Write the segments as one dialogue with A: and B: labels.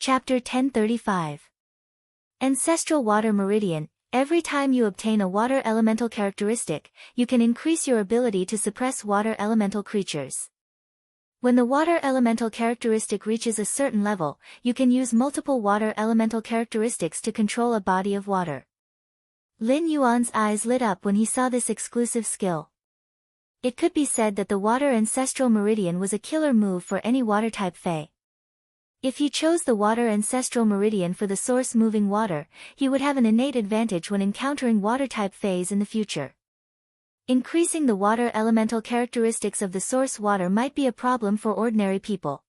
A: Chapter 1035. Ancestral Water Meridian. Every time you obtain a water elemental characteristic, you can increase your ability to suppress water elemental creatures. When the water elemental characteristic reaches a certain level, you can use multiple water elemental characteristics to control a body of water. Lin Yuan's eyes lit up when he saw this exclusive skill. It could be said that the Water Ancestral Meridian was a killer move for any water-type Fae. If he chose the Water Ancestral Meridian for the source moving water, he would have an innate advantage when encountering water-type Faes in the future. Increasing the water elemental characteristics of the source water might be a problem for ordinary people.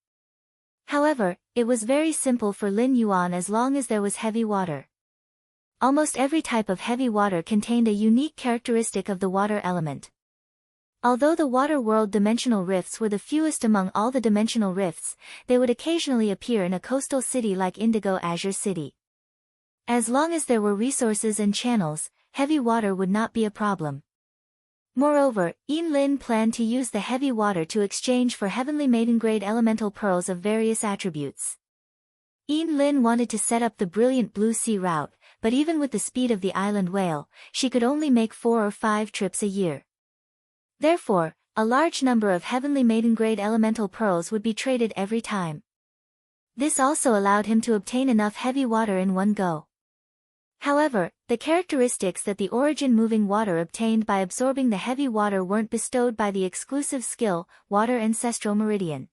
A: However, it was very simple for Lin Yuan as long as there was heavy water. Almost every type of heavy water contained a unique characteristic of the water element. Although the water world dimensional rifts were the fewest among all the dimensional rifts, they would occasionally appear in a coastal city like Indigo Azure City. As long as there were resources and channels, heavy water would not be a problem. Moreover, Lin planned to use the heavy water to exchange for heavenly maiden-grade elemental pearls of various attributes. Lin wanted to set up the brilliant Blue Sea route, but even with the speed of the island whale, she could only make 4 or 5 trips a year. Therefore, a large number of heavenly maiden-grade elemental pearls would be traded every time. This also allowed him to obtain enough heavy water in one go. However, the characteristics that the origin moving water obtained by absorbing the heavy water weren't bestowed by the exclusive skill, Water Ancestral Meridian.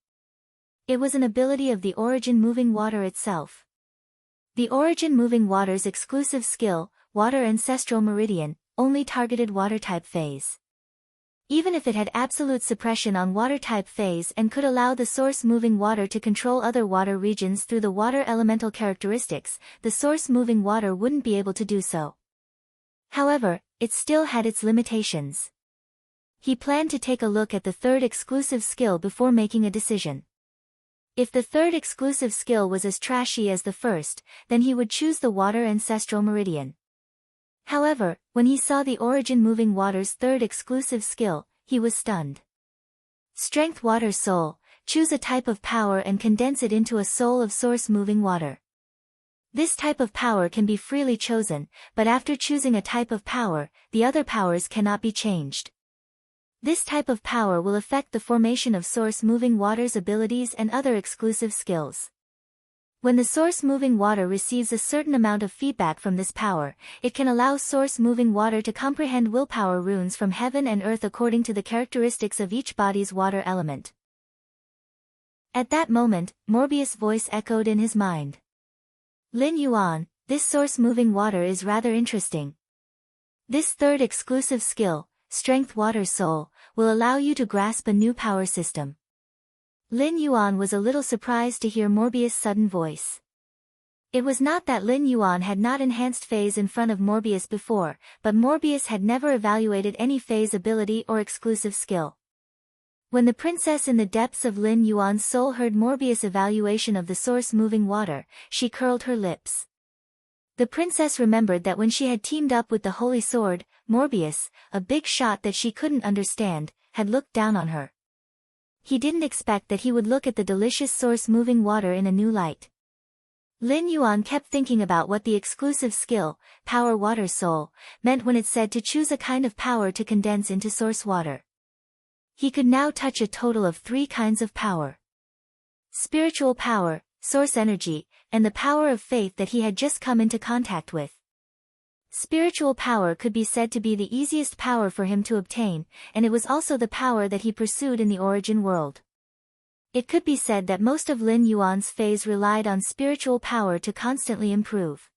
A: It was an ability of the origin moving water itself. The origin moving water's exclusive skill, Water Ancestral Meridian, only targeted water-type phase. Even if it had absolute suppression on water-type phase and could allow the source moving water to control other water regions through the water elemental characteristics, the source moving water wouldn't be able to do so. However, it still had its limitations. He planned to take a look at the third exclusive skill before making a decision. If the third exclusive skill was as trashy as the first, then he would choose the Water Ancestral Meridian. However, when he saw the origin moving water's third exclusive skill, he was stunned. Strength Water Soul. Choose a type of power and condense it into a soul of source moving water. This type of power can be freely chosen, but after choosing a type of power, the other powers cannot be changed. This type of power will affect the formation of source moving water's abilities and other exclusive skills. When the source moving water receives a certain amount of feedback from this power, it can allow source moving water to comprehend willpower runes from heaven and earth according to the characteristics of each body's water element. At that moment, Morbius' voice echoed in his mind. Lin Yuan, this source moving water is rather interesting. This third exclusive skill, Strength Water Soul, will allow you to grasp a new power system. Lin Yuan was a little surprised to hear Morbius' sudden voice. It was not that Lin Yuan had not enhanced phase in front of Morbius before, but Morbius had never evaluated any phase ability or exclusive skill. When the princess in the depths of Lin Yuan's soul heard Morbius' evaluation of the source moving water, she curled her lips. The princess remembered that when she had teamed up with the Holy Sword, Morbius, a big shot that she couldn't understand, had looked down on her. He didn't expect that he would look at the delicious source moving water in a new light. Lin Yuan kept thinking about what the exclusive skill, Power Water Soul, meant when it said to choose a kind of power to condense into source water. He could now touch a total of 3 kinds of power. Spiritual power, source energy, and the power of faith that he had just come into contact with. Spiritual power could be said to be the easiest power for him to obtain, and it was also the power that he pursued in the origin world. It could be said that most of Lin Yuan's phase relied on spiritual power to constantly improve.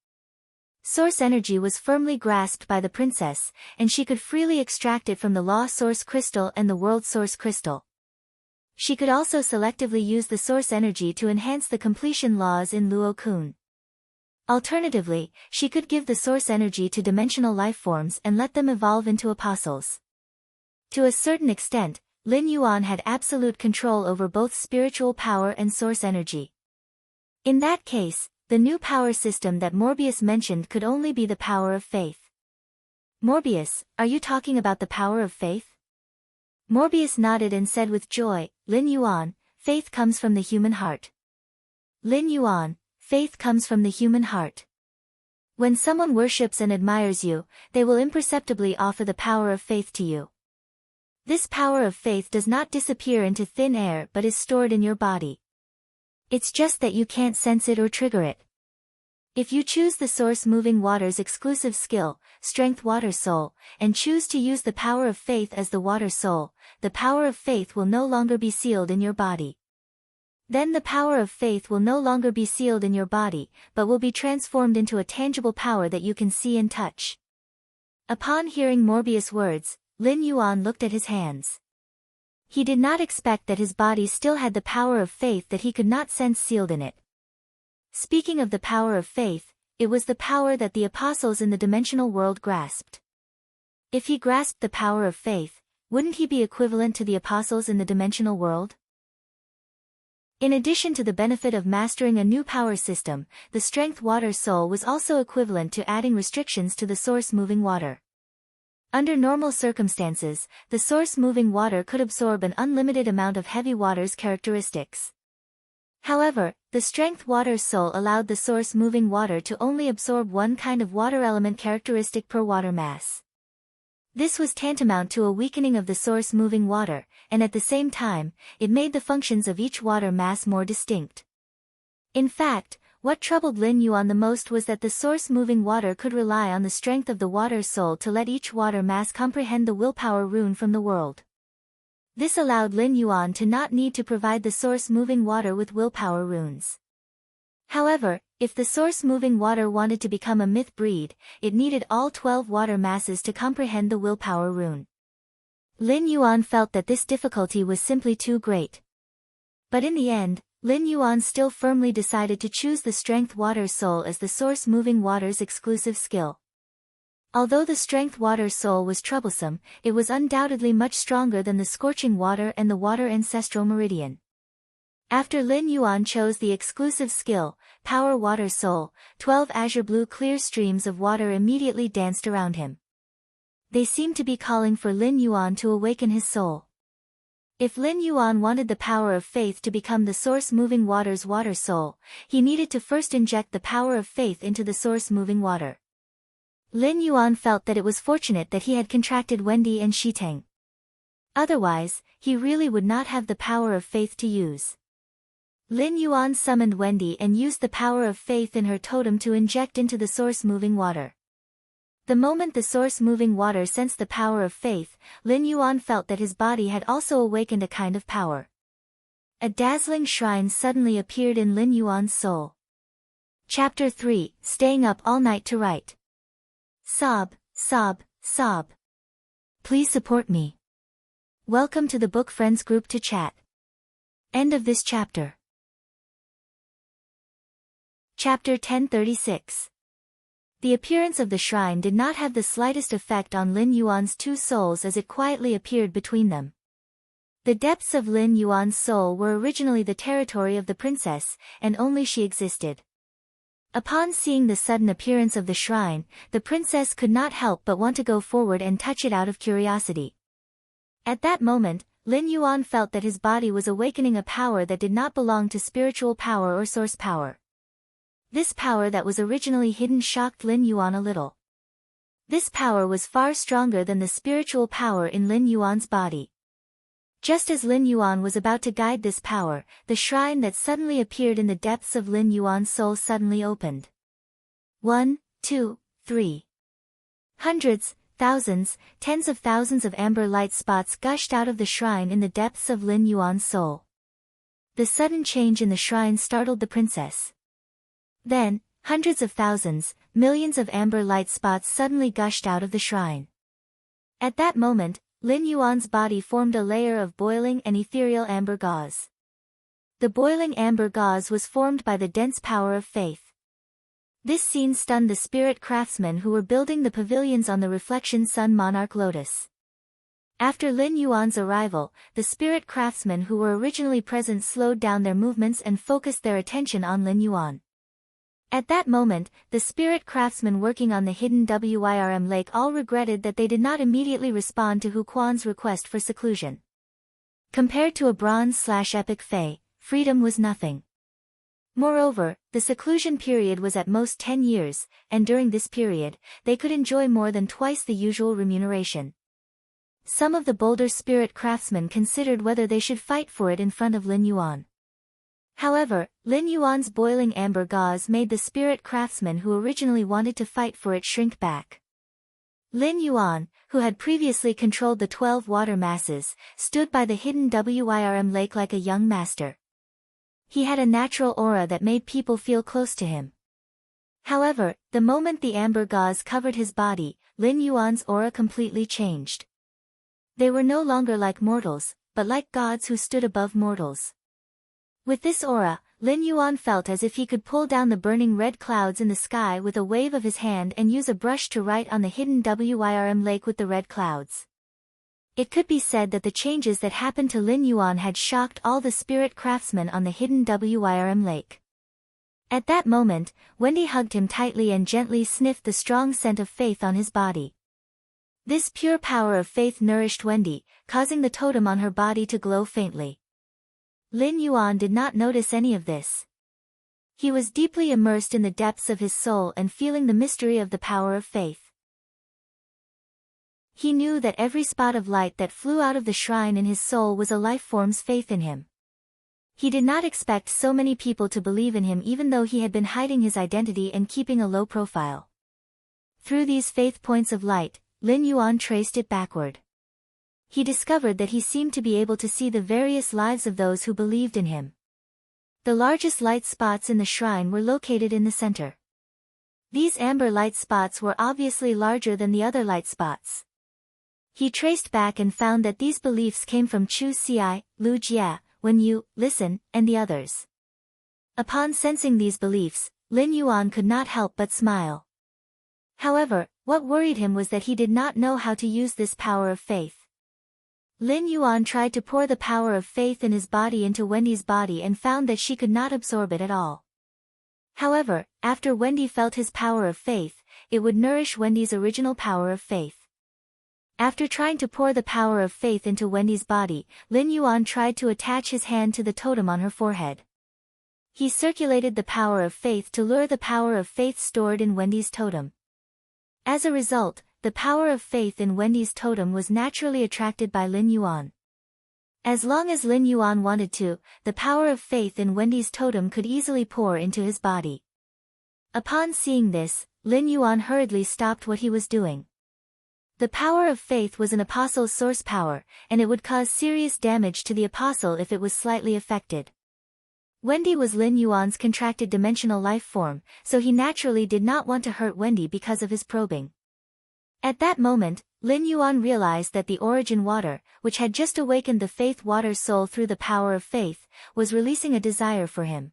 A: Source energy was firmly grasped by the princess, and she could freely extract it from the Law Source Crystal and the World Source Crystal. She could also selectively use the source energy to enhance the completion laws in Luo Kun. Alternatively, she could give the source energy to dimensional lifeforms and let them evolve into apostles. To a certain extent, Lin Yuan had absolute control over both spiritual power and source energy. In that case, the new power system that Morbius mentioned could only be the power of faith. Morbius, are you talking about the power of faith? Morbius nodded and said with joy, Lin Yuan, faith comes from the human heart. Lin Yuan, Faith comes from the human heart. When someone worships and admires you, they will imperceptibly offer the power of faith to you. This power of faith does not disappear into thin air but is stored in your body. It's just that you can't sense it or trigger it. If you choose the Source Moving Water's exclusive skill, Strength Water Soul, and choose to use the power of faith as the Water Soul, the power of faith will no longer be sealed in your body. Then the power of faith will no longer be sealed in your body, but will be transformed into a tangible power that you can see and touch. Upon hearing Morbius' words, Lin Yuan looked at his hands. He did not expect that his body still had the power of faith that he could not sense sealed in it. Speaking of the power of faith, it was the power that the apostles in the dimensional world grasped. If he grasped the power of faith, wouldn't he be equivalent to the apostles in the dimensional world? In addition to the benefit of mastering a new power system, the Strength Water Soul was also equivalent to adding restrictions to the Source Moving Water. Under normal circumstances, the Source Moving Water could absorb an unlimited amount of heavy water's characteristics. However, the Strength Water Soul allowed the Source Moving Water to only absorb one kind of water element characteristic per water mass. This was tantamount to a weakening of the Source Moving Water, and at the same time, it made the functions of each water mass more distinct. In fact, what troubled Lin Yuan the most was that the Source Moving Water could rely on the strength of the Water Soul to let each water mass comprehend the willpower rune from the world. This allowed Lin Yuan to not need to provide the Source Moving Water with willpower runes. However, if the Source Moving Water wanted to become a myth breed, it needed all 12 water masses to comprehend the willpower rune. Lin Yuan felt that this difficulty was simply too great. But in the end, Lin Yuan still firmly decided to choose the Strength Water Soul as the Source Moving Water's exclusive skill. Although the Strength Water Soul was troublesome, it was undoubtedly much stronger than the Scorching Water and the Water Ancestral Meridian. After Lin Yuan chose the exclusive skill, Power Water Soul, 12 azure blue clear streams of water immediately danced around him. They seemed to be calling for Lin Yuan to awaken his soul. If Lin Yuan wanted the power of faith to become the Source Moving Water's Water Soul, he needed to first inject the power of faith into the Source Moving Water. Lin Yuan felt that it was fortunate that he had contracted Wendy and Shiteng. Otherwise, he really would not have the power of faith to use. Lin Yuan summoned Wendy and used the power of faith in her totem to inject into the Source Moving Water. The moment the Source Moving Water sensed the power of faith, Lin Yuan felt that his body had also awakened a kind of power. A dazzling shrine suddenly appeared in Lin Yuan's soul. Chapter 3, Staying Up All Night to Write. Sob, sob, sob. Please support me. Welcome to the Book Friends group to chat. End of this chapter. Chapter 1036. The appearance of the shrine did not have the slightest effect on Lin Yuan's two souls as it quietly appeared between them. The depths of Lin Yuan's soul were originally the territory of the princess, and only she existed. Upon seeing the sudden appearance of the shrine, the princess could not help but want to go forward and touch it out of curiosity. At that moment, Lin Yuan felt that his body was awakening a power that did not belong to spiritual power or source power. This power that was originally hidden shocked Lin Yuan a little. This power was far stronger than the spiritual power in Lin Yuan's body. Just as Lin Yuan was about to guide this power, the shrine that suddenly appeared in the depths of Lin Yuan's soul suddenly opened. 1, 2, 3. Hundreds, thousands, tens of thousands of amber light spots gushed out of the shrine in the depths of Lin Yuan's soul. The sudden change in the shrine startled the princess. Then, hundreds of thousands, millions of amber light spots suddenly gushed out of the shrine. At that moment, Lin Yuan's body formed a layer of boiling and ethereal amber gauze. The boiling amber gauze was formed by the dense power of faith. This scene stunned the spirit craftsmen who were building the pavilions on the Reflection Sun Monarch Lotus. After Lin Yuan's arrival, the spirit craftsmen who were originally present slowed down their movements and focused their attention on Lin Yuan. At that moment, the spirit craftsmen working on the hidden Wyrm lake all regretted that they did not immediately respond to Hu Quan's request for seclusion. Compared to a bronze/epic fae, freedom was nothing. Moreover, the seclusion period was at most 10 years, and during this period, they could enjoy more than twice the usual remuneration. Some of the bolder spirit craftsmen considered whether they should fight for it in front of Lin Yuan. However, Lin Yuan's boiling amber gauze made the spirit craftsmen who originally wanted to fight for it shrink back. Lin Yuan, who had previously controlled the 12 water masses, stood by the hidden Wyrm lake like a young master. He had a natural aura that made people feel close to him. However, the moment the amber gauze covered his body, Lin Yuan's aura completely changed. They were no longer like mortals, but like gods who stood above mortals. With this aura, Lin Yuan felt as if he could pull down the burning red clouds in the sky with a wave of his hand and use a brush to write on the hidden Wyrm lake with the red clouds. It could be said that the changes that happened to Lin Yuan had shocked all the spirit craftsmen on the hidden Wyrm lake. At that moment, Wendy hugged him tightly and gently sniffed the strong scent of faith on his body. This pure power of faith nourished Wendy, causing the totem on her body to glow faintly. Lin Yuan did not notice any of this. He was deeply immersed in the depths of his soul and feeling the mystery of the power of faith. He knew that every spot of light that flew out of the shrine in his soul was a life form's faith in him. He did not expect so many people to believe in him even though he had been hiding his identity and keeping a low profile. Through these faith points of light, Lin Yuan traced it backward. He discovered that he seemed to be able to see the various lives of those who believed in him. The largest light spots in the shrine were located in the center. These amber light spots were obviously larger than the other light spots. He traced back and found that these beliefs came from Chu Xi, Lu Jia, Wen Yu, Listen, and the others. Upon sensing these beliefs, Lin Yuan could not help but smile. However, what worried him was that he did not know how to use this power of faith. Lin Yuan tried to pour the power of faith in his body into Wendy's body and found that she could not absorb it at all. However, after Wendy felt his power of faith, it would nourish Wendy's original power of faith. After trying to pour the power of faith into Wendy's body, Lin Yuan tried to attach his hand to the totem on her forehead. He circulated the power of faith to lure the power of faith stored in Wendy's totem. As a result, the power of faith in Wendy's totem was naturally attracted by Lin Yuan. As long as Lin Yuan wanted to, the power of faith in Wendy's totem could easily pour into his body. Upon seeing this, Lin Yuan hurriedly stopped what he was doing. The power of faith was an apostle's source power, and it would cause serious damage to the apostle if it was slightly affected. Wendy was Lin Yuan's contracted dimensional life form, so he naturally did not want to hurt Wendy because of his probing. At that moment, Lin Yuan realized that the origin water, which had just awakened the faith water soul through the power of faith, was releasing a desire for him.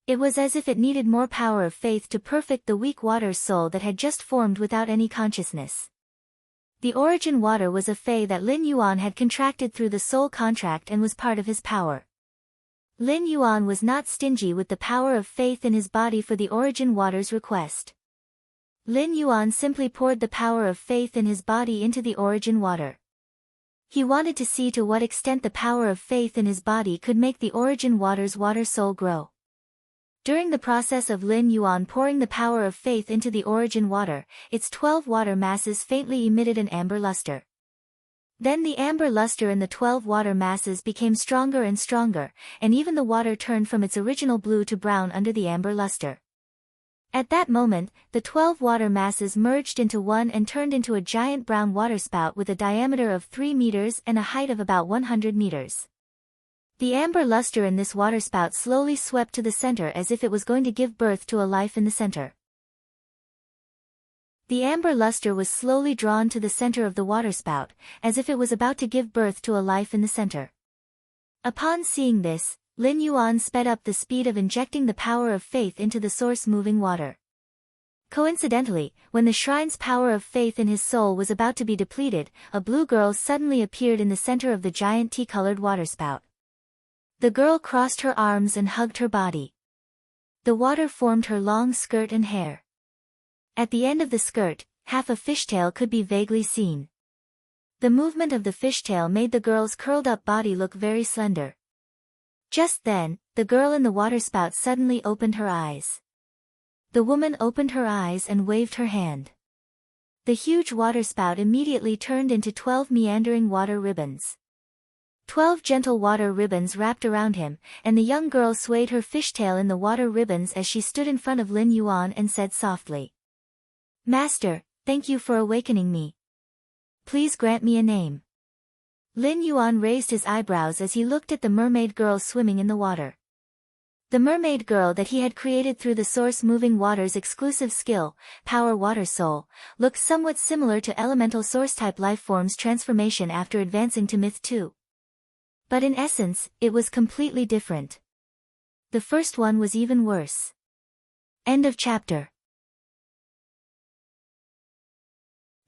A: It was as if it needed more power of faith to perfect the weak water soul that had just formed without any consciousness. The origin water was a fae that Lin Yuan had contracted through the soul contract and was part of his power. Lin Yuan was not stingy with the power of faith in his body for the origin water's request. Lin Yuan simply poured the power of faith in his body into the origin water. He wanted to see to what extent the power of faith in his body could make the origin water's water soul grow. During the process of Lin Yuan pouring the power of faith into the origin water, its 12 water masses faintly emitted an amber luster. Then the amber luster in the 12 water masses became stronger and stronger, and even the water turned from its original blue to brown under the amber luster. At that moment, the 12 water masses merged into one and turned into a giant brown waterspout with a diameter of 3 meters and a height of about 100 meters. The amber luster in this waterspout slowly swept to the center as if it was going to give birth to a life in the center. The amber luster was slowly drawn to the center of the waterspout, as if it was about to give birth to a life in the center. Upon seeing this, Lin Yuan sped up the speed of injecting the power of faith into the source-moving water. Coincidentally, when the shrine's power of faith in his soul was about to be depleted, a blue girl suddenly appeared in the center of the giant tea-colored waterspout. The girl crossed her arms and hugged her body. The water formed her long skirt and hair. At the end of the skirt, half a fishtail could be vaguely seen. The movement of the fishtail made the girl's curled-up body look very slender. Just then, the girl in the waterspout suddenly opened her eyes. The woman opened her eyes and waved her hand. The huge waterspout immediately turned into 12 meandering water ribbons. 12 gentle water ribbons wrapped around him, and the young girl swayed her fishtail in the water ribbons as she stood in front of Lin Yuan and said softly, "Master, thank you for awakening me. Please grant me a name." Lin Yuan raised his eyebrows as he looked at the mermaid girl swimming in the water. The mermaid girl that he had created through the Source Moving Water's exclusive skill, Power Water Soul, looked somewhat similar to elemental source-type lifeforms transformation after advancing to Myth 2. But in essence, it was completely different. The first one was even worse. End of chapter.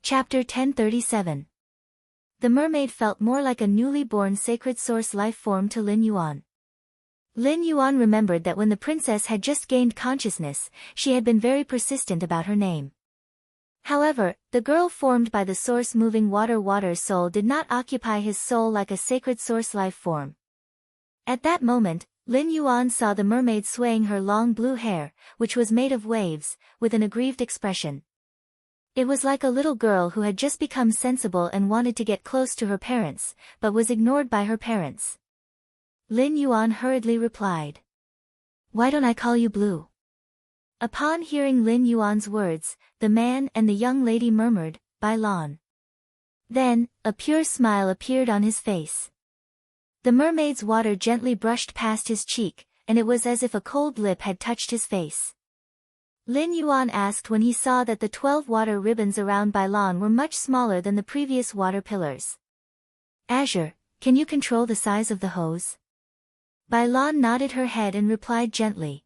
A: Chapter 1037. The mermaid felt more like a newly born sacred source life form to Lin Yuan. Lin Yuan remembered that when the princess had just gained consciousness, she had been very persistent about her name. However, the girl formed by the Source Moving Water soul did not occupy his soul like a sacred source life form. At that moment, Lin Yuan saw the mermaid swaying her long blue hair, which was made of waves, with an aggrieved expression. It was like a little girl who had just become sensible and wanted to get close to her parents, but was ignored by her parents. Lin Yuan hurriedly replied, "Why don't I call you Blue?" Upon hearing Lin Yuan's words, the man and the young lady murmured, "Bai Lan." Then, a pure smile appeared on his face. The mermaid's water gently brushed past his cheek, and it was as if a cold lip had touched his face. Lin Yuan asked when he saw that the 12 water ribbons around Bai Lan were much smaller than the previous water pillars. "Azure, can you control the size of the hose?" Bai Lan nodded her head and replied gently,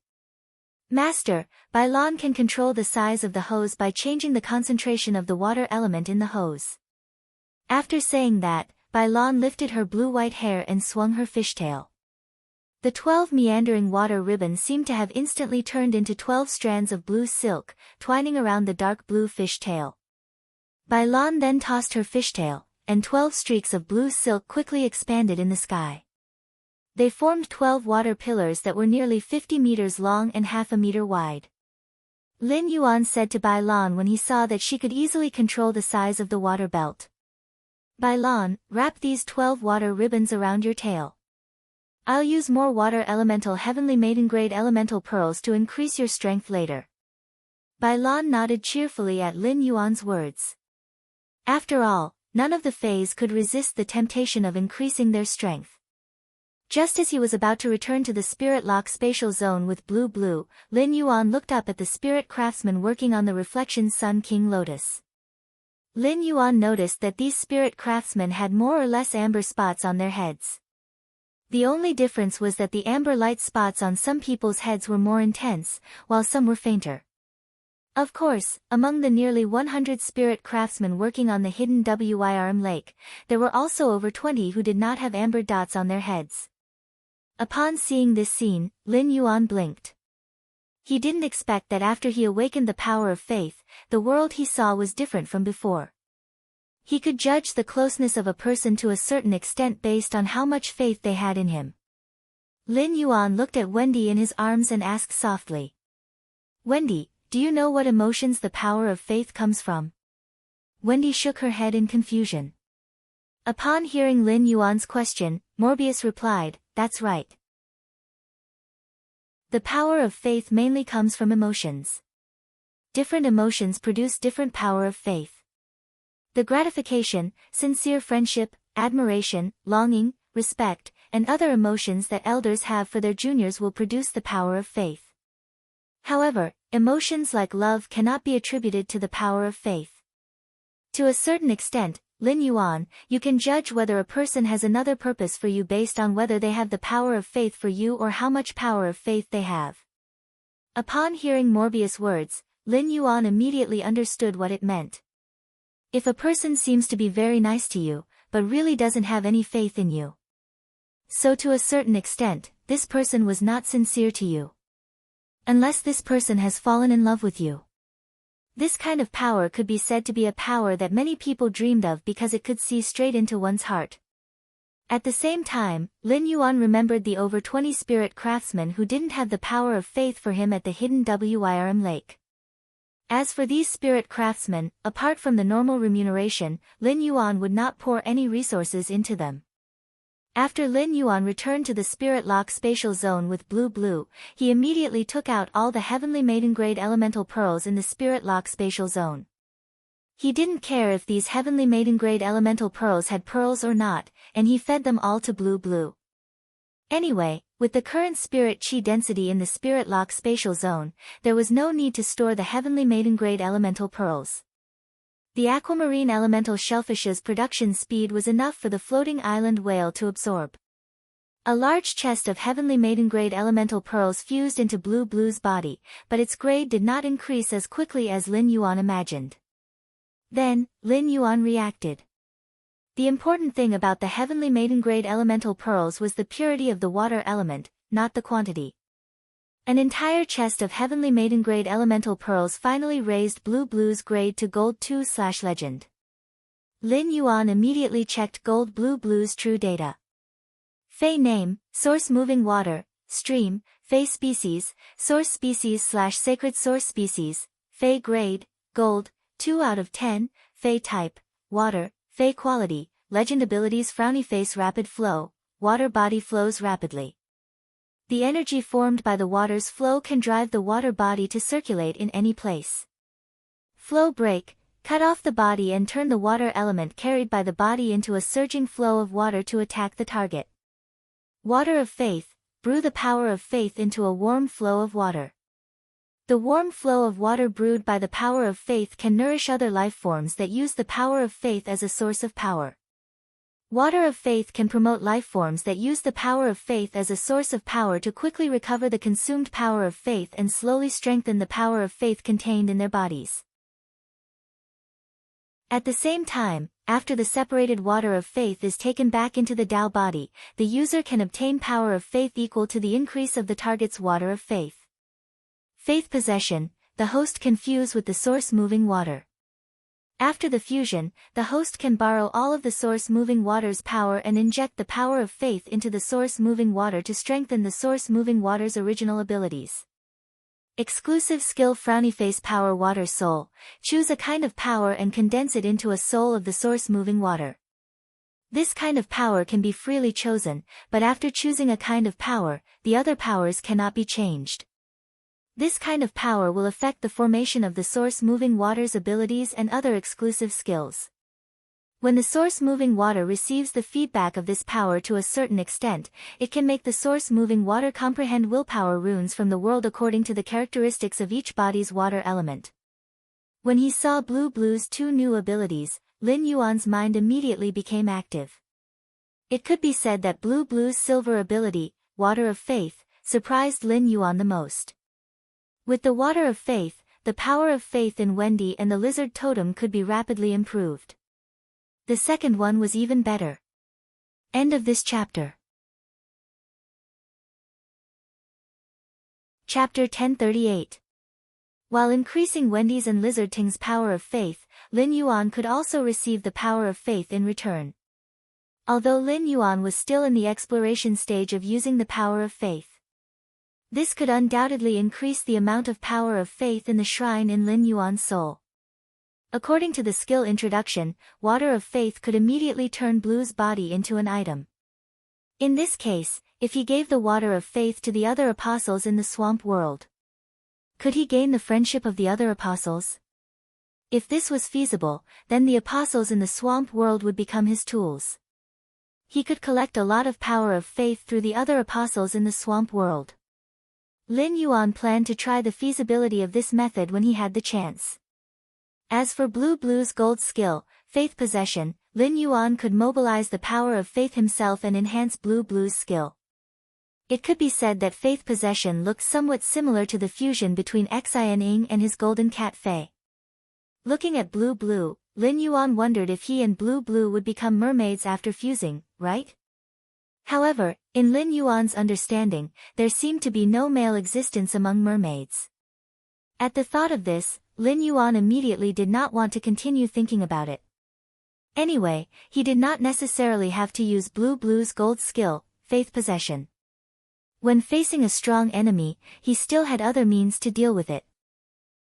A: "Master, Bai Lan can control the size of the hose by changing the concentration of the water element in the hose." After saying that, Bai Lan lifted her blue-white hair and swung her fishtail. The 12 meandering water ribbons seemed to have instantly turned into 12 strands of blue silk, twining around the dark blue fishtail. Bai Lan then tossed her fishtail, and 12 streaks of blue silk quickly expanded in the sky. They formed 12 water pillars that were nearly 50 meters long and half a meter wide. Lin Yuan said to Bai Lan when he saw that she could easily control the size of the water belt, "Bai Lan, wrap these 12 water ribbons around your tail. I'll use more water elemental heavenly maiden grade elemental pearls to increase your strength later." Bai Lan nodded cheerfully at Lin Yuan's words. After all, none of the Fays could resist the temptation of increasing their strength. Just as he was about to return to the Spirit Lock spatial zone with Blue, Lin Yuan looked up at the spirit craftsman working on the Reflection Sun King Lotus. Lin Yuan noticed that these spirit craftsmen had more or less amber spots on their heads. The only difference was that the amber light spots on some people's heads were more intense, while some were fainter. Of course, among the nearly 100 spirit craftsmen working on the hidden Wyrm lake, there were also over 20 who did not have amber dots on their heads. Upon seeing this scene, Lin Yuan blinked. He didn't expect that after he awakened the power of faith, the world he saw was different from before. He could judge the closeness of a person to a certain extent based on how much faith they had in him. Lin Yuan looked at Wendy in his arms and asked softly, "Wendy, do you know what emotions the power of faith comes from?" Wendy shook her head in confusion. Upon hearing Lin Yuan's question, Morbius replied, "That's right. The power of faith mainly comes from emotions. Different emotions produce different power of faith. The gratification, sincere friendship, admiration, longing, respect, and other emotions that elders have for their juniors will produce the power of faith. However, emotions like love cannot be attributed to the power of faith. To a certain extent, Lin Yuan, you can judge whether a person has another purpose for you based on whether they have the power of faith for you or how much power of faith they have." Upon hearing Morbius' words, Lin Yuan immediately understood what it meant. If a person seems to be very nice to you, but really doesn't have any faith in you, so to a certain extent, this person was not sincere to you. Unless this person has fallen in love with you. This kind of power could be said to be a power that many people dreamed of because it could see straight into one's heart. At the same time, Lin Yuan remembered the over 20 spirit craftsmen who didn't have the power of faith for him at the hidden Wyrm lake. As for these spirit craftsmen, apart from the normal remuneration, Lin Yuan would not pour any resources into them. After Lin Yuan returned to the Spirit Lock spatial zone with Blue, he immediately took out all the Heavenly Maiden grade elemental pearls in the Spirit Lock spatial zone. He didn't care if these Heavenly Maiden grade elemental pearls had pearls or not, and he fed them all to Blue. Anyway, with the current spirit chi density in the Spirit Lock spatial zone, there was no need to store the Heavenly Maiden grade elemental pearls. The aquamarine elemental shellfish's production speed was enough for the floating island whale to absorb. A large chest of Heavenly Maiden grade elemental pearls fused into Blue's body, but its grade did not increase as quickly as Lin Yuan imagined. Then, Lin Yuan reacted. The important thing about the Heavenly Maiden grade elemental pearls was the purity of the water element, not the quantity. An entire chest of Heavenly Maiden grade elemental pearls finally raised Blue's grade to Gold 2/Legend. Lin Yuan immediately checked Blue's true data. Fey name, source moving water, stream, Fey species, source species/sacred source species, Fey grade, Gold, 2 out of 10, Fey type, water, Fey quality, legend abilities frowny face rapid flow, water body flows rapidly. The energy formed by the water's flow can drive the water body to circulate in any place. Flow break, cut off the body and turn the water element carried by the body into a surging flow of water to attack the target. Water of faith, brew the power of faith into a warm flow of water. The warm flow of water brewed by the power of faith can nourish other life forms that use the power of faith as a source of power. Water of faith can promote life forms that use the power of faith as a source of power to quickly recover the consumed power of faith and slowly strengthen the power of faith contained in their bodies. At the same time, after the separated water of faith is taken back into the Tao body, the user can obtain power of faith equal to the increase of the target's water of faith. Faith possession, the host can fuse with the source moving water. After the fusion, the host can borrow all of the source moving water's power and inject the power of faith into the source moving water to strengthen the source moving water's original abilities. Exclusive skill frowny face power water soul, choose a kind of power and condense it into a soul of the source moving water. This kind of power can be freely chosen, but after choosing a kind of power, the other powers cannot be changed. This kind of power will affect the formation of the source moving water's abilities and other exclusive skills. When the source moving water receives the feedback of this power to a certain extent, it can make the source moving water comprehend willpower runes from the world according to the characteristics of each body's water element. When he saw Blue's 2 new abilities, Lin Yuan's mind immediately became active. It could be said that Blue's silver ability, Water of Faith, surprised Lin Yuan the most. With the Water of Faith, the power of faith in Wendy and the lizard totem could be rapidly improved. The second one was even better. End of this chapter. Chapter 1038. While increasing Wendy's and Lizard Ting's power of faith, Lin Yuan could also receive the power of faith in return. Although Lin Yuan was still in the exploration stage of using the power of faith, this could undoubtedly increase the amount of power of faith in the shrine in Lin Yuan's soul. According to the skill introduction, Water of Faith could immediately turn Blue's body into an item. In this case, if he gave the Water of Faith to the other apostles in the swamp world, could he gain the friendship of the other apostles? If this was feasible, then the apostles in the swamp world would become his tools. He could collect a lot of power of faith through the other apostles in the swamp world. Lin Yuan planned to try the feasibility of this method when he had the chance. As for Blue's gold skill, faith possession, Lin Yuan could mobilize the power of faith himself and enhance Blue's skill. It could be said that faith possession looks somewhat similar to the fusion between Xian and his golden cat Fei. Looking at Blue, Lin Yuan wondered if he and Blue would become mermaids after fusing, right? However, in Lin Yuan's understanding, there seemed to be no male existence among mermaids. At the thought of this, Lin Yuan immediately did not want to continue thinking about it. Anyway, he did not necessarily have to use Blue's gold skill, faith possession. When facing a strong enemy, he still had other means to deal with it.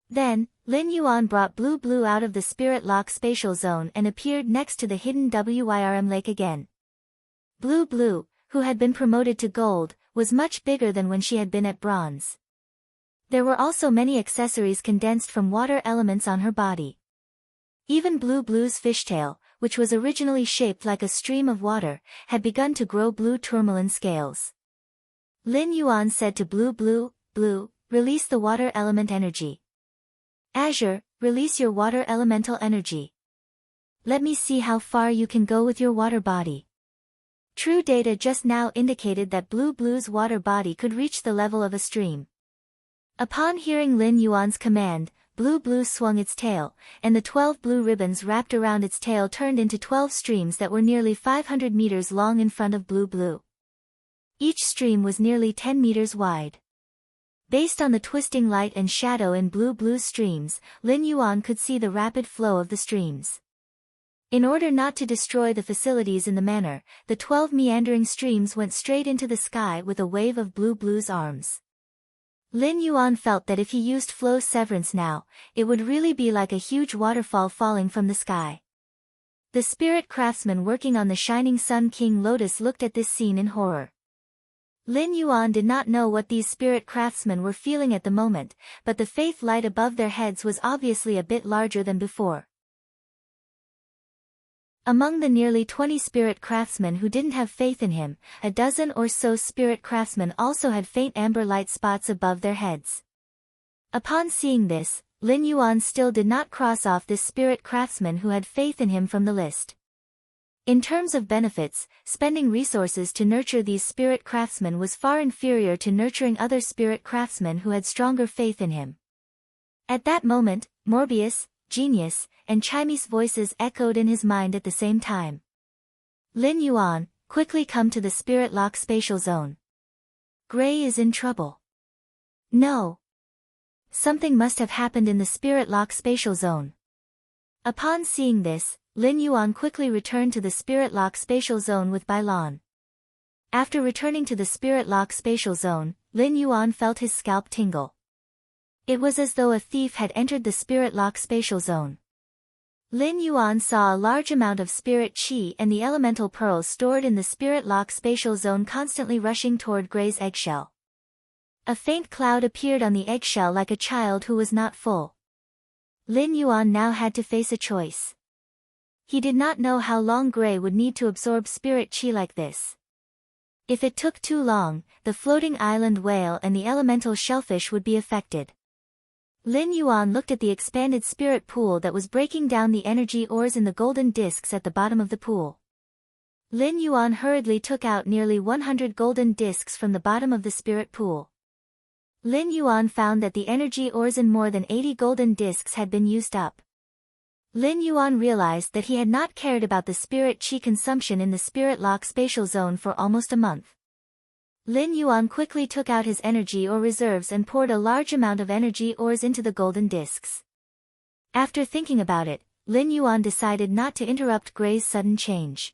A: Then, Lin Yuan brought Blue out of the Spirit Lock spatial zone and appeared next to the hidden Wyrm lake again. Blue, who had been promoted to gold, was much bigger than when she had been at bronze. There were also many accessories condensed from water elements on her body. Even Blue's fishtail, which was originally shaped like a stream of water, had begun to grow blue tourmaline scales. Lin Yuan said to Blue, release the water element energy. Azure, release your water elemental energy. Let me see how far you can go with your water body. True data just now indicated that Blue's water body could reach the level of a stream. Upon hearing Lin Yuan's command, Blue swung its tail, and the 12 blue ribbons wrapped around its tail turned into 12 streams that were nearly 500 meters long in front of Blue. Each stream was nearly 10 meters wide. Based on the twisting light and shadow in Blue's streams, Lin Yuan could see the rapid flow of the streams. In order not to destroy the facilities in the manor, the 12 meandering streams went straight into the sky with a wave of Blue's arms. Lin Yuan felt that if he used flow severance now, it would really be like a huge waterfall falling from the sky. The spirit craftsman working on the Shining Sun King Lotus looked at this scene in horror. Lin Yuan did not know what these spirit craftsmen were feeling at the moment, but the faith light above their heads was obviously a bit larger than before. Among the nearly 20 spirit craftsmen who didn't have faith in him, a dozen or so spirit craftsmen also had faint amber light spots above their heads. Upon seeing this, Lin Yuan still did not cross off this spirit craftsman who had faith in him from the list. In terms of benefits, spending resources to nurture these spirit craftsmen was far inferior to nurturing other spirit craftsmen who had stronger faith in him. At that moment, Morbius, Genius, and Chime's voices echoed in his mind at the same time. Lin Yuan, quickly come to the Spirit Lock spatial zone. Gray is in trouble. No. Something must have happened in the Spirit Lock spatial zone. Upon seeing this, Lin Yuan quickly returned to the Spirit Lock spatial zone with Bailan. After returning to the Spirit Lock spatial zone, Lin Yuan felt his scalp tingle. It was as though a thief had entered the Spirit Lock spatial zone. Lin Yuan saw a large amount of spirit chi and the elemental pearls stored in the Spirit Lock spatial zone constantly rushing toward Gray's eggshell. A faint cloud appeared on the eggshell like a child who was not full. Lin Yuan now had to face a choice. He did not know how long Gray would need to absorb spirit chi like this. If it took too long, the floating island whale and the elemental shellfish would be affected. Lin Yuan looked at the expanded spirit pool that was breaking down the energy ores in the golden discs at the bottom of the pool. Lin Yuan hurriedly took out nearly 100 golden discs from the bottom of the spirit pool. Lin Yuan found that the energy ores in more than 80 golden discs had been used up. Lin Yuan realized that he had not cared about the spirit chi consumption in the Spirit Lock spatial zone for almost a month. Lin Yuan quickly took out his energy ore reserves and poured a large amount of energy ores into the golden discs. After thinking about it, Lin Yuan decided not to interrupt Gray's sudden change.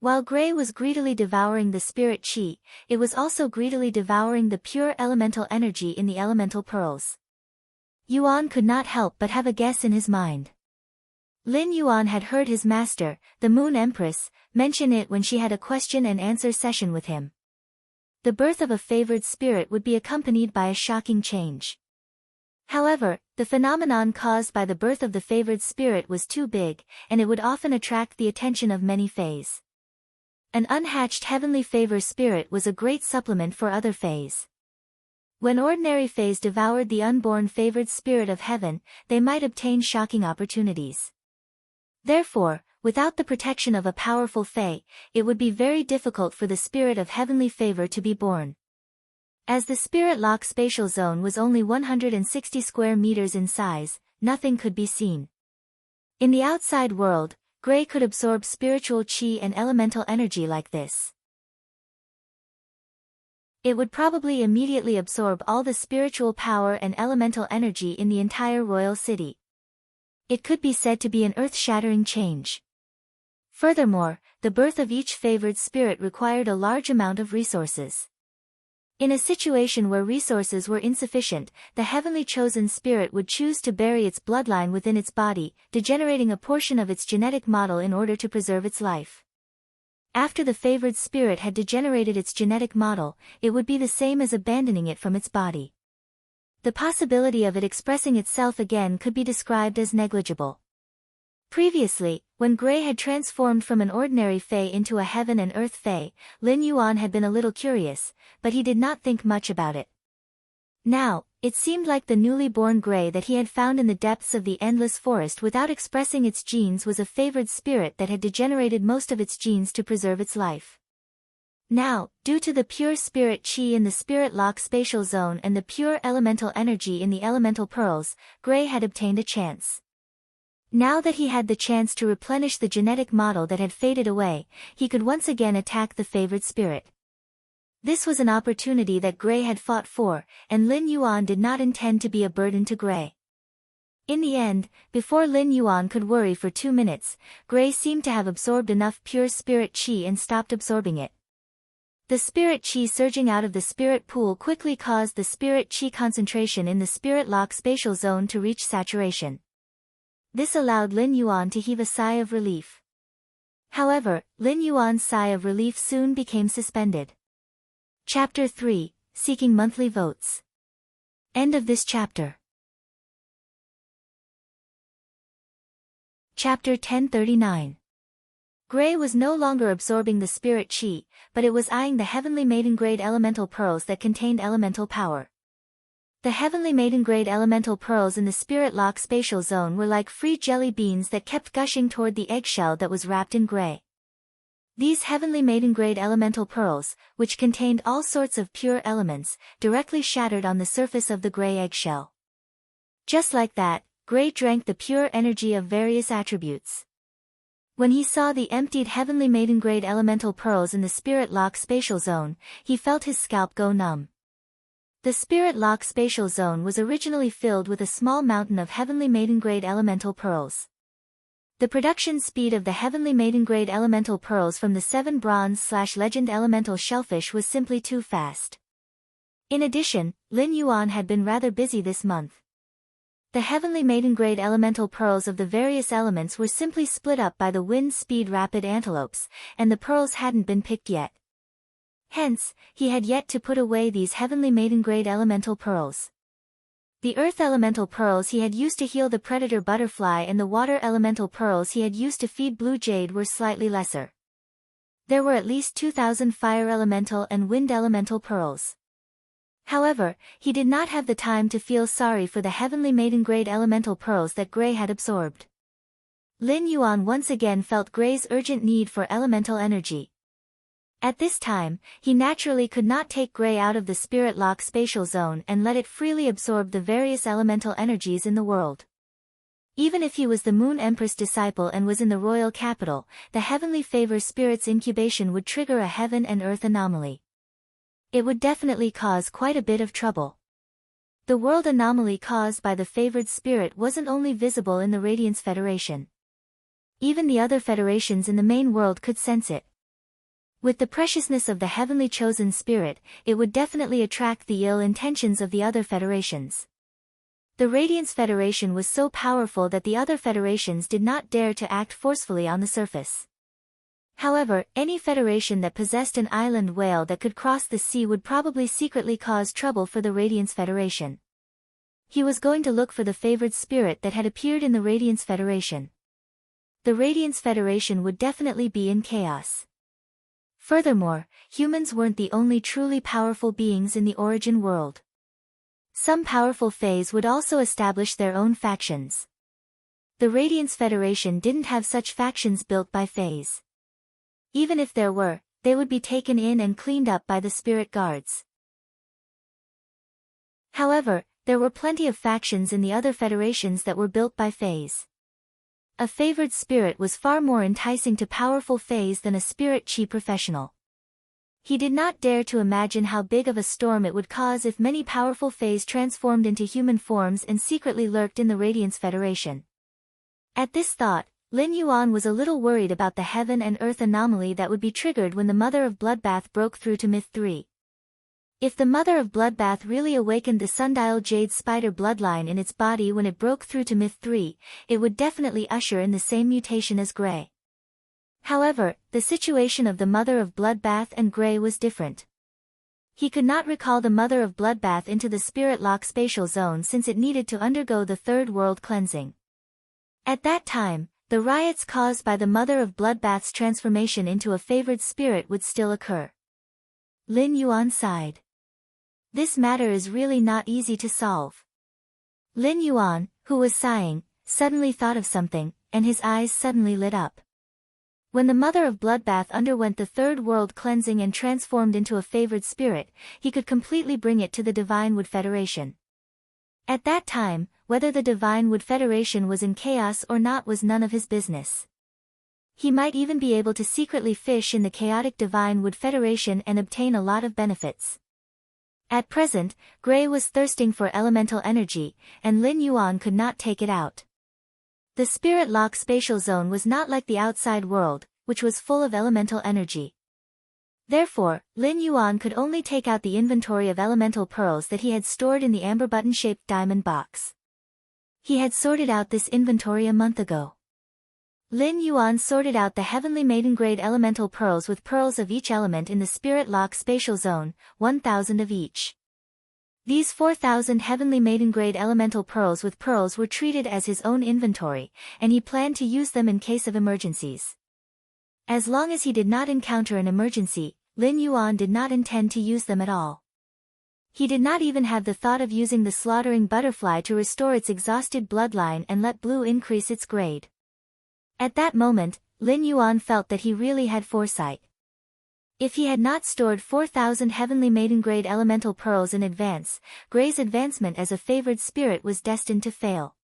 A: While Gray was greedily devouring the spirit chi, it was also greedily devouring the pure elemental energy in the elemental pearls. Yuan could not help but have a guess in his mind. Lin Yuan had heard his master, the Moon Empress, mention it when she had a question and answer session with him. The birth of a favored spirit would be accompanied by a shocking change. However, the phenomenon caused by the birth of the favored spirit was too big, and it would often attract the attention of many fays. An unhatched heavenly favor spirit was a great supplement for other fays. When ordinary fays devoured the unborn favored spirit of heaven, they might obtain shocking opportunities. Therefore, without the protection of a powerful fae, it would be very difficult for the spirit of heavenly favor to be born. As the Spirit Lock spatial zone was only 160 square meters in size, nothing could be seen. In the outside world, Gray could absorb spiritual chi and elemental energy like this. It would probably immediately absorb all the spiritual power and elemental energy in the entire royal city. It could be said to be an earth-shattering change. Furthermore, the birth of each favored spirit required a large amount of resources. In a situation where resources were insufficient, the heavenly chosen spirit would choose to bury its bloodline within its body, degenerating a portion of its genetic model in order to preserve its life. After the favored spirit had degenerated its genetic model, it would be the same as abandoning it from its body. The possibility of it expressing itself again could be described as negligible. Previously, when Gray had transformed from an ordinary Fae into a heaven and earth Fae, Lin Yuan had been a little curious, but he did not think much about it. Now, it seemed like the newly born Gray that he had found in the depths of the endless forest without expressing its genes was a favored spirit that had degenerated most of its genes to preserve its life. Now, due to the pure spirit chi in the spirit lock spatial zone and the pure elemental energy in the elemental pearls, Gray had obtained a chance. Now that he had the chance to replenish the genetic model that had faded away, he could once again attack the favored spirit. This was an opportunity that Gray had fought for, and Lin Yuan did not intend to be a burden to Gray. In the end, before Lin Yuan could worry for 2 minutes, Gray seemed to have absorbed enough pure spirit chi and stopped absorbing it. The spirit chi surging out of the spirit pool quickly caused the spirit chi concentration in the spirit lock spatial zone to reach saturation. This allowed Lin Yuan to heave a sigh of relief. However, Lin Yuan's sigh of relief soon became suspended. Chapter 3, Seeking Monthly Votes. End of this chapter. Chapter 1039. Gray was no longer absorbing the spirit chi, but it was eyeing the heavenly maiden-grade elemental pearls that contained elemental power. The heavenly maiden-grade elemental pearls in the spirit lock spatial zone were like free jelly beans that kept gushing toward the eggshell that was wrapped in gray. These heavenly maiden-grade elemental pearls, which contained all sorts of pure elements, directly shattered on the surface of the gray eggshell. Just like that, Gray drank the pure energy of various attributes. When he saw the emptied heavenly maiden-grade elemental pearls in the spirit lock spatial zone, he felt his scalp go numb. The spirit lock spatial zone was originally filled with a small mountain of heavenly maiden-grade elemental pearls. The production speed of the heavenly maiden-grade elemental pearls from the 7 bronze/legend elemental shellfish was simply too fast. In addition, Lin Yuan had been rather busy this month. The heavenly maiden-grade elemental pearls of the various elements were simply split up by the wind-speed rapid antelopes, and the pearls hadn't been picked yet. Hence, he had yet to put away these heavenly maiden-grade elemental pearls. The earth elemental pearls he had used to heal the predator butterfly and the water elemental pearls he had used to feed blue jade were slightly lesser. There were at least 2,000 fire elemental and wind elemental pearls. However, he did not have the time to feel sorry for the heavenly maiden-grade elemental pearls that Gray had absorbed. Lin Yuan once again felt Gray's urgent need for elemental energy. At this time, he naturally could not take Gray out of the spirit lock spatial zone and let it freely absorb the various elemental energies in the world. Even if he was the Moon Empress disciple and was in the royal capital, the heavenly favor spirit's incubation would trigger a heaven and earth anomaly. It would definitely cause quite a bit of trouble. The world anomaly caused by the favored spirit wasn't only visible in the Radiance Federation. Even the other federations in the main world could sense it. With the preciousness of the heavenly chosen spirit, it would definitely attract the ill intentions of the other federations. The Radiance Federation was so powerful that the other federations did not dare to act forcefully on the surface. However, any federation that possessed an island whale that could cross the sea would probably secretly cause trouble for the Radiance Federation. He was going to look for the favored spirit that had appeared in the Radiance Federation. The Radiance Federation would definitely be in chaos. Furthermore, humans weren't the only truly powerful beings in the origin world. Some powerful Faes would also establish their own factions. The Radiance Federation didn't have such factions built by Faes. Even if there were, they would be taken in and cleaned up by the spirit guards. However, there were plenty of factions in the other federations that were built by Faes. A favored spirit was far more enticing to powerful Faes than a spirit chi professional. He did not dare to imagine how big of a storm it would cause if many powerful Faes transformed into human forms and secretly lurked in the Radiance Federation. At this thought, Lin Yuan was a little worried about the heaven and earth anomaly that would be triggered when the Mother of Bloodbath broke through to Myth 3. If the Mother of Bloodbath really awakened the Sundial Jade Spider bloodline in its body when it broke through to Myth 3, it would definitely usher in the same mutation as Grey. However, the situation of the Mother of Bloodbath and Grey was different. He could not recall the Mother of Bloodbath into the Spirit Lock spatial zone since it needed to undergo the Third World cleansing. At that time, the riots caused by the Mother of Bloodbath's transformation into a favored spirit would still occur. Lin Yuan sighed. This matter is really not easy to solve. Lin Yuan, who was sighing, suddenly thought of something, and his eyes suddenly lit up. When the Mother of Bloodbath underwent the Third World cleansing and transformed into a favored spirit, he could completely bring it to the Divine Wood Federation. At that time, whether the Divine Wood Federation was in chaos or not was none of his business. He might even be able to secretly fish in the chaotic Divine Wood Federation and obtain a lot of benefits. At present, Grey was thirsting for elemental energy, and Lin Yuan could not take it out. The Spirit Lock spatial zone was not like the outside world, which was full of elemental energy. Therefore, Lin Yuan could only take out the inventory of elemental pearls that he had stored in the amber button-shaped diamond box. He had sorted out this inventory a month ago. Lin Yuan sorted out the Heavenly Maiden grade elemental pearls with pearls of each element in the Spirit Lock spatial zone, 1,000 of each. These 4,000 Heavenly Maiden grade elemental pearls with pearls were treated as his own inventory, and he planned to use them in case of emergencies. As long as he did not encounter an emergency, Lin Yuan did not intend to use them at all. He did not even have the thought of using the slaughtering butterfly to restore its exhausted bloodline and let blue increase its grade. At that moment, Lin Yuan felt that he really had foresight. If he had not stored 4,000 Heavenly Maiden grade elemental pearls in advance, Grey's advancement as a favored spirit was destined to fail.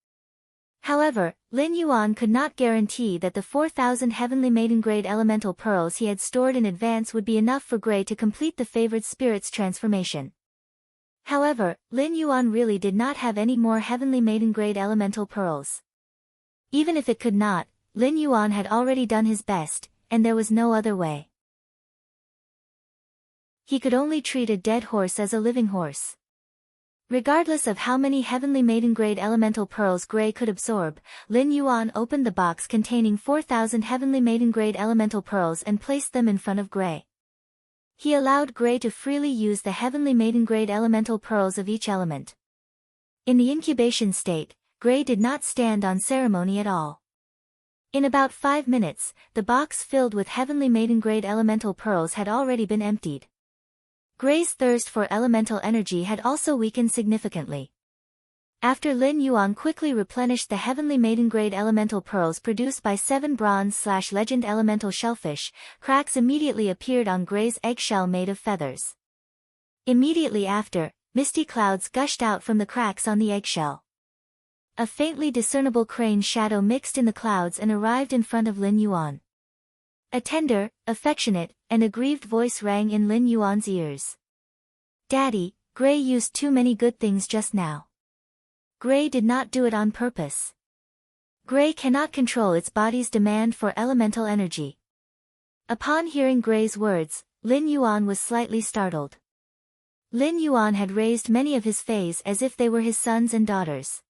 A: However, Lin Yuan could not guarantee that the 4,000 Heavenly Maiden grade elemental pearls he had stored in advance would be enough for Grey to complete the favored spirit's transformation. However, Lin Yuan really did not have any more Heavenly Maiden grade elemental pearls. Even if it could not, Lin Yuan had already done his best, and there was no other way. He could only treat a dead horse as a living horse. Regardless of how many Heavenly Maiden grade elemental pearls Grey could absorb, Lin Yuan opened the box containing 4,000 Heavenly Maiden grade elemental pearls and placed them in front of Grey. He allowed Grey to freely use the Heavenly Maiden grade elemental pearls of each element. In the incubation state, Grey did not stand on ceremony at all. In about 5 minutes, the box filled with Heavenly Maiden grade elemental pearls had already been emptied. Grey's thirst for elemental energy had also weakened significantly. After Lin Yuan quickly replenished the Heavenly Maiden grade elemental pearls produced by 7 bronze/legend elemental shellfish, cracks immediately appeared on Grey's eggshell made of feathers. Immediately after, misty clouds gushed out from the cracks on the eggshell. A faintly discernible crane shadow mixed in the clouds and arrived in front of Lin Yuan. A tender, affectionate, and aggrieved voice rang in Lin Yuan's ears. "Daddy, Grey used too many good things just now. Grey did not do it on purpose. Grey cannot control its body's demand for elemental energy." Upon hearing Grey's words, Lin Yuan was slightly startled. Lin Yuan had raised many of his fays as if they were his sons and daughters.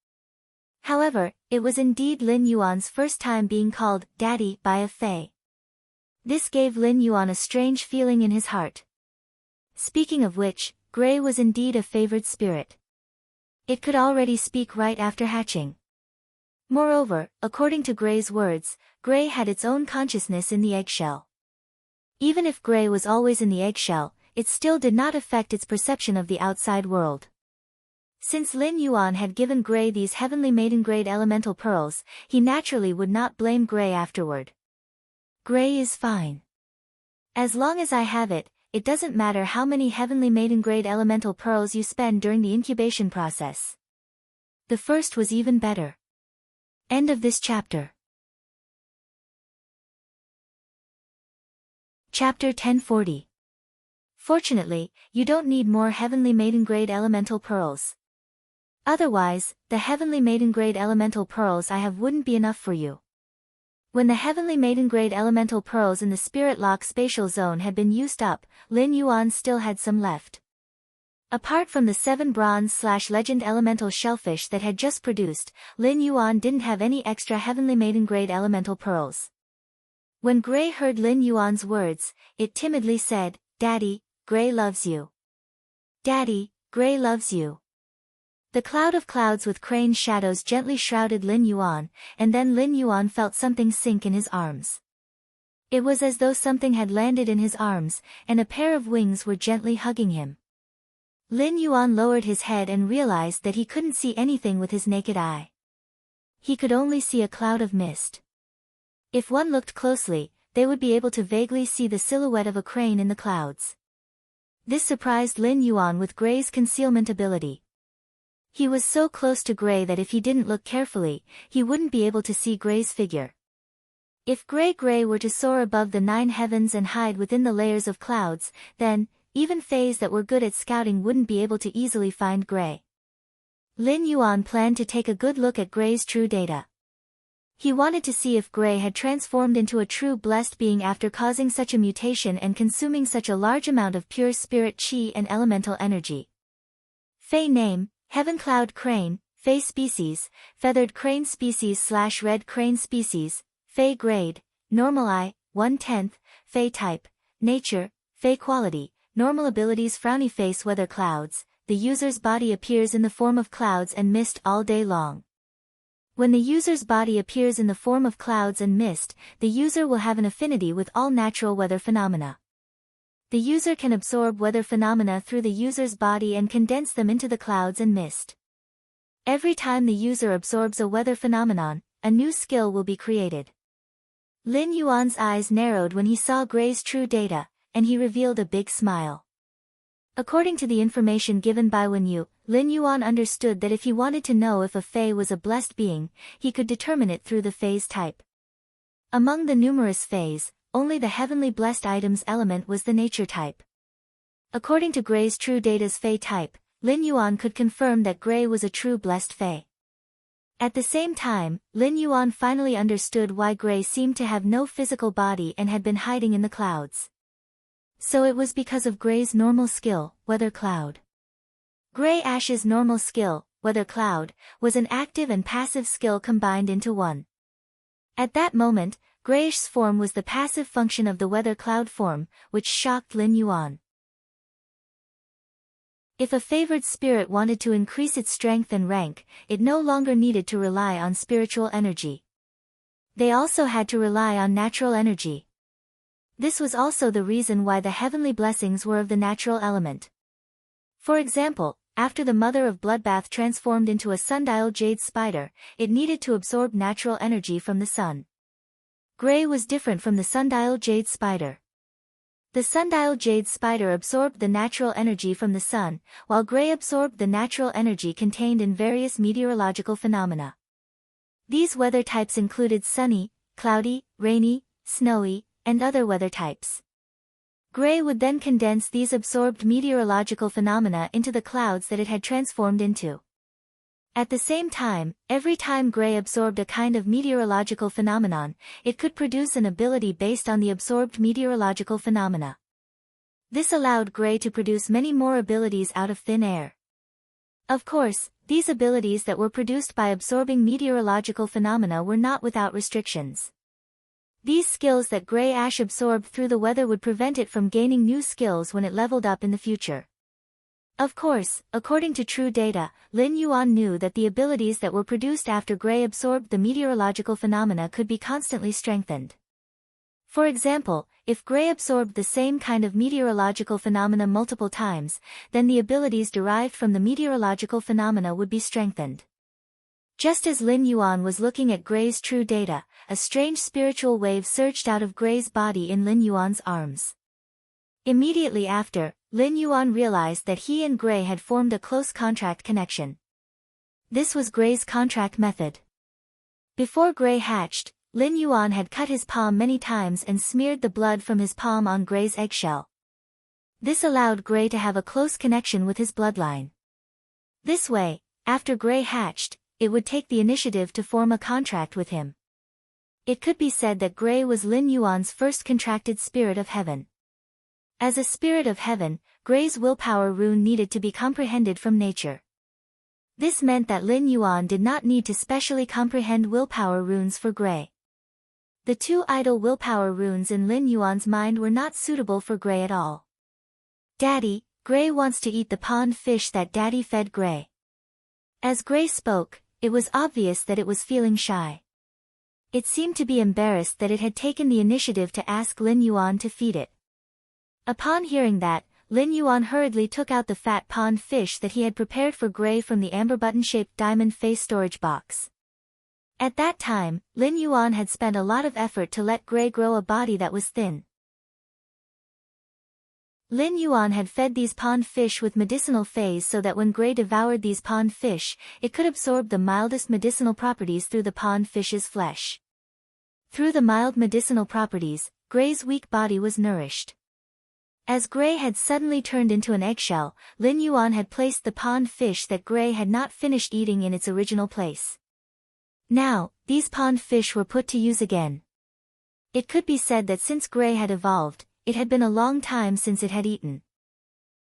A: However, it was indeed Lin Yuan's first time being called "daddy" by a fae. This gave Lin Yuan a strange feeling in his heart. Speaking of which, Grey was indeed a favored spirit. It could already speak right after hatching. Moreover, according to Grey's words, Grey had its own consciousness in the eggshell. Even if Grey was always in the eggshell, it still did not affect its perception of the outside world. Since Lin Yuan had given Grey these Heavenly Maiden grade elemental pearls, he naturally would not blame Grey afterward. "Grey is fine. As long as I have it, it doesn't matter how many Heavenly Maiden grade elemental pearls you spend during the incubation process." The first was even better. End of this chapter. Chapter 1040. Fortunately, you don't need more Heavenly Maiden grade elemental pearls. Otherwise, the Heavenly Maiden grade elemental pearls I have wouldn't be enough for you. When the heavenly maiden-grade elemental pearls in the Spirit Lock spatial zone had been used up, Lin Yuan still had some left. Apart from the 7 bronze/legend elemental shellfish that had just produced, Lin Yuan didn't have any extra heavenly maiden-grade elemental pearls. When Gray heard Lin Yuan's words, it timidly said, "Daddy, Gray loves you. Daddy, Gray loves you." The cloud of clouds with crane shadows gently shrouded Lin Yuan, and then Lin Yuan felt something sink in his arms. It was as though something had landed in his arms, and a pair of wings were gently hugging him. Lin Yuan lowered his head and realized that he couldn't see anything with his naked eye. He could only see a cloud of mist. If one looked closely, they would be able to vaguely see the silhouette of a crane in the clouds. This surprised Lin Yuan with Gray's concealment ability. He was so close to Gray that if he didn't look carefully, he wouldn't be able to see Gray's figure. If Gray were to soar above the 9 heavens and hide within the layers of clouds, then, even fays that were good at scouting wouldn't be able to easily find Gray. Lin Yuan planned to take a good look at Gray's true data. He wanted to see if Gray had transformed into a true blessed being after causing such a mutation and consuming such a large amount of pure spirit chi and elemental energy. Fey name, Heaven Cloud Crane, Fey species, Feathered Crane species/Red Crane species, Fey grade, Normal eye, 1/10, Fey type, Nature, Fey quality, Normal abilities Frowny face weather clouds, the user's body appears in the form of clouds and mist all day long. When the user's body appears in the form of clouds and mist, the user will have an affinity with all natural weather phenomena. The user can absorb weather phenomena through the user's body and condense them into the clouds and mist. Every time the user absorbs a weather phenomenon, a new skill will be created. Lin Yuan's eyes narrowed when he saw Gray's true data, and he revealed a big smile. According to the information given by Wen Yu, Lin Yuan understood that if he wanted to know if a Fey was a blessed being, he could determine it through the Fey's type. Among the numerous Feys, only the heavenly blessed items element was the nature type. According to Gray's true data's Fey type, Lin Yuan could confirm that Gray was a true blessed Fey. At the same time, Lin Yuan finally understood why Gray seemed to have no physical body and had been hiding in the clouds. So it was because of Gray's normal skill, Weather Cloud. Gray Ash's normal skill, Weather Cloud, was an active and passive skill combined into one. At that moment, Gray's form was the passive function of the Weather Cloud form, which shocked Lin Yuan. If a favored spirit wanted to increase its strength and rank, it no longer needed to rely on spiritual energy. They also had to rely on natural energy. This was also the reason why the heavenly blessings were of the natural element. For example, after the Mother of Bloodbath transformed into a sundial jade spider, it needed to absorb natural energy from the sun. Gray was different from the sundial jade spider. The sundial jade spider absorbed the natural energy from the sun, while Gray absorbed the natural energy contained in various meteorological phenomena. These weather types included sunny, cloudy, rainy, snowy, and other weather types. Gray would then condense these absorbed meteorological phenomena into the clouds that it had transformed into. At the same time, every time Gray absorbed a kind of meteorological phenomenon, it could produce an ability based on the absorbed meteorological phenomena. This allowed Gray to produce many more abilities out of thin air. Of course, these abilities that were produced by absorbing meteorological phenomena were not without restrictions. These skills that Gray Ash absorbed through the weather would prevent it from gaining new skills when it leveled up in the future. Of course, according to true data, Lin Yuan knew that the abilities that were produced after Gray absorbed the meteorological phenomena could be constantly strengthened. For example, if Gray absorbed the same kind of meteorological phenomena multiple times, then the abilities derived from the meteorological phenomena would be strengthened. Just as Lin Yuan was looking at Gray's true data, a strange spiritual wave surged out of Gray's body in Lin Yuan's arms. Immediately after, Lin Yuan realized that he and Gray had formed a close contract connection. This was Gray's contract method. Before Gray hatched, Lin Yuan had cut his palm many times and smeared the blood from his palm on Gray's eggshell. This allowed Gray to have a close connection with his bloodline. This way, after Gray hatched, it would take the initiative to form a contract with him. It could be said that Gray was Lin Yuan's first contracted spirit of heaven. As a spirit of heaven, Gray's willpower rune needed to be comprehended from nature. This meant that Lin Yuan did not need to specially comprehend willpower runes for Gray. The two idle willpower runes in Lin Yuan's mind were not suitable for Gray at all. Daddy, Gray wants to eat the pond fish that Daddy fed Gray. As Gray spoke, it was obvious that it was feeling shy. It seemed to be embarrassed that it had taken the initiative to ask Lin Yuan to feed it. Upon hearing that, Lin Yuan hurriedly took out the fat pond fish that he had prepared for Gray from the amber button-shaped diamond face storage box. At that time, Lin Yuan had spent a lot of effort to let Gray grow a body that was thin. Lin Yuan had fed these pond fish with medicinal phase so that when Gray devoured these pond fish, it could absorb the mildest medicinal properties through the pond fish's flesh. Through the mild medicinal properties, Gray's weak body was nourished. As Gray had suddenly turned into an eggshell, Lin Yuan had placed the pond fish that Gray had not finished eating in its original place. Now, these pond fish were put to use again. It could be said that since Gray had evolved, it had been a long time since it had eaten.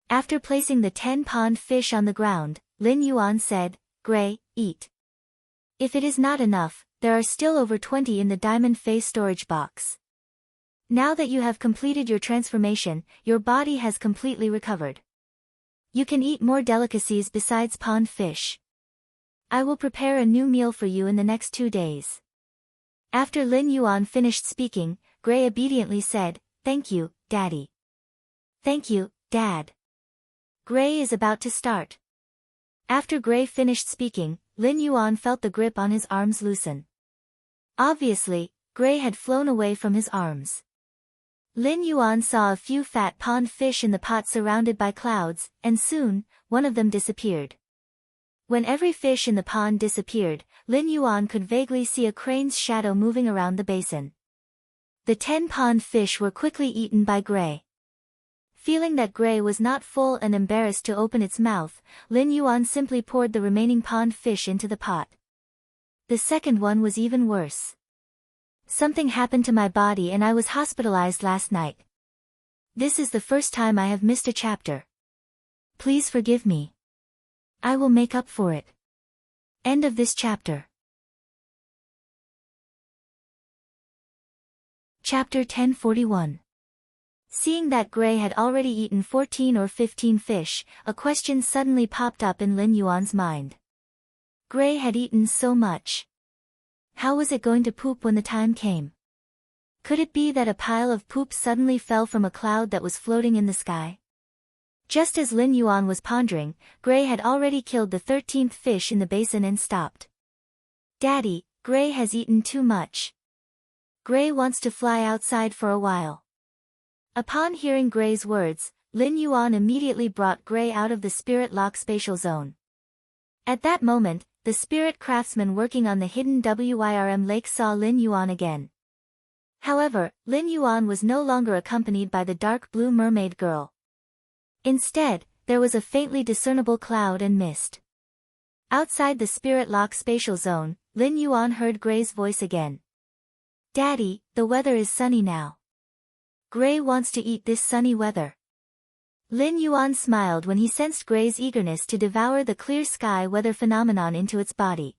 A: After placing the 10 pond fish on the ground, Lin Yuan said, "Gray, eat. If it is not enough, there are still over 20 in the diamond face storage box. Now that you have completed your transformation, your body has completely recovered. You can eat more delicacies besides pond fish. I will prepare a new meal for you in the next 2 days." After Lin Yuan finished speaking, Gray obediently said, "Thank you, Daddy." "Thank you, Dad." Gray is about to start. After Gray finished speaking, Lin Yuan felt the grip on his arms loosen. Obviously, Gray had flown away from his arms. Lin Yuan saw a few fat pond fish in the pot surrounded by clouds, and soon, one of them disappeared. When every fish in the pond disappeared, Lin Yuan could vaguely see a crane's shadow moving around the basin. The 10 pond fish were quickly eaten by Gray. Feeling that Gray was not full and embarrassed to open its mouth, Lin Yuan simply poured the remaining pond fish into the pot. The second one was even worse. "Something happened to my body and I was hospitalized last night. This is the first time I have missed a chapter. Please forgive me. I will make up for it." End of this chapter. Chapter 1041. Seeing that Gray had already eaten 14 or 15 fish, a question suddenly popped up in Lin Yuan's mind. Gray had eaten so much. How was it going to poop when the time came? Could it be that a pile of poop suddenly fell from a cloud that was floating in the sky? Just as Lin Yuan was pondering, Gray had already killed the 13th fish in the basin and stopped. "Daddy, Gray has eaten too much. Gray wants to fly outside for a while." Upon hearing Gray's words, Lin Yuan immediately brought Gray out of the spirit lock spatial zone. At that moment, the spirit craftsman working on the hidden WYRM lake saw Lin Yuan again. However, Lin Yuan was no longer accompanied by the dark blue mermaid girl. Instead, there was a faintly discernible cloud and mist. Outside the spirit lock spatial zone, Lin Yuan heard Gray's voice again. "Daddy, the weather is sunny now. Gray wants to eat this sunny weather." Lin Yuan smiled when he sensed Gray's eagerness to devour the clear sky weather phenomenon into its body.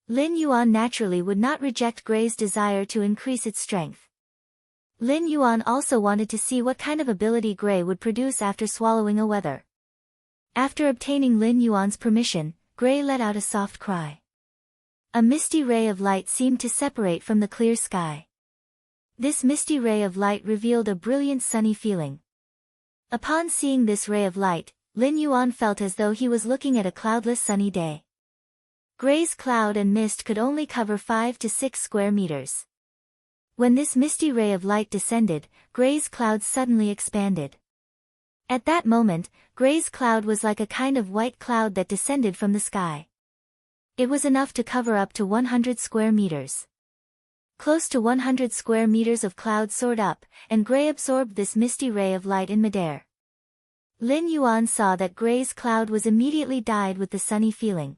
A: Lin Yuan naturally would not reject Gray's desire to increase its strength. Lin Yuan also wanted to see what kind of ability Gray would produce after swallowing a weather. After obtaining Lin Yuan's permission, Gray let out a soft cry. A misty ray of light seemed to separate from the clear sky. This misty ray of light revealed a brilliant sunny feeling. Upon seeing this ray of light, Lin Yuan felt as though he was looking at a cloudless sunny day. Gray's cloud and mist could only cover 5 to 6 square meters. When this misty ray of light descended, Gray's cloud suddenly expanded. At that moment, Gray's cloud was like a kind of white cloud that descended from the sky. It was enough to cover up to 100 square meters. Close to 100 square meters of cloud soared up, and Gray absorbed this misty ray of light in midair. Lin Yuan saw that Gray's cloud was immediately dyed with the sunny feeling.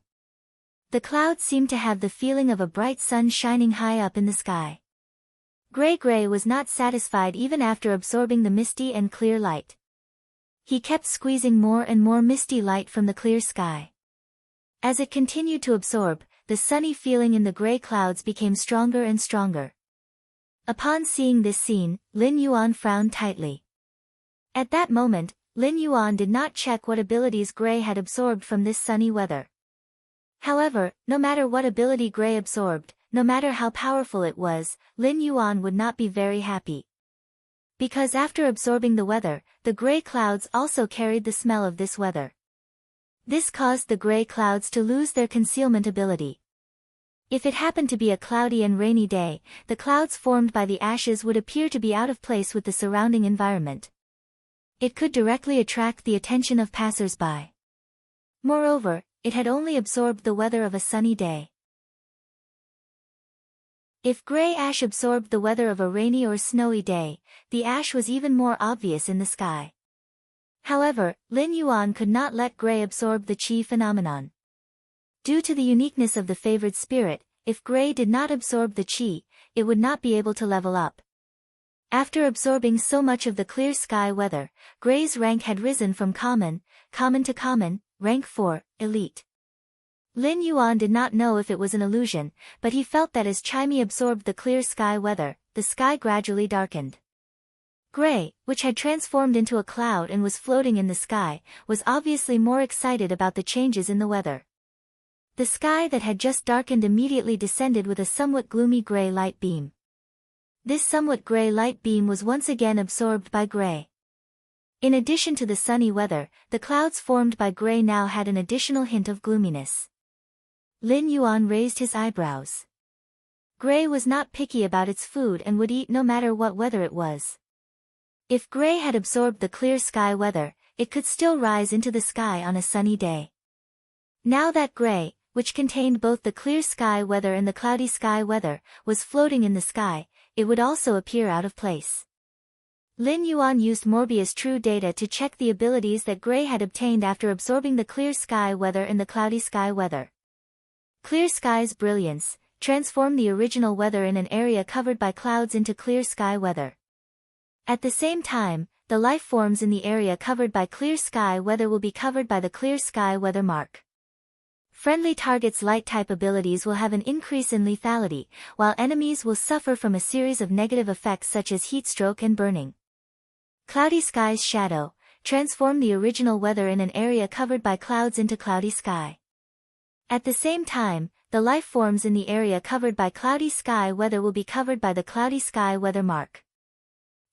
A: The clouds seemed to have the feeling of a bright sun shining high up in the sky. Gray was not satisfied even after absorbing the misty and clear light. He kept squeezing more and more misty light from the clear sky. As it continued to absorb, the sunny feeling in the gray clouds became stronger and stronger. Upon seeing this scene, Lin Yuan frowned tightly. At that moment, Lin Yuan did not check what abilities Gray had absorbed from this sunny weather. However, no matter what ability Gray absorbed, no matter how powerful it was, Lin Yuan would not be very happy. Because after absorbing the weather, the gray clouds also carried the smell of this weather. This caused the gray clouds to lose their concealment ability. If it happened to be a cloudy and rainy day, the clouds formed by the ashes would appear to be out of place with the surrounding environment. It could directly attract the attention of passers-by. Moreover, it had only absorbed the weather of a sunny day. If gray ash absorbed the weather of a rainy or snowy day, the ash was even more obvious in the sky. However, Lin Yuan could not let gray absorb the qi phenomenon. Due to the uniqueness of the favored spirit, if gray did not absorb the qi, it would not be able to level up. After absorbing so much of the clear sky weather, Gray's rank had risen from common to common, rank 4, elite. Lin Yuan did not know if it was an illusion, but he felt that as Chimey absorbed the clear sky weather, the sky gradually darkened. Gray, which had transformed into a cloud and was floating in the sky, was obviously more excited about the changes in the weather. The sky that had just darkened immediately descended with a somewhat gloomy gray light beam. This somewhat gray light beam was once again absorbed by Gray. In addition to the sunny weather, the clouds formed by Gray now had an additional hint of gloominess. Lin Yuan raised his eyebrows. Gray was not picky about its food and would eat no matter what weather it was. If Gray had absorbed the clear sky weather, it could still rise into the sky on a sunny day. Now that Gray, which contained both the clear sky weather and the cloudy sky weather, was floating in the sky, it would also appear out of place. Lin Yuan used Morbius True Data to check the abilities that Gray had obtained after absorbing the clear sky weather and the cloudy sky weather. Clear sky's brilliance transformed the original weather in an area covered by clouds into clear sky weather. At the same time, the life forms in the area covered by clear sky weather will be covered by the clear sky weather mark. Friendly targets' light-type abilities will have an increase in lethality, while enemies will suffer from a series of negative effects such as heatstroke and burning. Cloudy sky's shadow transformed the original weather in an area covered by clouds into cloudy sky. At the same time, the life forms in the area covered by cloudy sky weather will be covered by the cloudy sky weather mark.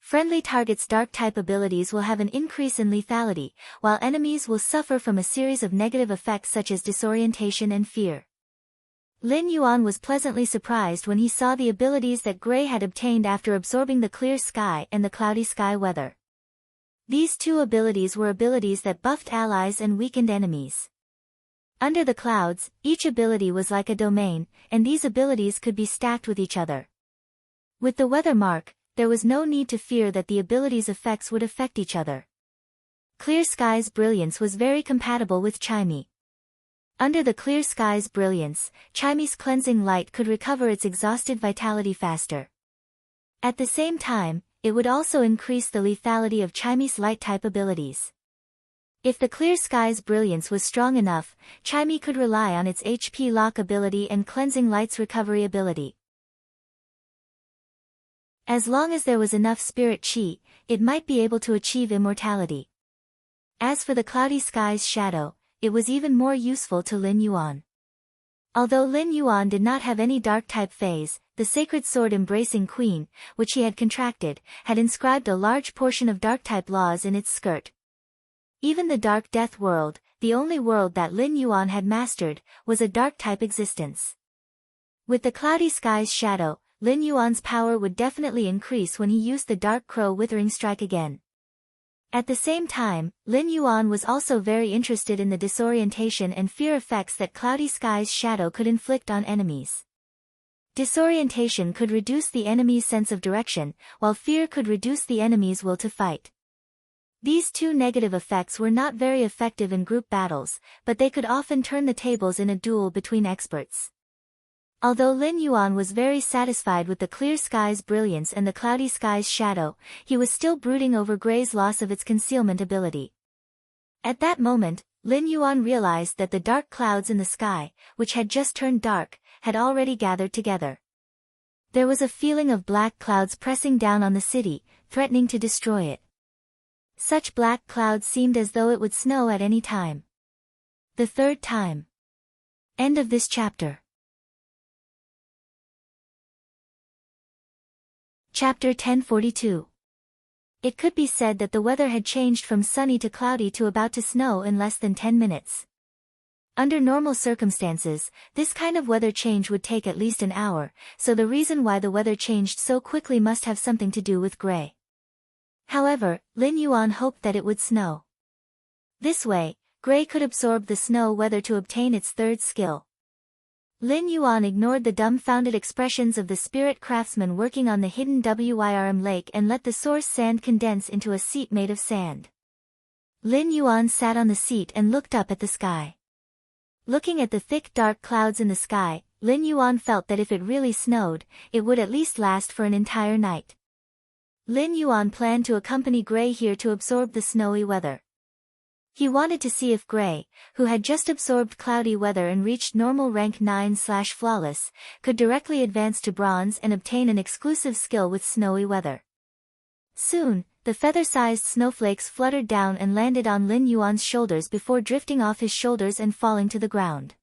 A: Friendly targets' dark-type abilities will have an increase in lethality, while enemies will suffer from a series of negative effects such as disorientation and fear. Lin Yuan was pleasantly surprised when he saw the abilities that Gray had obtained after absorbing the clear sky and the cloudy sky weather. These two abilities were abilities that buffed allies and weakened enemies. Under the clouds, each ability was like a domain, and these abilities could be stacked with each other. With the weather mark, there was no need to fear that the abilities' effects would affect each other. Clear sky's brilliance was very compatible with Chimey. Under the clear sky's brilliance, Chimey's cleansing light could recover its exhausted vitality faster. At the same time, it would also increase the lethality of Chimey's light-type abilities. If the clear sky's brilliance was strong enough, Chimey could rely on its HP lock ability and cleansing light's recovery ability. As long as there was enough spirit chi, it might be able to achieve immortality. As for the cloudy sky's shadow, it was even more useful to Lin Yuan. Although Lin Yuan did not have any dark-type phase, the sacred sword embracing queen, which he had contracted, had inscribed a large portion of dark-type laws in its skirt. Even the dark death world, the only world that Lin Yuan had mastered, was a dark-type existence. With the cloudy sky's shadow, Lin Yuan's power would definitely increase when he used the Dark Crow Withering Strike again. At the same time, Lin Yuan was also very interested in the disorientation and fear effects that cloudy sky's shadow could inflict on enemies. Disorientation could reduce the enemy's sense of direction, while fear could reduce the enemy's will to fight. These two negative effects were not very effective in group battles, but they could often turn the tables in a duel between experts. Although Lin Yuan was very satisfied with the clear sky's brilliance and the cloudy sky's shadow, he was still brooding over Gray's loss of its concealment ability. At that moment, Lin Yuan realized that the dark clouds in the sky, which had just turned dark, had already gathered together. There was a feeling of black clouds pressing down on the city, threatening to destroy it. Such black clouds seemed as though it would snow at any time. The third time. End of this chapter. Chapter 1042. It could be said that the weather had changed from sunny to cloudy to about to snow in less than 10 minutes. Under normal circumstances, this kind of weather change would take at least an hour, so the reason why the weather changed so quickly must have something to do with Gray. However, Lin Yuan hoped that it would snow. This way, Gray could absorb the snow weather to obtain its third skill. Lin Yuan ignored the dumbfounded expressions of the spirit craftsman working on the hidden Wyrm lake and let the source sand condense into a seat made of sand. Lin Yuan sat on the seat and looked up at the sky. Looking at the thick dark clouds in the sky, Lin Yuan felt that if it really snowed, it would at least last for an entire night. Lin Yuan planned to accompany Gray here to absorb the snowy weather. He wanted to see if Gray, who had just absorbed cloudy weather and reached normal rank 9/flawless, could directly advance to bronze and obtain an exclusive skill with snowy weather. Soon, the feather-sized snowflakes fluttered down and landed on Lin Yuan's shoulders before drifting off his shoulders and falling to the ground.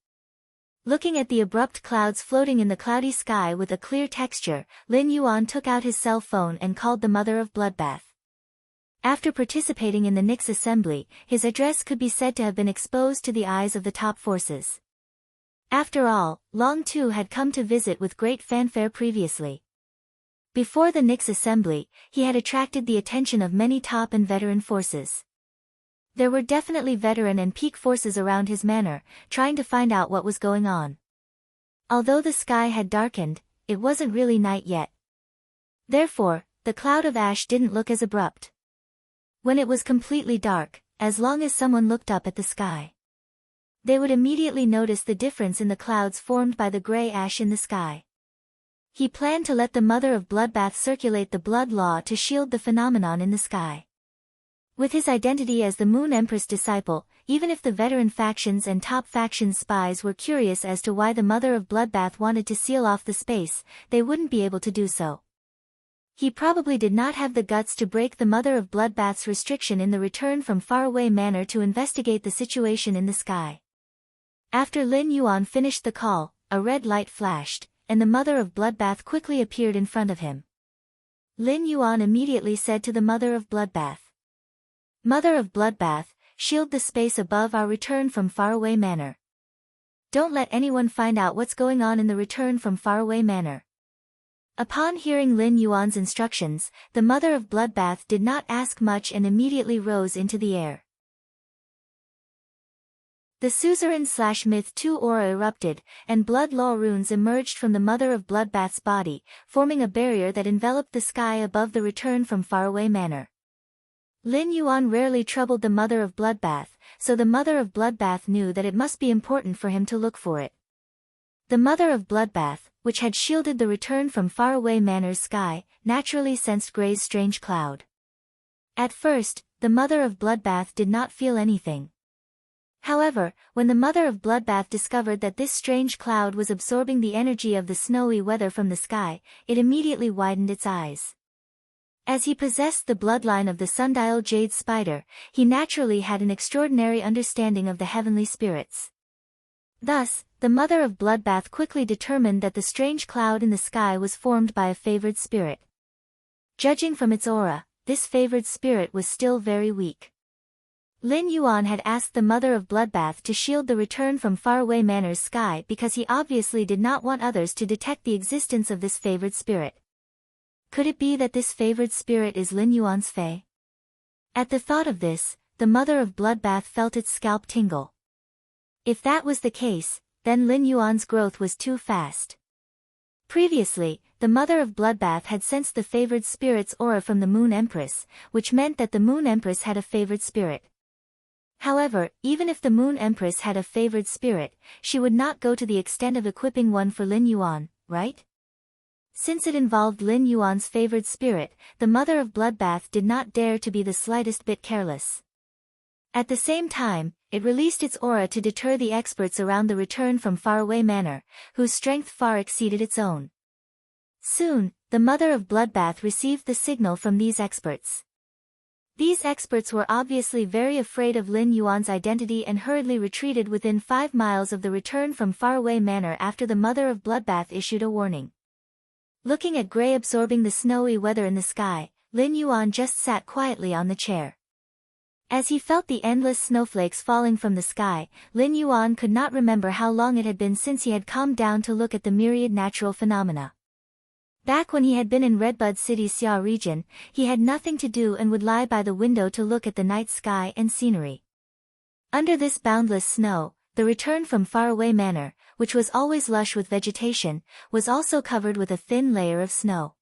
A: Looking at the abrupt clouds floating in the cloudy sky with a clear texture, Lin Yuan took out his cell phone and called the mother of Bloodbath. After participating in the Nyx assembly, his address could be said to have been exposed to the eyes of the top forces. After all, Long Tu had come to visit with great fanfare previously. Before the Nyx assembly, he had attracted the attention of many top and veteran forces. There were definitely veteran and peak forces around his manor, trying to find out what was going on. Although the sky had darkened, it wasn't really night yet. Therefore, the cloud of ash didn't look as abrupt. When it was completely dark, as long as someone looked up at the sky, they would immediately notice the difference in the clouds formed by the gray ash in the sky. He planned to let the mother of Bloodbath circulate the blood law to shield the phenomenon in the sky. With his identity as the Moon Empress disciple, even if the veteran factions and top factions spies were curious as to why the mother of Bloodbath wanted to seal off the space, they wouldn't be able to do so. He probably did not have the guts to break the mother of Bloodbath's restriction in the Return from Faraway Manor to investigate the situation in the sky. After Lin Yuan finished the call, a red light flashed, and the mother of Bloodbath quickly appeared in front of him. Lin Yuan immediately said to the mother of Bloodbath, "Mother of Bloodbath, shield the space above our Return from Faraway Manor. Don't let anyone find out what's going on in the Return from Faraway Manor." Upon hearing Lin Yuan's instructions, the mother of Bloodbath did not ask much and immediately rose into the air. The Suzerain/Myth 2 aura erupted, and blood law runes emerged from the mother of Bloodbath's body, forming a barrier that enveloped the sky above the Return from Faraway Manor. Lin Yuan rarely troubled the mother of Bloodbath, so the mother of Bloodbath knew that it must be important for him to look for it. The mother of Bloodbath, which had shielded the Return from Faraway Manor's sky, naturally sensed Gray's strange cloud. At first, the mother of Bloodbath did not feel anything. However, when the mother of Bloodbath discovered that this strange cloud was absorbing the energy of the snowy weather from the sky, it immediately widened its eyes. As he possessed the bloodline of the sundial jade spider, he naturally had an extraordinary understanding of the heavenly spirits. Thus, the mother of Bloodbath quickly determined that the strange cloud in the sky was formed by a favored spirit. Judging from its aura, this favored spirit was still very weak. Lin Yuan had asked the mother of Bloodbath to shield the Return from Faraway Manor's sky because he obviously did not want others to detect the existence of this favored spirit. Could it be that this favored spirit is Lin Yuan's fae? At the thought of this, the mother of Bloodbath felt its scalp tingle. If that was the case, then Lin Yuan's growth was too fast. Previously, the mother of Bloodbath had sensed the favored spirit's aura from the Moon Empress, which meant that the Moon Empress had a favored spirit. However, even if the Moon Empress had a favored spirit, she would not go to the extent of equipping one for Lin Yuan, right? Since it involved Lin Yuan's favored spirit, the mother of Bloodbath did not dare to be the slightest bit careless. At the same time, it released its aura to deter the experts around the return from Faraway Manor, whose strength far exceeded its own. Soon, the mother of Bloodbath received the signal from these experts. These experts were obviously very afraid of Lin Yuan's identity and hurriedly retreated within 5 miles of the return from Faraway Manor after the mother of Bloodbath issued a warning. Looking at Gray absorbing the snowy weather in the sky, Lin Yuan just sat quietly on the chair. As he felt the endless snowflakes falling from the sky, Lin Yuan could not remember how long it had been since he had calmed down to look at the myriad natural phenomena. Back when he had been in Redbud City's Xia region, he had nothing to do and would lie by the window to look at the night sky and scenery. Under this boundless snow, the return from Faraway Manor, which was always lush with vegetation, was also covered with a thin layer of snow.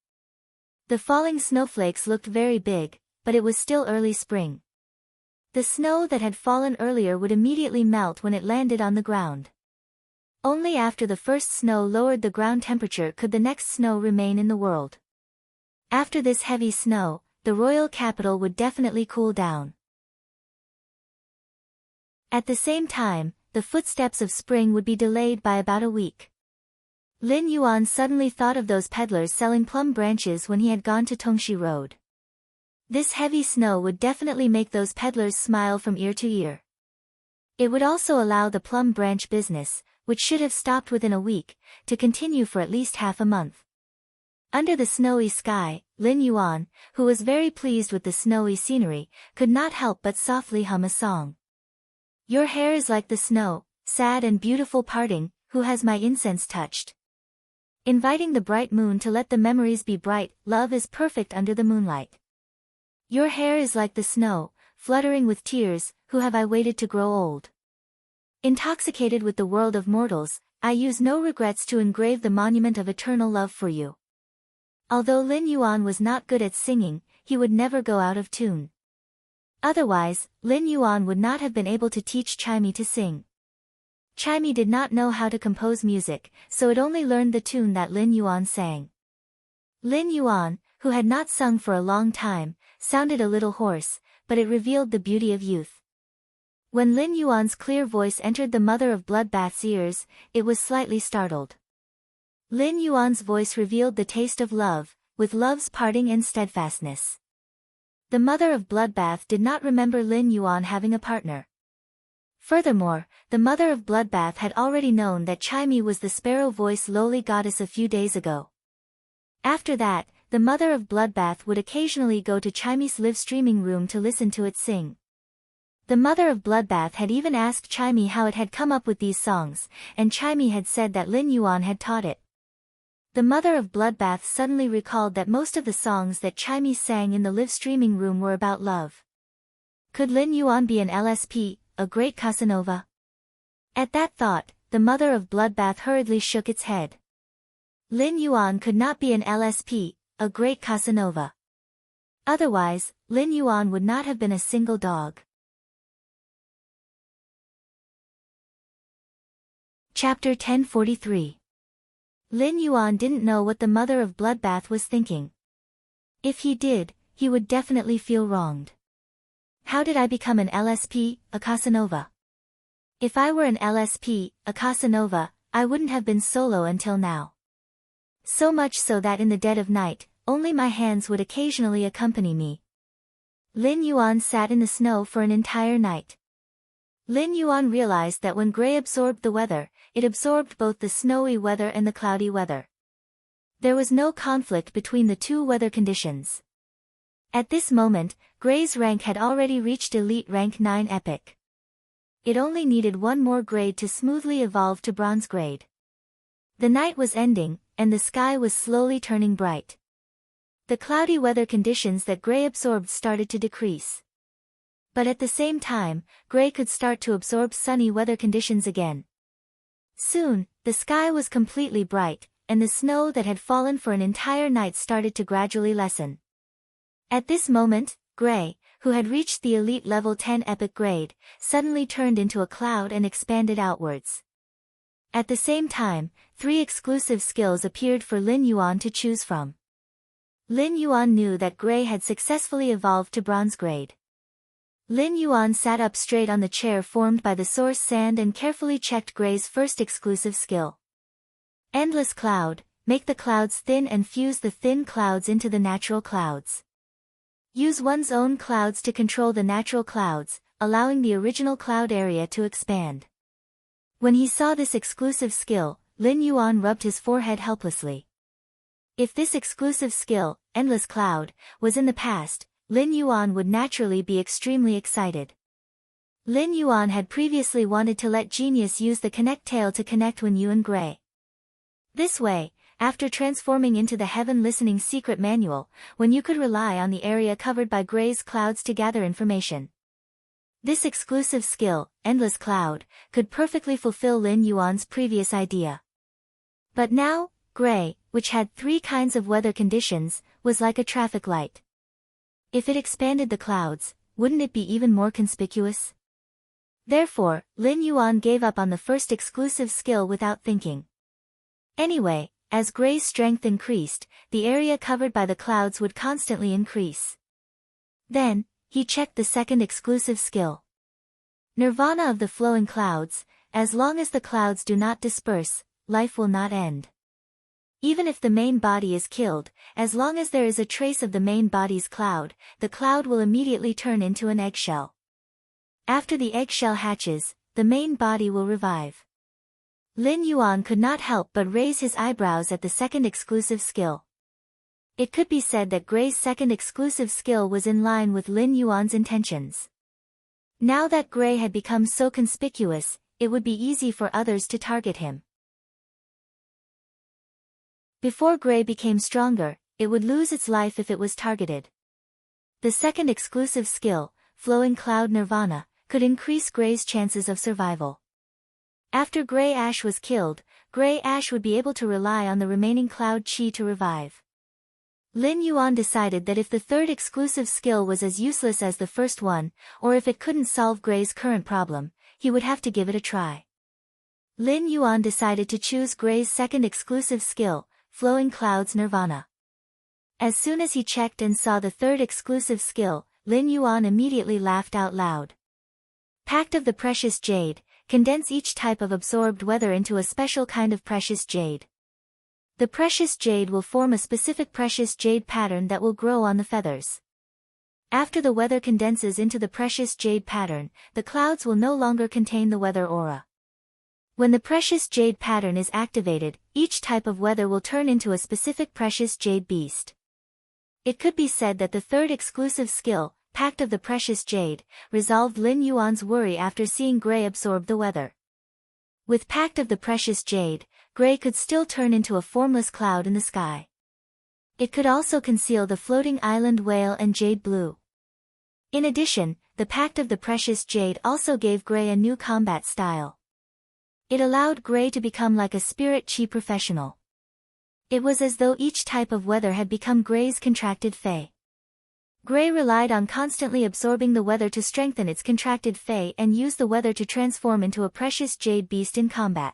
A: The falling snowflakes looked very big, but it was still early spring. The snow that had fallen earlier would immediately melt when it landed on the ground. Only after the first snow lowered the ground temperature could the next snow remain in the world. After this heavy snow, the royal capital would definitely cool down. At the same time, the footsteps of spring would be delayed by about a week. Lin Yuan suddenly thought of those peddlers selling plum branches when he had gone to Tongxi Road. This heavy snow would definitely make those peddlers smile from ear to ear. It would also allow the plum branch business, which should have stopped within a week, to continue for at least half a month. Under the snowy sky, Lin Yuan, who was very pleased with the snowy scenery, could not help but softly hum a song. Your hair is like the snow, sad and beautiful parting, who has my incense touched? Inviting the bright moon to let the memories be bright, love is perfect under the moonlight. Your hair is like the snow, fluttering with tears, who have I waited to grow old? Intoxicated with the world of mortals, I use no regrets to engrave the monument of eternal love for you. Although Lin Yuan was not good at singing, he would never go out of tune. Otherwise, Lin Yuan would not have been able to teach Chimey to sing. Chimey did not know how to compose music, so it only learned the tune that Lin Yuan sang. Lin Yuan, who had not sung for a long time, sounded a little hoarse, but it revealed the beauty of youth. When Lin Yuan's clear voice entered the mother of Bloodbath's ears, it was slightly startled. Lin Yuan's voice revealed the taste of love, with love's parting and steadfastness. The mother of Bloodbath did not remember Lin Yuan having a partner. Furthermore, the mother of Bloodbath had already known that Chimey was the sparrow-voiced lowly goddess a few days ago. After that, the mother of Bloodbath would occasionally go to Chimey's live-streaming room to listen to it sing. The mother of Bloodbath had even asked Chimey how it had come up with these songs, and Chimey had said that Lin Yuan had taught it. The mother of Bloodbath suddenly recalled that most of the songs that Chimey sang in the live-streaming room were about love. Could Lin Yuan be an LSP, a great Casanova? At that thought, the mother of Bloodbath hurriedly shook its head. Lin Yuan could not be an LSP, a great Casanova. Otherwise, Lin Yuan would not have been a single dog. Chapter 1043. Lin Yuan didn't know what the mother of Bloodbath was thinking. If he did, he would definitely feel wronged. How did I become an LSP, a Casanova? If I were an LSP, a Casanova, I wouldn't have been solo until now. So much so that in the dead of night, only my hands would occasionally accompany me. Lin Yuan sat in the snow for an entire night. Lin Yuan realized that when Gray absorbed the weather, it absorbed both the snowy weather and the cloudy weather. There was no conflict between the two weather conditions. At this moment, Gray's rank had already reached Elite Rank 9 Epic. It only needed one more grade to smoothly evolve to Bronze grade. The night was ending, and the sky was slowly turning bright. The cloudy weather conditions that Gray absorbed started to decrease. But at the same time, Gray could start to absorb sunny weather conditions again. Soon, the sky was completely bright, and the snow that had fallen for an entire night started to gradually lessen. At this moment, Gray, who had reached the elite level 10 epic grade, suddenly turned into a cloud and expanded outwards. At the same time, 3 exclusive skills appeared for Lin Yuan to choose from. Lin Yuan knew that Gray had successfully evolved to bronze grade. Lin Yuan sat up straight on the chair formed by the source sand and carefully checked Gray's first exclusive skill. Endless Cloud, make the clouds thin and fuse the thin clouds into the natural clouds. Use one's own clouds to control the natural clouds, allowing the original cloud area to expand. When he saw this exclusive skill, Lin Yuan rubbed his forehead helplessly. If this exclusive skill, Endless Cloud, was in the past, Lin Yuan would naturally be extremely excited. Lin Yuan had previously wanted to let Genius use the Connect Tail to connect Wenyu and Gray. This way, after transforming into the Heaven Listening Secret Manual, Wenyu could rely on the area covered by Gray's clouds to gather information. This exclusive skill, Endless Cloud, could perfectly fulfill Lin Yuan's previous idea. But now, Gray, which had 3 kinds of weather conditions, was like a traffic light. If it expanded the clouds, wouldn't it be even more conspicuous? Therefore, Lin Yuan gave up on the first exclusive skill without thinking. Anyway, as Gray's strength increased, the area covered by the clouds would constantly increase. Then, he checked the second exclusive skill. Nirvana of the flowing clouds, as long as the clouds do not disperse, life will not end. Even if the main body is killed, as long as there is a trace of the main body's cloud, the cloud will immediately turn into an eggshell. After the eggshell hatches, the main body will revive. Lin Yuan could not help but raise his eyebrows at the second exclusive skill. It could be said that Gray's second exclusive skill was in line with Lin Yuan's intentions. Now that Gray had become so conspicuous, it would be easy for others to target him. Before Gray became stronger, it would lose its life if it was targeted. The second exclusive skill, Flowing Cloud Nirvana, could increase Gray's chances of survival. After Gray Ash was killed, Gray Ash would be able to rely on the remaining cloud chi to revive. Lin Yuan decided that if the third exclusive skill was as useless as the first one, or if it couldn't solve Gray's current problem, he would have to give it a try. Lin Yuan decided to choose Gray's second exclusive skill, Flowing Clouds Nirvana. As soon as he checked and saw the third exclusive skill, Lin Yuan immediately laughed out loud. Pact of the Precious Jade, condense each type of absorbed weather into a special kind of precious jade. The precious jade will form a specific precious jade pattern that will grow on the feathers. After the weather condenses into the precious jade pattern, the clouds will no longer contain the weather aura. When the precious jade pattern is activated, each type of weather will turn into a specific precious jade beast. It could be said that the third exclusive skill, Pact of the Precious Jade, resolved Lin Yuan's worry after seeing Gray absorb the weather. With Pact of the Precious Jade, Gray could still turn into a formless cloud in the sky. It could also conceal the floating island whale and jade blue. In addition, the Pact of the Precious Jade also gave Gray a new combat style. It allowed Gray to become like a spirit chi professional. It was as though each type of weather had become Gray's contracted fey. Gray relied on constantly absorbing the weather to strengthen its contracted fey and use the weather to transform into a precious jade beast in combat.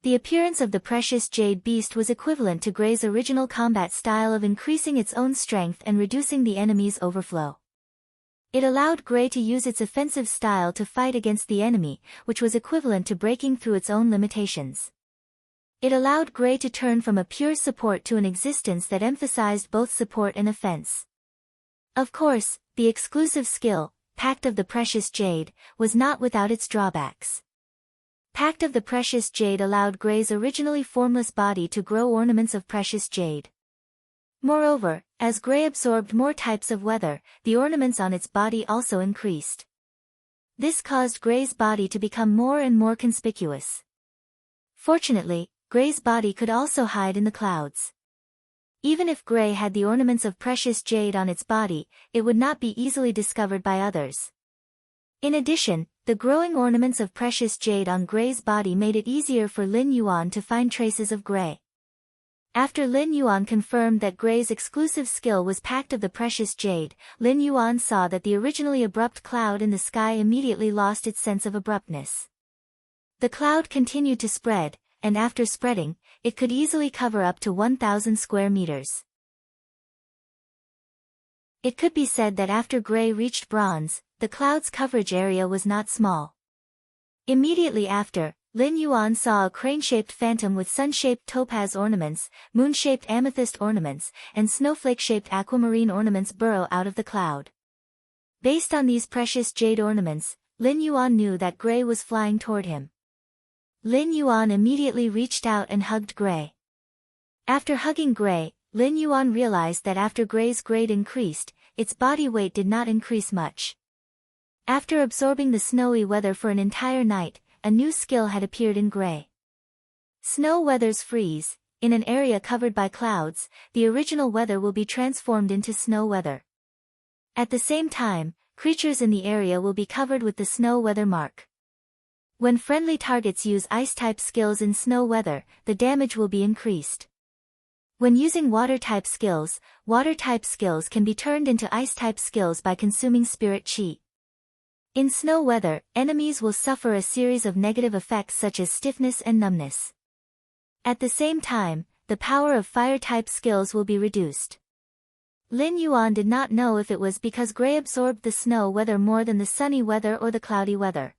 A: The appearance of the precious jade beast was equivalent to Gray's original combat style of increasing its own strength and reducing the enemy's overflow. It allowed Gray to use its offensive style to fight against the enemy, which was equivalent to breaking through its own limitations. It allowed Gray to turn from a pure support to an existence that emphasized both support and offense. Of course, the exclusive skill, Pact of the Precious Jade, was not without its drawbacks. Pact of the Precious Jade allowed Gray's originally formless body to grow ornaments of precious jade. Moreover, as Gray absorbed more types of weather, the ornaments on its body also increased. This caused Gray's body to become more and more conspicuous. Fortunately, Gray's body could also hide in the clouds. Even if Gray had the ornaments of precious jade on its body, it would not be easily discovered by others. In addition, the growing ornaments of precious jade on Gray's body made it easier for Lin Yuan to find traces of Gray. After Lin Yuan confirmed that Gray's exclusive skill was packed of the precious jade, Lin Yuan saw that the originally abrupt cloud in the sky immediately lost its sense of abruptness. The cloud continued to spread, and after spreading, it could easily cover up to 1,000 square meters. It could be said that after Gray reached bronze, the cloud's coverage area was not small. Immediately after, Lin Yuan saw a crane-shaped phantom with sun-shaped topaz ornaments, moon-shaped amethyst ornaments, and snowflake-shaped aquamarine ornaments burrow out of the cloud. Based on these precious jade ornaments, Lin Yuan knew that Gray was flying toward him. Lin Yuan immediately reached out and hugged Gray. After hugging Gray, Lin Yuan realized that after Gray's grade increased, its body weight did not increase much. After absorbing the snowy weather for an entire night, a new skill had appeared in Gray. Snow weathers freeze. In an area covered by clouds, the original weather will be transformed into snow weather. At the same time, creatures in the area will be covered with the snow weather mark. When friendly targets use ice-type skills in snow weather, the damage will be increased. When using water-type skills can be turned into ice-type skills by consuming spirit chi. In snow weather, enemies will suffer a series of negative effects such as stiffness and numbness. At the same time, the power of fire-type skills will be reduced. Lin Yuan did not know if it was because Gray absorbed the snow weather more than the sunny weather or the cloudy weather.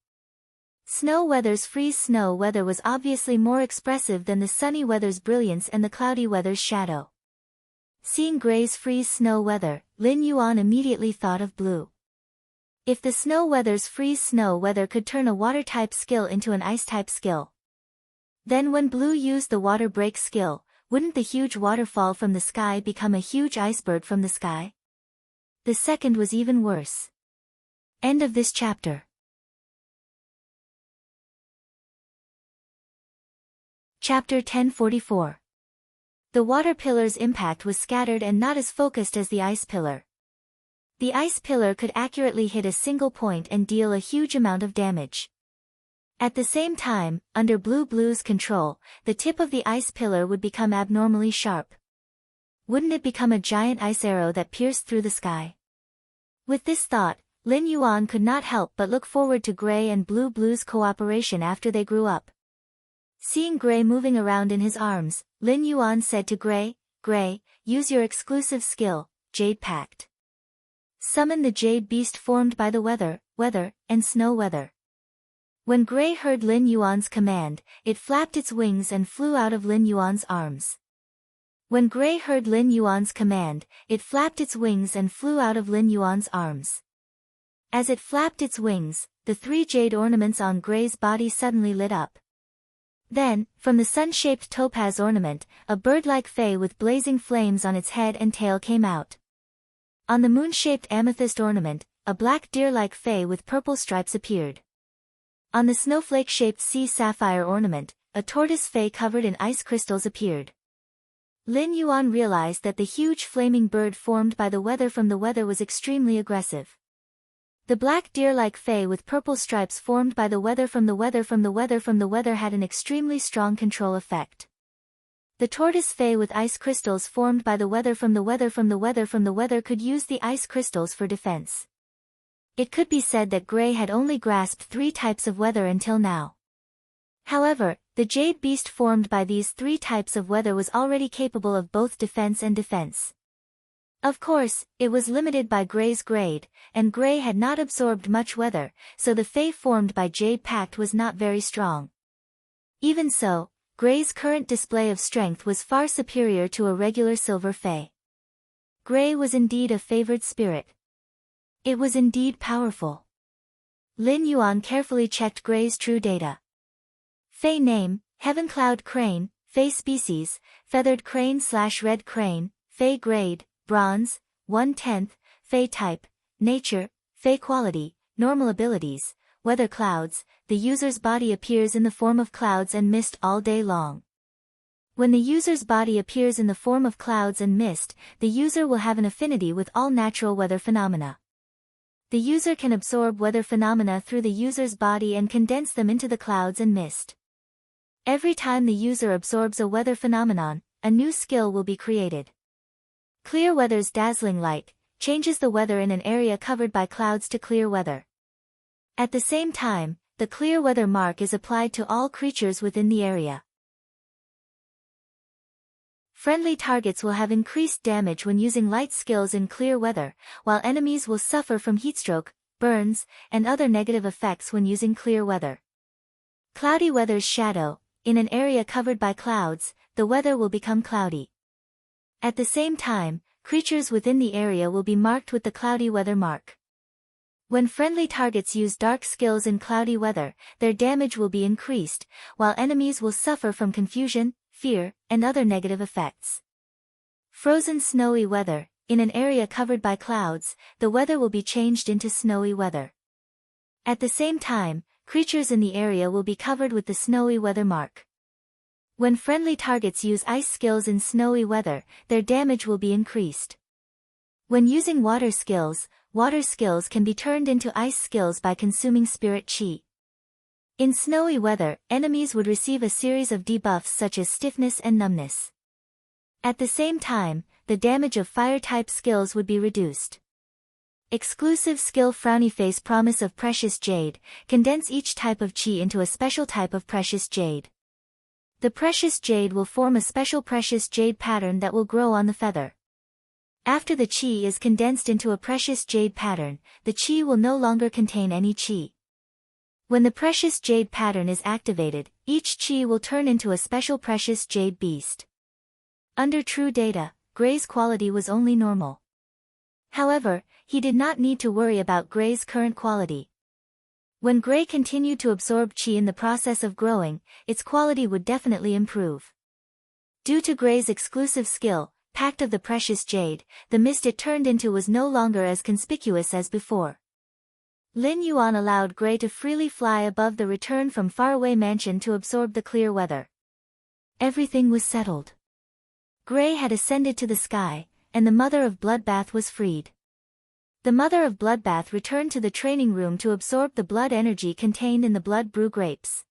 A: Snow weather's freeze snow weather was obviously more expressive than the sunny weather's brilliance and the cloudy weather's shadow. Seeing Gray's freeze snow weather, Lin Yuan immediately thought of blue. If the snow weather's freeze snow weather could turn a water-type skill into an ice-type skill, then when blue used the water break skill, wouldn't the huge waterfall from the sky become a huge iceberg from the sky? The second was even worse. End of this chapter. Chapter 1044. The water pillar's impact was scattered and not as focused as the ice pillar. The ice pillar could accurately hit a single point and deal a huge amount of damage. At the same time, under Blue's control, the tip of the ice pillar would become abnormally sharp. Wouldn't it become a giant ice arrow that pierced through the sky? With this thought, Lin Yuan could not help but look forward to Gray and Blue's cooperation after they grew up. Seeing Gray moving around in his arms, Lin Yuan said to Gray, "Gray, use your exclusive skill, Jade Pact. Summon the jade beast formed by the weather, and snow weather." When Gray heard Lin Yuan's command, it flapped its wings and flew out of Lin Yuan's arms. When Gray heard Lin Yuan's command, it flapped its wings and flew out of Lin Yuan's arms. As it flapped its wings, the 3 jade ornaments on Gray's body suddenly lit up. Then, from the sun-shaped topaz ornament, a bird-like fay with blazing flames on its head and tail came out. On the moon-shaped amethyst ornament, a black deer-like fay with purple stripes appeared. On the snowflake-shaped sea sapphire ornament, a tortoise fay covered in ice crystals appeared. Lin Yuan realized that the huge flaming bird formed by the weather from the weather was extremely aggressive. The black deer-like fay with purple stripes formed by the weather from the weather had an extremely strong control effect. The tortoise fay with ice crystals formed by the weather from the weather could use the ice crystals for defense. It could be said that Gray had only grasped 3 types of weather until now. However, the jade beast formed by these 3 types of weather was already capable of both defense and defense. Of course, it was limited by Gray's grade, and Gray had not absorbed much weather, so the fay formed by Jade Pact was not very strong. Even so, Gray's current display of strength was far superior to a regular silver fay. Gray was indeed a favored spirit. It was indeed powerful. Lin Yuan carefully checked Gray's true data. Fay name, Heavencloud Crane, Fay species, Feathered Crane/Red Crane, Fay grade, Bronze, 1/10, Fay type, Nature, Fay quality, Normal abilities, Weather clouds, the user's body appears in the form of clouds and mist all day long. When the user's body appears in the form of clouds and mist, the user will have an affinity with all natural weather phenomena. The user can absorb weather phenomena through the user's body and condense them into the clouds and mist. Every time the user absorbs a weather phenomenon, a new skill will be created. Clear weather's dazzling light changes the weather in an area covered by clouds to clear weather. At the same time, the clear weather mark is applied to all creatures within the area. Friendly targets will have increased damage when using light skills in clear weather, while enemies will suffer from heatstroke, burns, and other negative effects when using clear weather. Cloudy weather's shadow. In an area covered by clouds, the weather will become cloudy. At the same time, creatures within the area will be marked with the cloudy weather mark. When friendly targets use dark skills in cloudy weather, their damage will be increased, while enemies will suffer from confusion, fear, and other negative effects. Frozen snowy weather. In an area covered by clouds, the weather will be changed into snowy weather. At the same time, creatures in the area will be covered with the snowy weather mark. When friendly targets use ice skills in snowy weather, their damage will be increased. When using water skills can be turned into ice skills by consuming spirit chi. In snowy weather, enemies would receive a series of debuffs such as stiffness and numbness. At the same time, the damage of fire-type skills would be reduced. Exclusive skill Frowny Face Promise of Precious Jade. Condense each type of chi into a special type of precious jade. The precious jade will form a special precious jade pattern that will grow on the feather. After the chi is condensed into a precious jade pattern, the chi will no longer contain any chi. When the precious jade pattern is activated, each chi will turn into a special precious jade beast. Under true data, Gray's quality was only normal. However, he did not need to worry about Gray's current quality. When Gray continued to absorb chi in the process of growing, its quality would definitely improve. Due to Gray's exclusive skill, Pact of the Precious Jade, the mist it turned into was no longer as conspicuous as before. Lin Yuan allowed Gray to freely fly above the return from faraway mansion to absorb the clear weather. Everything was settled. Gray had ascended to the sky, and the Mother of Bloodbath was freed. The Mother of Bloodbath returned to the training room to absorb the blood energy contained in the blood brew grapes.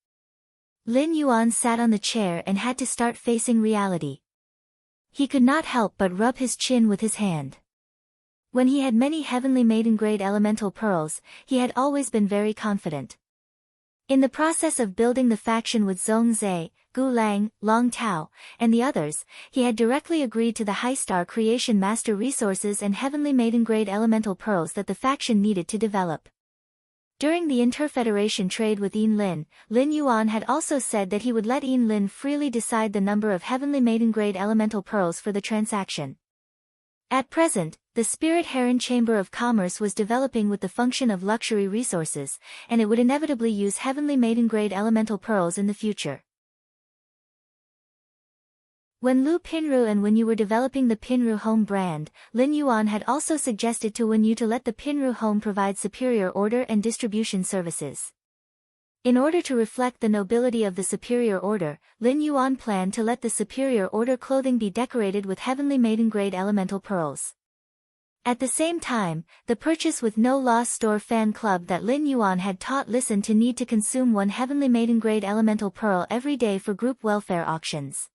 A: Lin Yuan sat on the chair and had to start facing reality. He could not help but rub his chin with his hand. When he had many heavenly maiden-grade elemental pearls, he had always been very confident. In the process of building the faction with Zhong Zhe, Gu Lang, Long Tao, and the others, he had directly agreed to the high-star creation master resources and heavenly maiden-grade elemental pearls that the faction needed to develop. During the interfederation trade with Lin Yuan had also said that he would let Lin freely decide the number of heavenly maiden-grade elemental pearls for the transaction. At present, the Spirit Heron Chamber of Commerce was developing with the function of luxury resources, and it would inevitably use heavenly maiden-grade elemental pearls in the future. When Lu Pinru and Wenyu were developing the Pinru Home brand, Lin Yuan had also suggested to Wenyu to let the Pinru Home provide superior order and distribution services. In order to reflect the nobility of the superior order, Lin Yuan planned to let the superior order clothing be decorated with heavenly maiden-grade elemental pearls. At the same time, the Purchase with No Loss Store fan club that Lin Yuan had taught listened to need to consume one heavenly maiden-grade elemental pearl every day for group welfare auctions.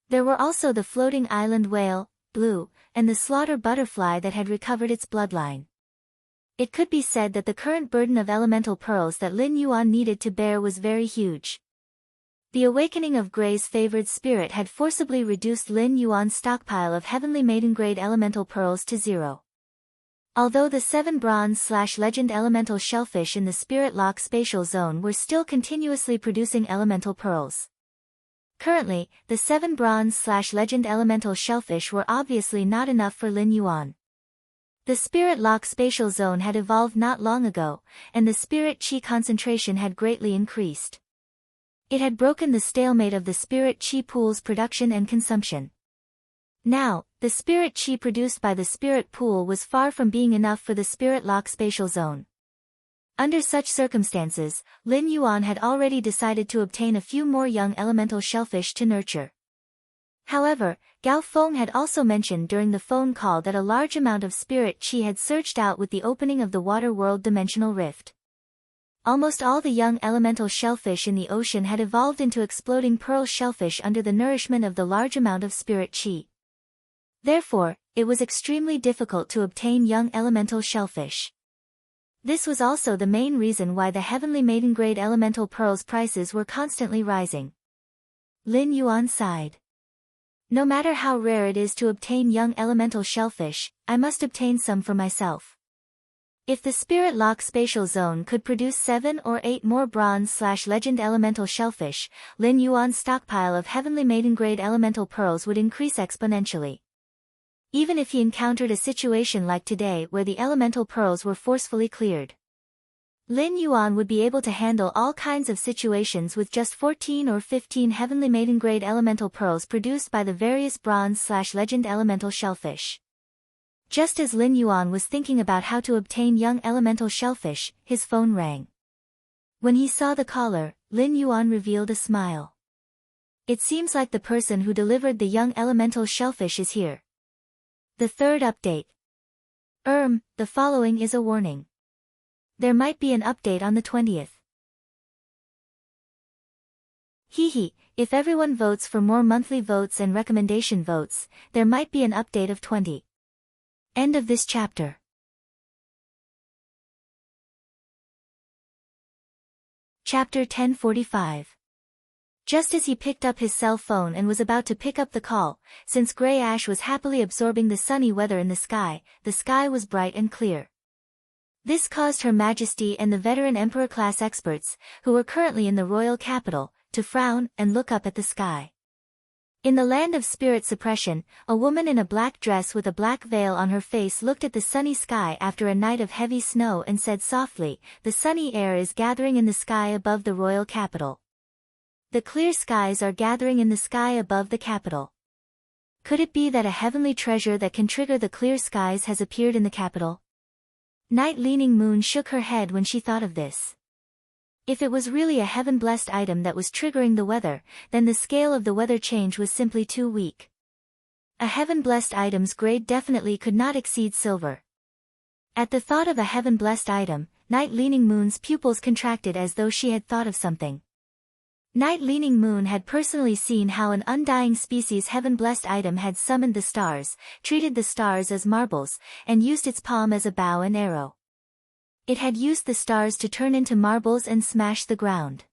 A: There were also the floating island whale, Blue, and the slaughter butterfly that had recovered its bloodline. It could be said that the current burden of elemental pearls that Lin Yuan needed to bear was very huge. The awakening of Gray's favored spirit had forcibly reduced Lin Yuan's stockpile of heavenly maiden-grade elemental pearls to 0. Although the 7 bronze/legend elemental shellfish in the Spirit Lock spatial zone were still continuously producing elemental pearls. Currently, the 7 bronze/legend elemental shellfish were obviously not enough for Lin Yuan. The Spirit Lock spatial zone had evolved not long ago, and the spirit chi concentration had greatly increased. It had broken the stalemate of the spirit chi pool's production and consumption. Now, the spirit chi produced by the spirit pool was far from being enough for the Spirit Lock spatial zone. Under such circumstances, Lin Yuan had already decided to obtain a few more young elemental shellfish to nurture. However, Gao Feng had also mentioned during the phone call that a large amount of spirit chi had surged out with the opening of the water world dimensional rift. Almost all the young elemental shellfish in the ocean had evolved into exploding pearl shellfish under the nourishment of the large amount of spirit chi. Therefore, it was extremely difficult to obtain young elemental shellfish. This was also the main reason why the heavenly maiden-grade elemental pearls prices were constantly rising. Lin Yuan sighed. No matter how rare it is to obtain young elemental shellfish, I must obtain some for myself. If the Spirit Lock spatial zone could produce 7 or 8 more bronze/legend elemental shellfish, Lin Yuan's stockpile of heavenly maiden-grade elemental pearls would increase exponentially. Even if he encountered a situation like today where the elemental pearls were forcefully cleared, Lin Yuan would be able to handle all kinds of situations with just 14 or 15 heavenly maiden-grade elemental pearls produced by the various bronze/legend elemental shellfish. Just as Lin Yuan was thinking about how to obtain young elemental shellfish, his phone rang. When he saw the caller, Lin Yuan revealed a smile. It seems like the person who delivered the young elemental shellfish is here. The third update. The following is a warning. There might be an update on the 20th. Hehe, if everyone votes for more monthly votes and recommendation votes, there might be an update of 20. End of this chapter. Chapter 1045. Just as he picked up his cell phone and was about to pick up the call, since gray ash was happily absorbing the sunny weather in the sky was bright and clear. This caused Her Majesty and the veteran Emperor-class experts, who were currently in the royal capital, to frown and look up at the sky. In the land of spirit suppression, a woman in a black dress with a black veil on her face looked at the sunny sky after a night of heavy snow and said softly, "The sunny air is gathering in the sky above the royal capital. The clear skies are gathering in the sky above the capital. Could it be that a heavenly treasure that can trigger the clear skies has appeared in the capital?" Night Leaning Moon shook her head when she thought of this. If it was really a heaven-blessed item that was triggering the weather, then the scale of the weather change was simply too weak. A heaven-blessed item's grade definitely could not exceed silver. At the thought of a heaven-blessed item, Night Leaning Moon's pupils contracted as though she had thought of something. Night Leaning Moon had personally seen how an undying species heaven-blessed item had summoned the stars, treated the stars as marbles, and used its palm as a bow and arrow. It had used the stars to turn into marbles and smash the ground.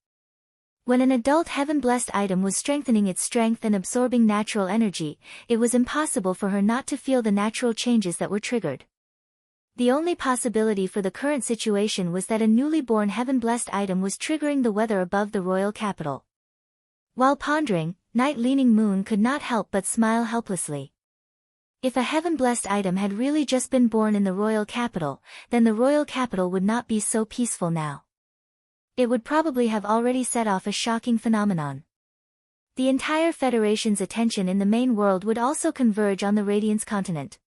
A: When an adult heaven-blessed item was strengthening its strength and absorbing natural energy, it was impossible for her not to feel the natural changes that were triggered. The only possibility for the current situation was that a newly born heaven-blessed item was triggering the weather above the royal capital. While pondering, Night Leaning Moon could not help but smile helplessly. If a heaven-blessed item had really just been born in the royal capital, then the royal capital would not be so peaceful now. It would probably have already set off a shocking phenomenon. The entire Federation's attention in the main world would also converge on the Radiance continent.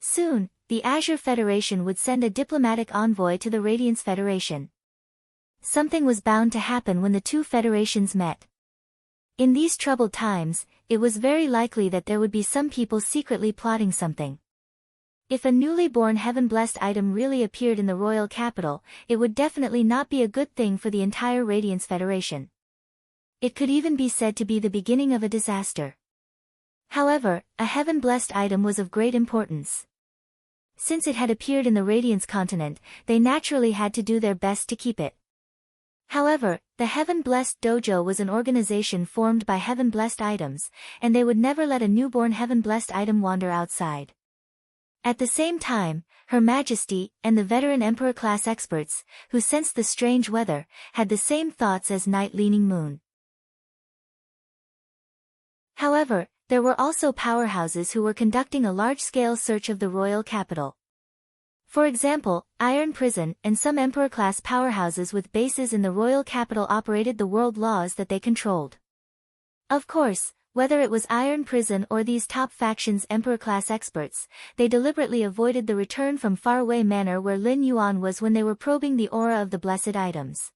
A: Soon, the Azure Federation would send a diplomatic envoy to the Radiance Federation. Something was bound to happen when the two federations met. In these troubled times, it was very likely that there would be some people secretly plotting something. If a newly born heaven-blessed item really appeared in the royal capital, it would definitely not be a good thing for the entire Radiance Federation. It could even be said to be the beginning of a disaster. However, a heaven-blessed item was of great importance. Since it had appeared in the Radiance continent, they naturally had to do their best to keep it. However, the Heaven-Blessed Dojo was an organization formed by heaven-blessed items, and they would never let a newborn heaven-blessed item wander outside. At the same time, Her Majesty and the veteran Emperor-class experts, who sensed the strange weather, had the same thoughts as Night Leaning Moon. However, there were also powerhouses who were conducting a large-scale search of the royal capital. For example, Iron Prison and some Emperor-class powerhouses with bases in the royal capital operated the world laws that they controlled. Of course, whether it was Iron Prison or these top factions' Emperor-class experts, they deliberately avoided the return from faraway manor where Lin Yuan was when they were probing the aura of the blessed items.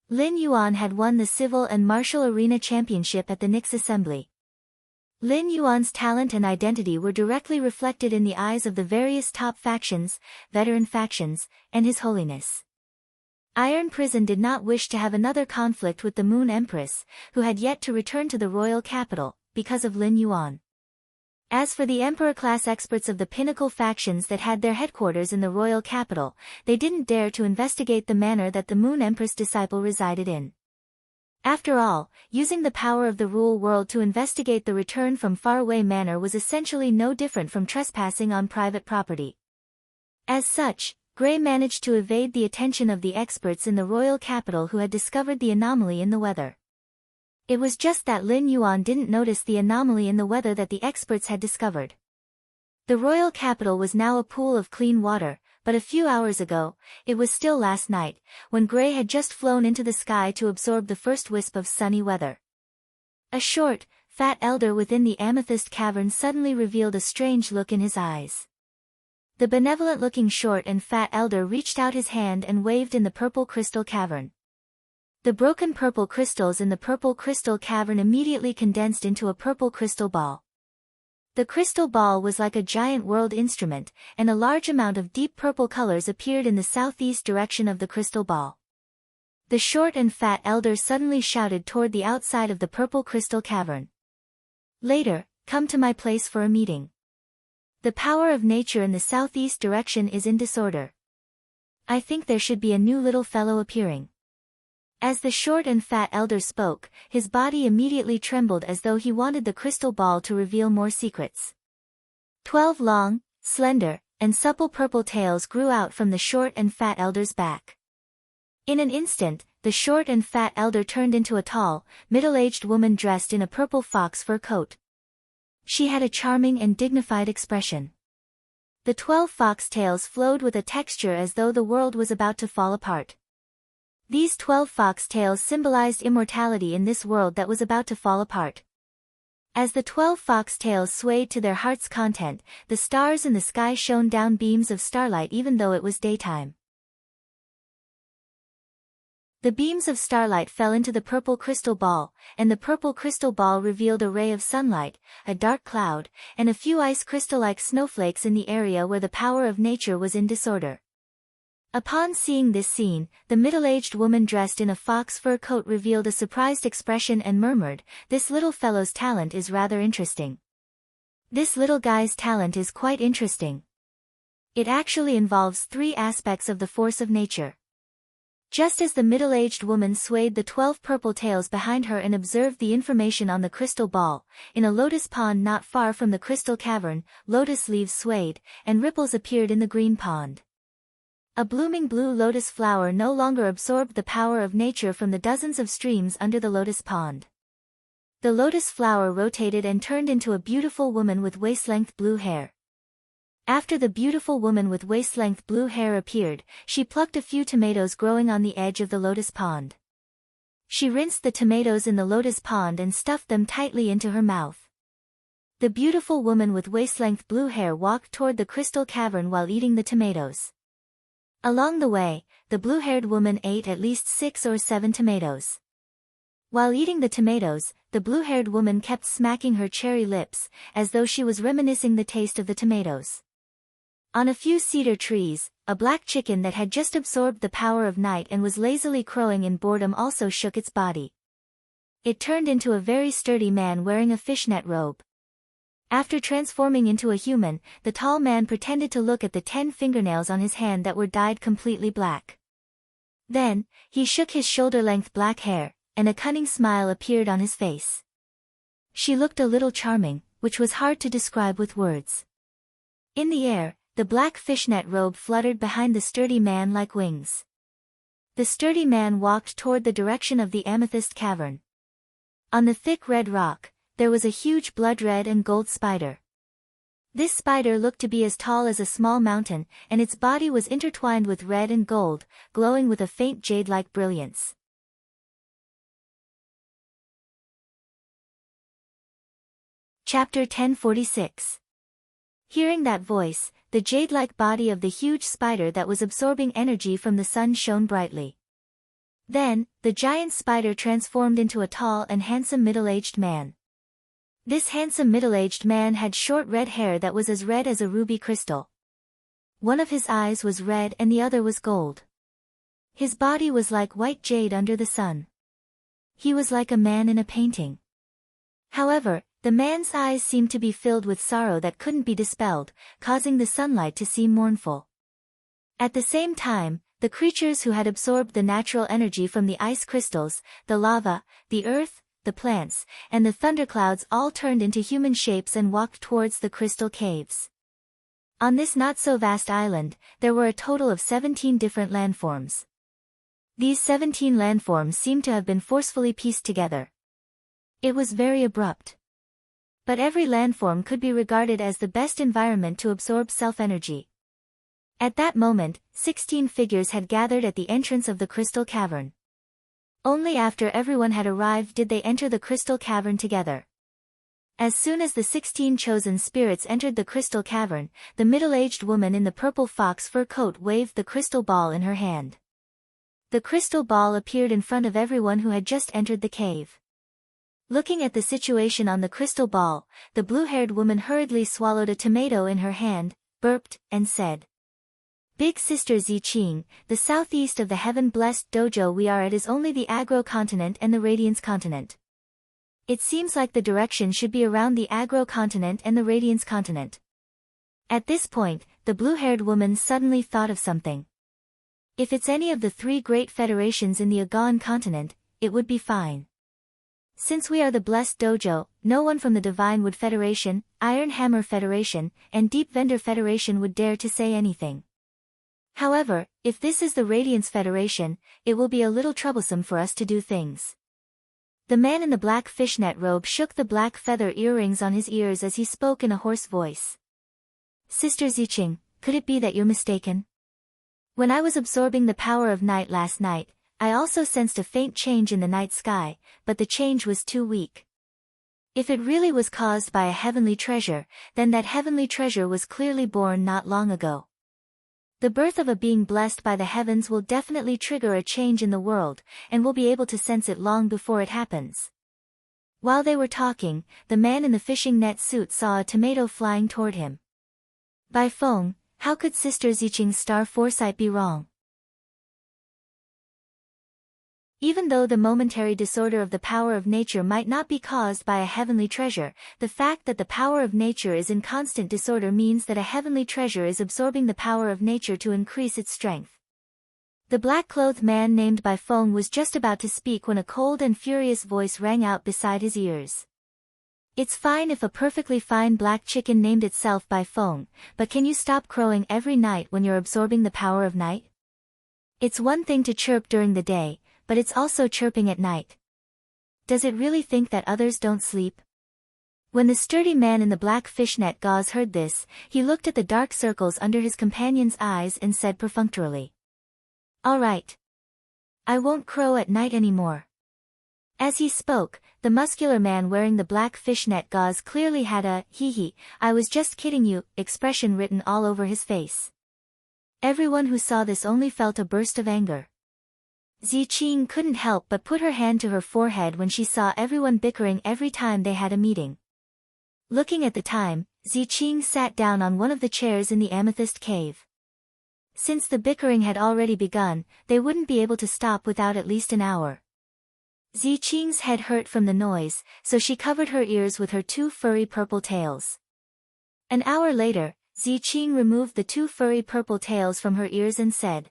A: Lin Yuan had won the Civil and Martial Arena Championship at the Nyx Assembly. Lin Yuan's talent and identity were directly reflected in the eyes of the various top factions, veteran factions, and His Holiness. Iron Prison did not wish to have another conflict with the Moon Empress, who had yet to return to the royal capital, because of Lin Yuan. As for the Emperor-class experts of the pinnacle factions that had their headquarters in the royal capital, they didn't dare to investigate the manor that the Moon Empress disciple resided in. After all, using the power of the rule world to investigate the return from faraway manor was essentially no different from trespassing on private property. As such, Gray managed to evade the attention of the experts in the royal capital who had discovered the anomaly in the weather. It was just that Lin Yuan didn't notice the anomaly in the weather that the experts had discovered. The royal capital was now a pool of clean water, but a few hours ago, it was still last night, when Gray had just flown into the sky to absorb the first wisp of sunny weather. A short, fat elder within the amethyst cavern suddenly revealed a strange look in his eyes. The benevolent-looking short and fat elder reached out his hand and waved in the purple crystal cavern. The broken purple crystals in the purple crystal cavern immediately condensed into a purple crystal ball. The crystal ball was like a giant world instrument, and a large amount of deep purple colors appeared in the southeast direction of the crystal ball. The short and fat elder suddenly shouted toward the outside of the purple crystal cavern. "Later, come to my place for a meeting. The power of nature in the southeast direction is in disorder. I think there should be a new little fellow appearing." As the short and fat elder spoke, his body immediately trembled as though he wanted the crystal ball to reveal more secrets. 12 long, slender, and supple purple tails grew out from the short and fat elder's back. In an instant, the short and fat elder turned into a tall, middle-aged woman dressed in a purple fox fur coat. She had a charming and dignified expression. The 12 foxtails flowed with a texture as though the world was about to fall apart. These 12 foxtails symbolized immortality in this world that was about to fall apart. As the 12 foxtails swayed to their heart's content, the stars in the sky shone down beams of starlight even though it was daytime. The beams of starlight fell into the purple crystal ball, and the purple crystal ball revealed a ray of sunlight, a dark cloud, and a few ice crystal-like snowflakes in the area where the power of nature was in disorder. Upon seeing this scene, the middle-aged woman dressed in a fox fur coat revealed a surprised expression and murmured, "This little fellow's talent is rather interesting. This little guy's talent is quite interesting. It actually involves 3 aspects of the force of nature." Just as the middle-aged woman swayed the 12 purple tails behind her and observed the information on the crystal ball, in a lotus pond not far from the crystal cavern, lotus leaves swayed, and ripples appeared in the green pond. A blooming blue lotus flower no longer absorbed the power of nature from the dozens of streams under the lotus pond. The lotus flower rotated and turned into a beautiful woman with waist-length blue hair. After the beautiful woman with waist-length blue hair appeared, she plucked a few tomatoes growing on the edge of the lotus pond. She rinsed the tomatoes in the lotus pond and stuffed them tightly into her mouth. The beautiful woman with waist-length blue hair walked toward the crystal cavern while eating the tomatoes. Along the way, the blue-haired woman ate at least 6 or 7 tomatoes. While eating the tomatoes, the blue-haired woman kept smacking her cherry lips, as though she was reminiscing the taste of the tomatoes. On a few cedar trees, a black chicken that had just absorbed the power of night and was lazily crowing in boredom also shook its body. It turned into a very sturdy man wearing a fishnet robe. After transforming into a human, the tall man pretended to look at the 10 fingernails on his hand that were dyed completely black. Then, he shook his shoulder-length black hair, and a cunning smile appeared on his face. She looked a little charming, which was hard to describe with words. In the air, the black fishnet robe fluttered behind the sturdy man like wings. The sturdy man walked toward the direction of the amethyst cavern. On the thick red rock, there was a huge blood-red and gold spider. This spider looked to be as tall as a small mountain, and its body was intertwined with red and gold, glowing with a faint jade-like brilliance. Chapter 1046. Hearing that voice, the jade-like body of the huge spider that was absorbing energy from the sun shone brightly. Then, the giant spider transformed into a tall and handsome middle-aged man. This handsome middle-aged man had short red hair that was as red as a ruby crystal. One of his eyes was red and the other was gold. His body was like white jade under the sun. He was like a man in a painting. However, the man's eyes seemed to be filled with sorrow that couldn't be dispelled, causing the sunlight to seem mournful. At the same time, the creatures who had absorbed the natural energy from the ice crystals, the lava, the earth, the plants, and the thunderclouds all turned into human shapes and walked towards the crystal caves. On this not-so-vast island, there were a total of 17 different landforms. These 17 landforms seemed to have been forcefully pieced together. It was very abrupt. But every landform could be regarded as the best environment to absorb self-energy. At that moment, 16 figures had gathered at the entrance of the crystal cavern. Only after everyone had arrived did they enter the crystal cavern together. As soon as the 16 chosen spirits entered the crystal cavern, the middle-aged woman in the purple fox fur coat waved the crystal ball in her hand. The crystal ball appeared in front of everyone who had just entered the cave. Looking at the situation on the crystal ball, the blue-haired woman hurriedly swallowed a tomato in her hand, burped, and said, "Big Sister Ziqing, the southeast of the heaven-blessed dojo we are at is only the Agro continent and the Radiance continent. It seems like the direction should be around the Agro continent and the Radiance continent." At this point, the blue-haired woman suddenly thought of something. If it's any of the 3 great federations in the Agon continent, it would be fine. Since we are the blessed dojo, no one from the Divine Wood Federation, Iron Hammer Federation, and Deep Vendor Federation would dare to say anything. However, if this is the Radiance Federation, it will be a little troublesome for us to do things. The man in the black fishnet robe shook the black feather earrings on his ears as he spoke in a hoarse voice. "Sister Ziqing, could it be that you're mistaken? When I was absorbing the power of night last night, I also sensed a faint change in the night sky, but the change was too weak. If it really was caused by a heavenly treasure, then that heavenly treasure was clearly born not long ago. The birth of a being blessed by the heavens will definitely trigger a change in the world, and we'll be able to sense it long before it happens." While they were talking, the man in the fishing net suit saw a tomato flying toward him. By Feng, how could Sister Ziqing's star foresight be wrong? Even though the momentary disorder of the power of nature might not be caused by a heavenly treasure, the fact that the power of nature is in constant disorder means that a heavenly treasure is absorbing the power of nature to increase its strength. The black-clothed man named Bai Feng was just about to speak when a cold and furious voice rang out beside his ears. "It's fine if a perfectly fine black chicken named itself Bai Feng, but can you stop crowing every night when you're absorbing the power of night? It's one thing to chirp during the day, but it's also chirping at night. Does it really think that others don't sleep?" When the sturdy man in the black fishnet gauze heard this, he looked at the dark circles under his companion's eyes and said perfunctorily, "All right. I won't crow at night anymore." As he spoke, the muscular man wearing the black fishnet gauze clearly had a "hee-hee, I was just kidding you" expression written all over his face. Everyone who saw this only felt a burst of anger. Ziqing couldn't help but put her hand to her forehead when she saw everyone bickering every time they had a meeting. Looking at the time, Ziqing sat down on one of the chairs in the amethyst cave. Since the bickering had already begun, they wouldn't be able to stop without at least an hour. Ziqing's head hurt from the noise, so she covered her ears with her 2 furry purple tails. An hour later, Ziqing removed the 2 furry purple tails from her ears and said,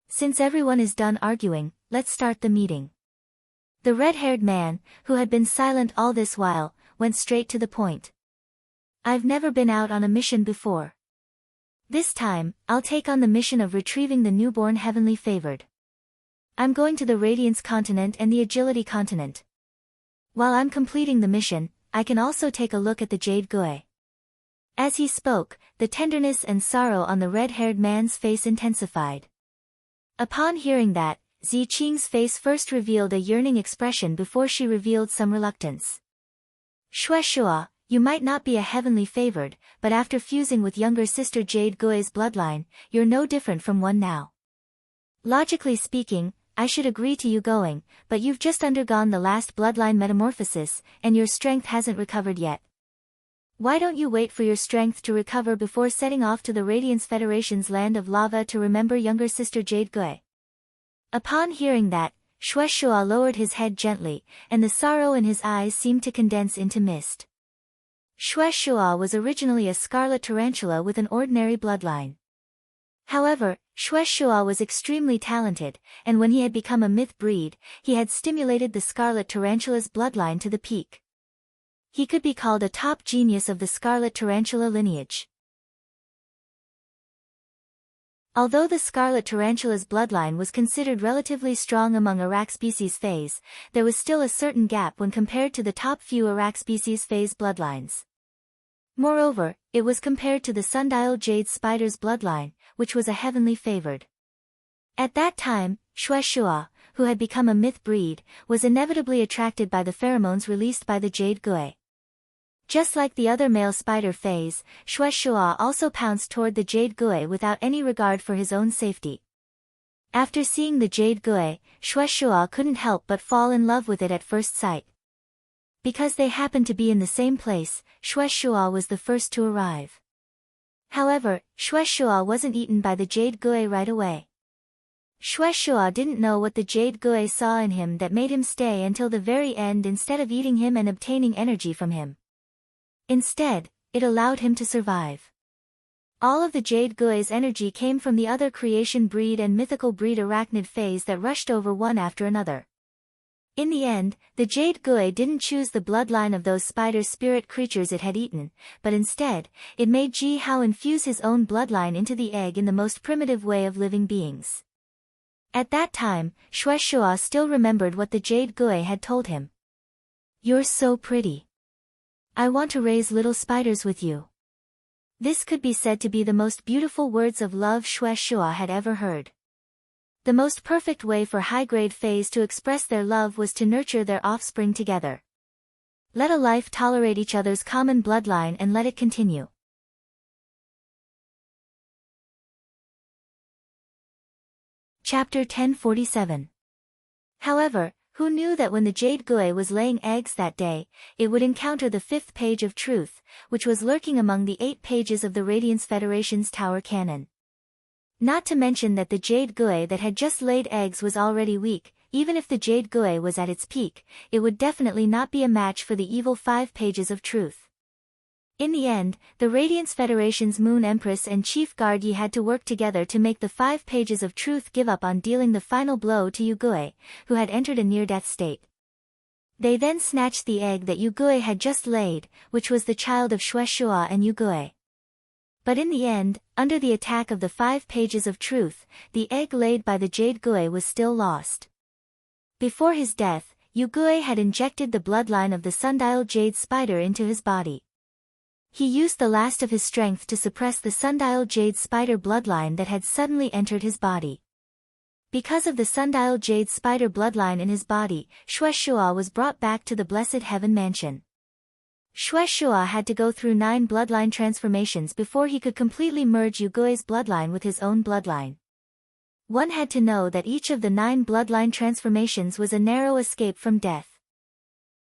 A: "Since everyone is done arguing, let's start the meeting." The red-haired man, who had been silent all this while, went straight to the point. "I've never been out on a mission before. This time, I'll take on the mission of retrieving the newborn heavenly favored. I'm going to the Radiance continent and the Agility continent. While I'm completing the mission, I can also take a look at the Jade Gui." As he spoke, the tenderness and sorrow on the red-haired man's face intensified. Upon hearing that, Ziqing's face first revealed a yearning expression before she revealed some reluctance. "Shueshua, you might not be a heavenly favored, but after fusing with younger sister Jade Gui's bloodline, you're no different from one now. Logically speaking, I should agree to you going, but you've just undergone the last bloodline metamorphosis, and your strength hasn't recovered yet. Why don't you wait for your strength to recover before setting off to the Radiance Federation's land of lava to remember younger sister Jade Gui?" Upon hearing that, Shueshua lowered his head gently, and the sorrow in his eyes seemed to condense into mist. Shueshua was originally a scarlet tarantula with an ordinary bloodline. However, Shueshua was extremely talented, and when he had become a myth breed, he had stimulated the scarlet tarantula's bloodline to the peak. He could be called a top genius of the scarlet tarantula lineage. Although the scarlet tarantula's bloodline was considered relatively strong among Iraq species phase, there was still a certain gap when compared to the top few Iraq species phase bloodlines. Moreover, it was compared to the sundial jade spider's bloodline, which was a heavenly favored. At that time, Shueshua, who had become a myth breed, was inevitably attracted by the pheromones released by the jade gui. Just like the other male spider phase, Shueshua also pounced toward the jade gui without any regard for his own safety. After seeing the jade gui, Shueshua couldn't help but fall in love with it at first sight. Because they happened to be in the same place, Shueshua was the first to arrive. However, Shueshua wasn't eaten by the jade gui right away. Shueshua didn't know what the jade gui saw in him that made him stay until the very end instead of eating him and obtaining energy from him. Instead, it allowed him to survive. All of the jade gui's energy came from the other creation breed and mythical breed arachnid phase that rushed over one after another. In the end, the jade gui didn't choose the bloodline of those spider spirit creatures it had eaten, but instead, it made Ji Hao infuse his own bloodline into the egg in the most primitive way of living beings. At that time, Shueshua still remembered what the jade gui had told him. "You're so pretty. I want to raise little spiders with you." This could be said to be the most beautiful words of love Shueshua had ever heard. The most perfect way for high-grade phase to express their love was to nurture their offspring together. Let a life tolerate each other's common bloodline and let it continue. Chapter 1047. However, who knew that when the jade gui was laying eggs that day, it would encounter the 5th page of truth, which was lurking among the 8 pages of the Radiance Federation's Tower Canon. Not to mention that the jade gui that had just laid eggs was already weak. Even if the jade gui was at its peak, it would definitely not be a match for the evil 5 pages of truth. In the end, the Radiance Federation's Moon Empress and Chief Guard Yi had to work together to make the 5 pages of truth give up on dealing the final blow to Yugui, who had entered a near-death state. They then snatched the egg that Yugui had just laid, which was the child of Shueshua and Yugui. But in the end, under the attack of the 5 pages of truth, the egg laid by the jade gui was still lost. Before his death, Yugui had injected the bloodline of the sundial jade spider into his body. He used the last of his strength to suppress the sundial jade spider bloodline that had suddenly entered his body. Because of the sundial jade spider bloodline in his body, Shueshua was brought back to the Blessed Heaven Mansion. Shueshua had to go through 9 bloodline transformations before he could completely merge Yugui's bloodline with his own bloodline. One had to know that each of the 9 bloodline transformations was a narrow escape from death.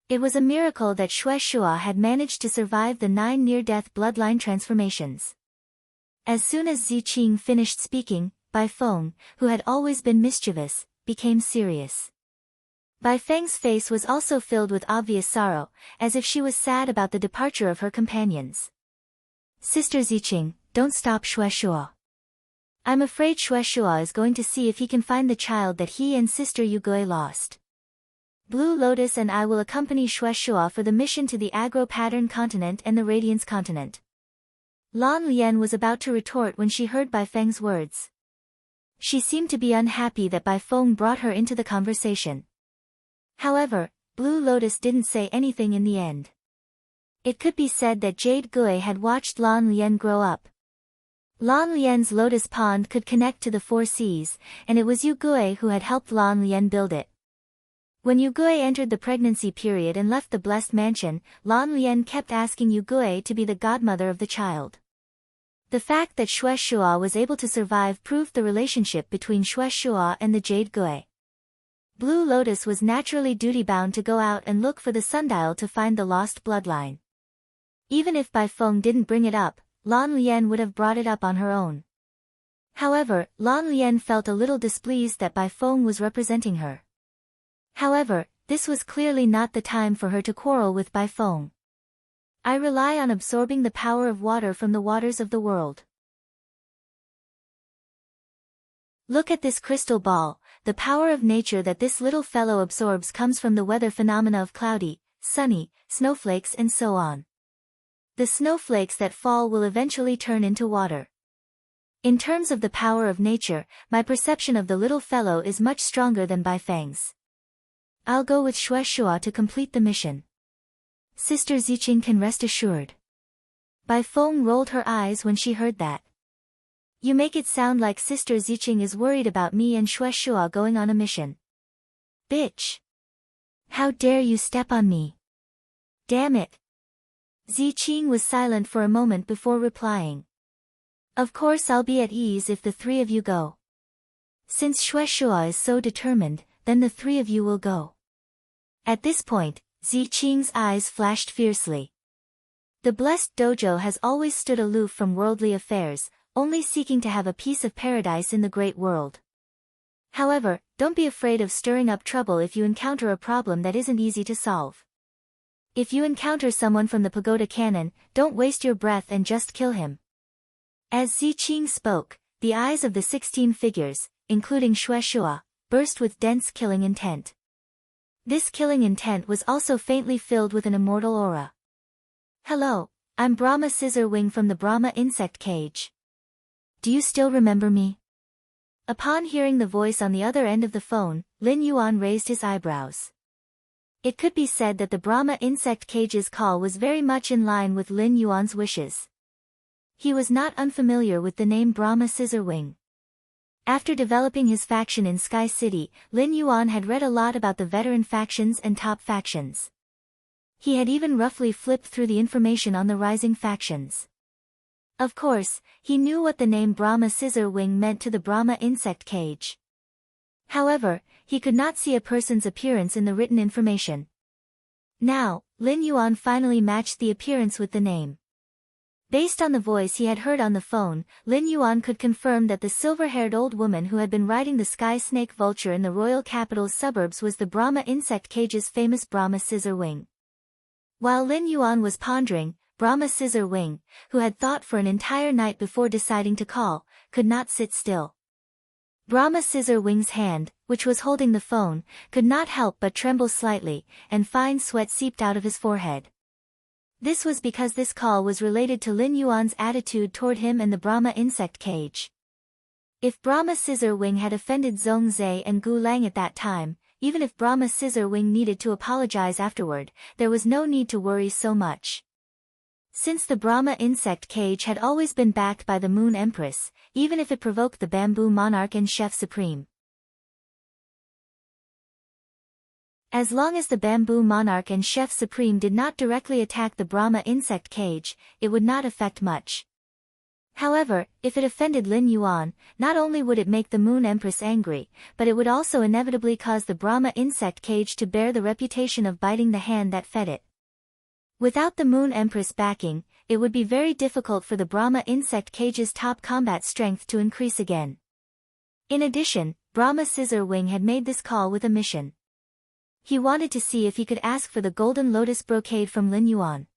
A: It was a miracle that Shueshua had managed to survive the 9 near-death bloodline transformations. As soon as Ziqing finished speaking, Bai Feng, who had always been mischievous, became serious. Bai Feng's face was also filled with obvious sorrow, as if she was sad about the departure of her companions. "Sister Ziqing, don't stop Shueshua. I'm afraid Shueshua is going to see if he can find the child that he and Sister Yugui lost. Blue Lotus and I will accompany Shueshua for the mission to the Agro-Pattern continent and the Radiance continent." Lan Lian was about to retort when she heard Bai Feng's words. She seemed to be unhappy that Bai Feng brought her into the conversation. However, Blue Lotus didn't say anything in the end. It could be said that Jade Gui had watched Lan Lian grow up. Lan Lian's lotus pond could connect to the 4 seas, and it was Yu Gui who had helped Lan Lian build it. When Yu Gui entered the pregnancy period and left the blessed mansion, Lan Lian kept asking Yu Gui to be the godmother of the child. The fact that Shueshua was able to survive proved the relationship between Shueshua and the Jade Gui. Blue Lotus was naturally duty-bound to go out and look for the sundial to find the lost bloodline. Even if Bai Feng didn't bring it up, Lan Lian would have brought it up on her own. However, Lan Lian felt a little displeased that Bai Feng was representing her. However, this was clearly not the time for her to quarrel with Bai Feng. I rely on absorbing the power of water from the waters of the world. Look at this crystal ball. The power of nature that this little fellow absorbs comes from the weather phenomena of cloudy, sunny, snowflakes and so on. The snowflakes that fall will eventually turn into water. In terms of the power of nature, my perception of the little fellow is much stronger than Bai Feng's. I'll go with Xue Shua to complete the mission. Sister Ziqing can rest assured. Bai Feng rolled her eyes when she heard that. You make it sound like Sister Ziqing is worried about me and Xue Shua going on a mission. Bitch! How dare you step on me? Damn it! Ziqing was silent for a moment before replying. Of course I'll be at ease if the three of you go. Since Xue Shua is so determined, then the three of you will go. At this point, Ziqing's eyes flashed fiercely. The blessed dojo has always stood aloof from worldly affairs, only seeking to have a piece of paradise in the great world. However, don't be afraid of stirring up trouble if you encounter a problem that isn't easy to solve. If you encounter someone from the pagoda cannon, don't waste your breath and just kill him. As Ziqing spoke, the eyes of the 16 figures, including Xue Shua, burst with dense killing intent. This killing intent was also faintly filled with an immortal aura. Hello, I'm Brahma Scissorwing from the Brahma insect cage. Do you still remember me? Upon hearing the voice on the other end of the phone, Lin Yuan raised his eyebrows. It could be said that the Brahma insect cage's call was very much in line with Lin Yuan's wishes. He was not unfamiliar with the name Brahma Scissorwing. After developing his faction in Sky City, Lin Yuan had read a lot about the veteran factions and top factions. He had even roughly flipped through the information on the rising factions. Of course, he knew what the name Brahma Scissorwing meant to the Brahma insect cage. However, he could not see a person's appearance in the written information. Now, Lin Yuan finally matched the appearance with the name. Based on the voice he had heard on the phone, Lin Yuan could confirm that the silver-haired old woman who had been riding the sky snake vulture in the royal capital's suburbs was the Brahma insect cage's famous Brahma Scissorwing. While Lin Yuan was pondering, Brahma Scissorwing, who had thought for an entire night before deciding to call, could not sit still. Brahma Scissorwing's hand, which was holding the phone, could not help but tremble slightly, and fine sweat seeped out of his forehead. This was because this call was related to Lin Yuan's attitude toward him and the Brahma insect cage. If Brahma Scissorwing had offended Zhong Zhe and Gu Lang at that time, even if Brahma Scissorwing needed to apologize afterward, there was no need to worry so much. Since the Brahma insect cage had always been backed by the Moon Empress, even if it provoked the Bamboo Monarch and Chef Supreme. As long as the Bamboo Monarch and Chef Supreme did not directly attack the Brahma insect cage, it would not affect much. However, if it offended Lin Yuan, not only would it make the Moon Empress angry, but it would also inevitably cause the Brahma insect cage to bear the reputation of biting the hand that fed it. Without the Moon Empress backing, it would be very difficult for the Brahma insect cage's top combat strength to increase again. In addition, Brahma Scissorwing had made this call with a mission. He wanted to see if he could ask for the Golden Lotus Brocade from Lin Yuan.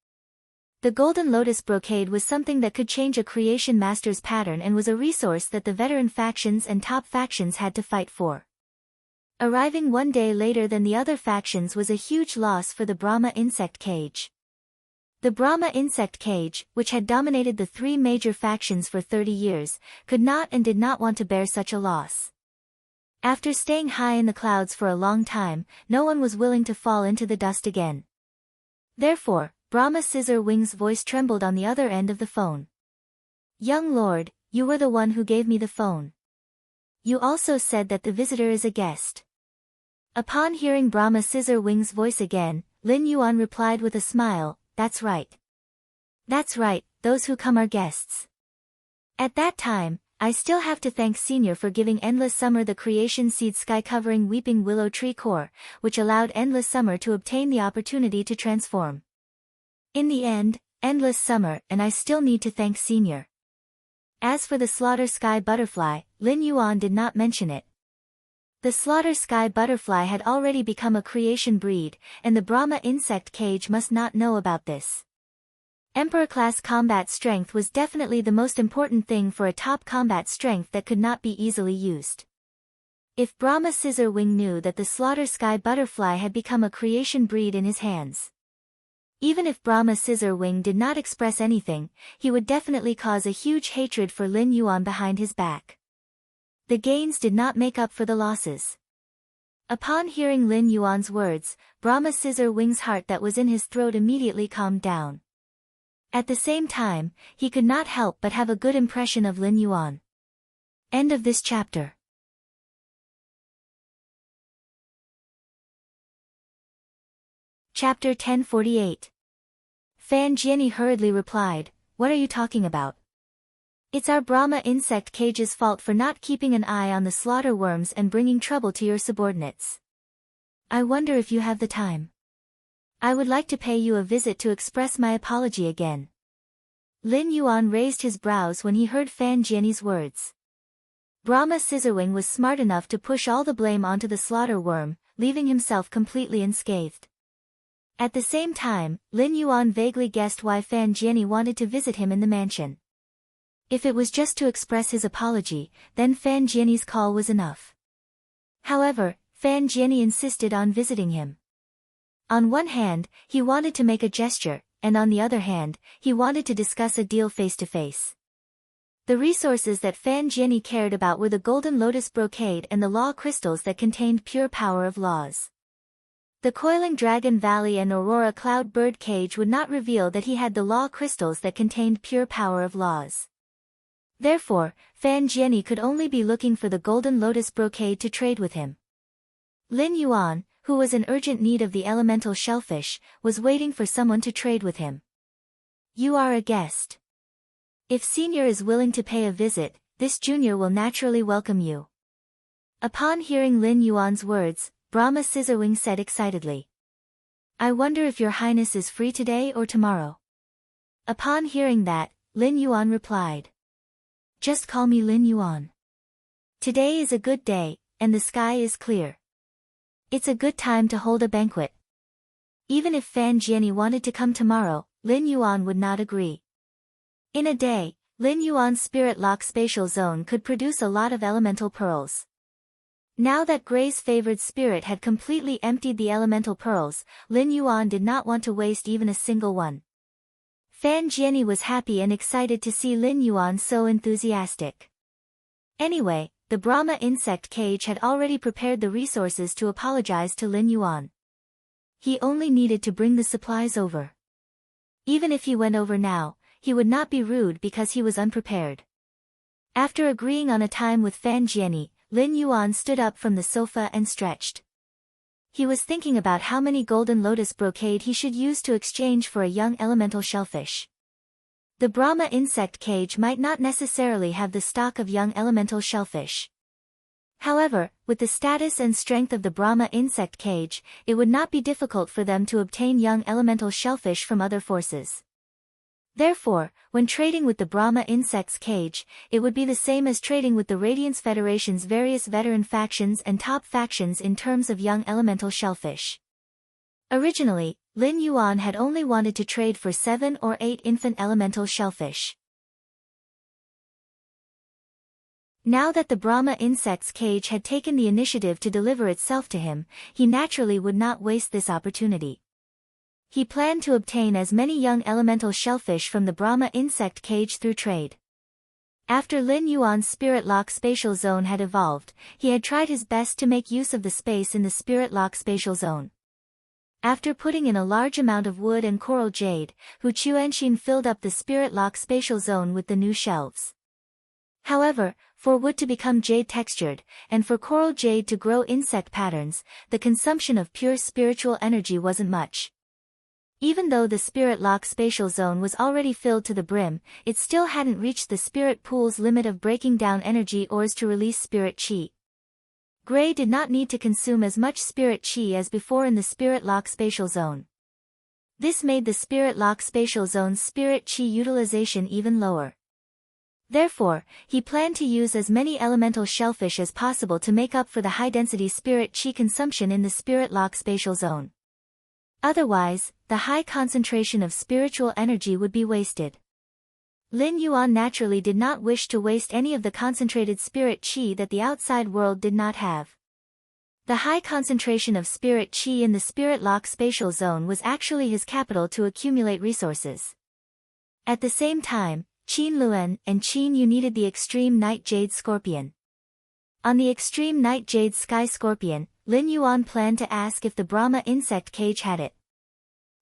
A: The Golden Lotus Brocade was something that could change a creation master's pattern and was a resource that the veteran factions and top factions had to fight for. Arriving one day later than the other factions was a huge loss for the Brahma insect cage. The Brahma insect cage, which had dominated the three major factions for 30 years, could not and did not want to bear such a loss. After staying high in the clouds for a long time, no one was willing to fall into the dust again. Therefore, Brahma Scissorwing's voice trembled on the other end of the phone. Young lord, you were the one who gave me the phone. You also said that the visitor is a guest. Upon hearing Brahma Scissorwing's voice again, Lin Yuan replied with a smile, that's right. That's right, those who come are guests. At that time, I still have to thank Senior for giving Endless Summer the creation seed sky covering weeping willow tree core, which allowed Endless Summer to obtain the opportunity to transform. In the end, Endless Summer and I still need to thank Senior. As for the slaughter sky butterfly, Lin Yuan did not mention it. The slaughter sky butterfly had already become a creation breed, and the Brahma insect cage must not know about this. Emperor-class combat strength was definitely the most important thing for a top combat strength that could not be easily used. If Brahma Scissor Wing knew that the slaughter sky butterfly had become a creation breed in his hands. Even if Brahma Scissor Wing did not express anything, he would definitely cause a huge hatred for Lin Yuan behind his back. The gains did not make up for the losses. Upon hearing Lin Yuan's words, Brahma Scissor Wing's heart that was in his throat immediately calmed down. At the same time, he could not help but have a good impression of Lin Yuan. End of this chapter. Chapter 1048. Fan Jianyi hurriedly replied, "What are you talking about? It's our Brahma insect cage's fault for not keeping an eye on the slaughter worms and bringing trouble to your subordinates. I wonder if you have the time. I would like to pay you a visit to express my apology again." Lin Yuan raised his brows when he heard Fan Jianyi's words. Brahma Scissorwing was smart enough to push all the blame onto the slaughter worm, leaving himself completely unscathed. At the same time, Lin Yuan vaguely guessed why Fan Jianyi wanted to visit him in the mansion. If it was just to express his apology, then Fan Jianyi's call was enough. However, Fan Jianyi insisted on visiting him. On one hand, he wanted to make a gesture, and on the other hand, he wanted to discuss a deal face-to-face. The resources that Fan Jianyi cared about were the Golden Lotus Brocade and the law crystals that contained pure power of laws. The Coiling Dragon Valley and Aurora Cloud Bird Cage would not reveal that he had the law crystals that contained pure power of laws. Therefore, Fan Jianyi could only be looking for the Golden Lotus Brocade to trade with him. Lin Yuan, who was in urgent need of the elemental shellfish, was waiting for someone to trade with him. You are a guest. If Senior is willing to pay a visit, this Junior will naturally welcome you. Upon hearing Lin Yuan's words, Brahma Scissorwing said excitedly. I wonder if your highness is free today or tomorrow. Upon hearing that, Lin Yuan replied. Just call me Lin Yuan. Today is a good day, and the sky is clear. It's a good time to hold a banquet. Even if Fan Jianyi wanted to come tomorrow, Lin Yuan would not agree. In a day, Lin Yuan's Spirit Lock spatial zone could produce a lot of elemental pearls. Now that Gray's favored spirit had completely emptied the elemental pearls, Lin Yuan did not want to waste even a single one. Fan Jianyi was happy and excited to see Lin Yuan so enthusiastic. Anyway, the Brahma insect cage had already prepared the resources to apologize to Lin Yuan. He only needed to bring the supplies over. Even if he went over now, he would not be rude because he was unprepared. After agreeing on a time with Fan Jianyi, Lin Yuan stood up from the sofa and stretched. He was thinking about how many golden lotus brocade he should use to exchange for a young elemental shellfish. The Brahma insect cage might not necessarily have the stock of young elemental shellfish. However, with the status and strength of the Brahma insect cage, it would not be difficult for them to obtain young elemental shellfish from other forces. Therefore, when trading with the Brahma insect's cage, it would be the same as trading with the Radiance Federation's various veteran factions and top factions in terms of young elemental shellfish. Originally, Lin Yuan had only wanted to trade for 7 or 8 infant elemental shellfish. Now that the Brahma insect's cage had taken the initiative to deliver itself to him, he naturally would not waste this opportunity. He planned to obtain as many young elemental shellfish from the Brahma insect cage through trade. After Lin Yuan's Spirit Lock spatial zone had evolved, he had tried his best to make use of the space in the Spirit Lock spatial zone. After putting in a large amount of wood and coral jade, Hu Chuanxin filled up the Spirit Lock spatial zone with the new shelves. However, for wood to become jade textured, and for coral jade to grow insect patterns, the consumption of pure spiritual energy wasn't much. Even though the Spirit Lock spatial zone was already filled to the brim, it still hadn't reached the spirit pool's limit of breaking down energy ores to release spirit chi. Gray did not need to consume as much spirit chi as before in the Spirit Lock spatial zone. This made the Spirit Lock spatial zone's spirit chi utilization even lower. Therefore, he planned to use as many elemental shellfish as possible to make up for the high-density spirit chi consumption in the spirit lock spatial zone. Otherwise, the high concentration of spiritual energy would be wasted. Lin Yuan naturally did not wish to waste any of the concentrated spirit chi that the outside world did not have. The high concentration of spirit chi in the spirit lock spatial zone was actually his capital to accumulate resources. At the same time, Qin Luan and Qin Yu needed the extreme night jade scorpion. On the extreme night jade sky scorpion, Lin Yuan planned to ask if the Brahma insect cage had it.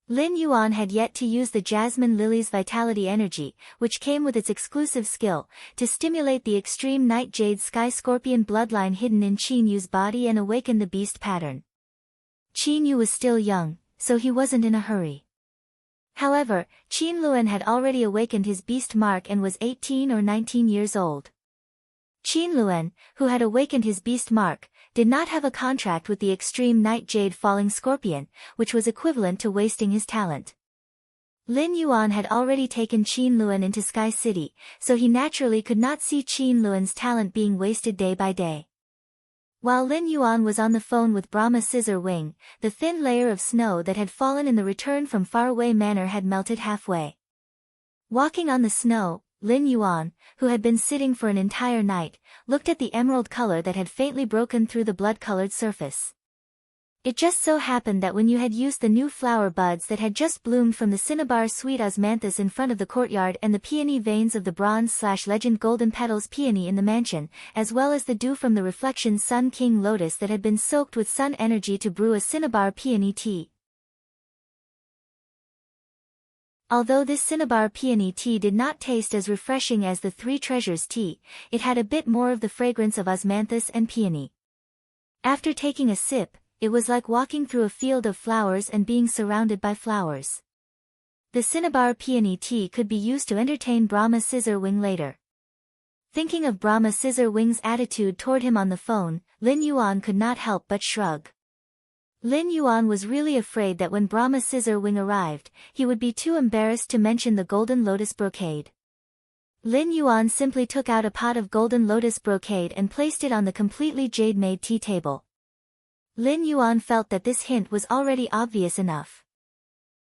A: Lin Yuan had yet to use the jasmine lily's vitality energy, which came with its exclusive skill, to stimulate the extreme night jade sky scorpion bloodline hidden in Qin Yu's body and awaken the beast pattern. Qin Yu was still young, so he wasn't in a hurry. However, Qin Luan had already awakened his beast mark and was 18 or 19 years old. Qin Luan, who had awakened his beast mark, did not have a contract with the extreme night jade falling scorpion, which was equivalent to wasting his talent. Lin Yuan had already taken Qin Luan into Sky City, so he naturally could not see Qin Luan's talent being wasted day by day. While Lin Yuan was on the phone with Brahma Scissor Wing, the thin layer of snow that had fallen in the return from faraway manor had melted halfway. Walking on the snow, Lin Yuan, who had been sitting for an entire night, looked at the emerald color that had faintly broken through the blood-colored surface. It just so happened that when you had used the new flower buds that had just bloomed from the cinnabar sweet osmanthus in front of the courtyard and the peony veins of the bronze/legend golden petals peony in the mansion, as well as the dew from the reflection sun king lotus that had been soaked with sun energy to brew a cinnabar peony tea. Although this cinnabar peony tea did not taste as refreshing as the Three Treasures tea, it had a bit more of the fragrance of osmanthus and peony. After taking a sip, it was like walking through a field of flowers and being surrounded by flowers. The cinnabar peony tea could be used to entertain Brahma Scissor Wing later. Thinking of Brahma Scissor Wing's attitude toward him on the phone, Lin Yuan could not help but shrug. Lin Yuan was really afraid that when Brahma Scissor Wing arrived, he would be too embarrassed to mention the golden lotus brocade. Lin Yuan simply took out a pot of golden lotus brocade and placed it on the completely jade-made tea table. Lin Yuan felt that this hint was already obvious enough.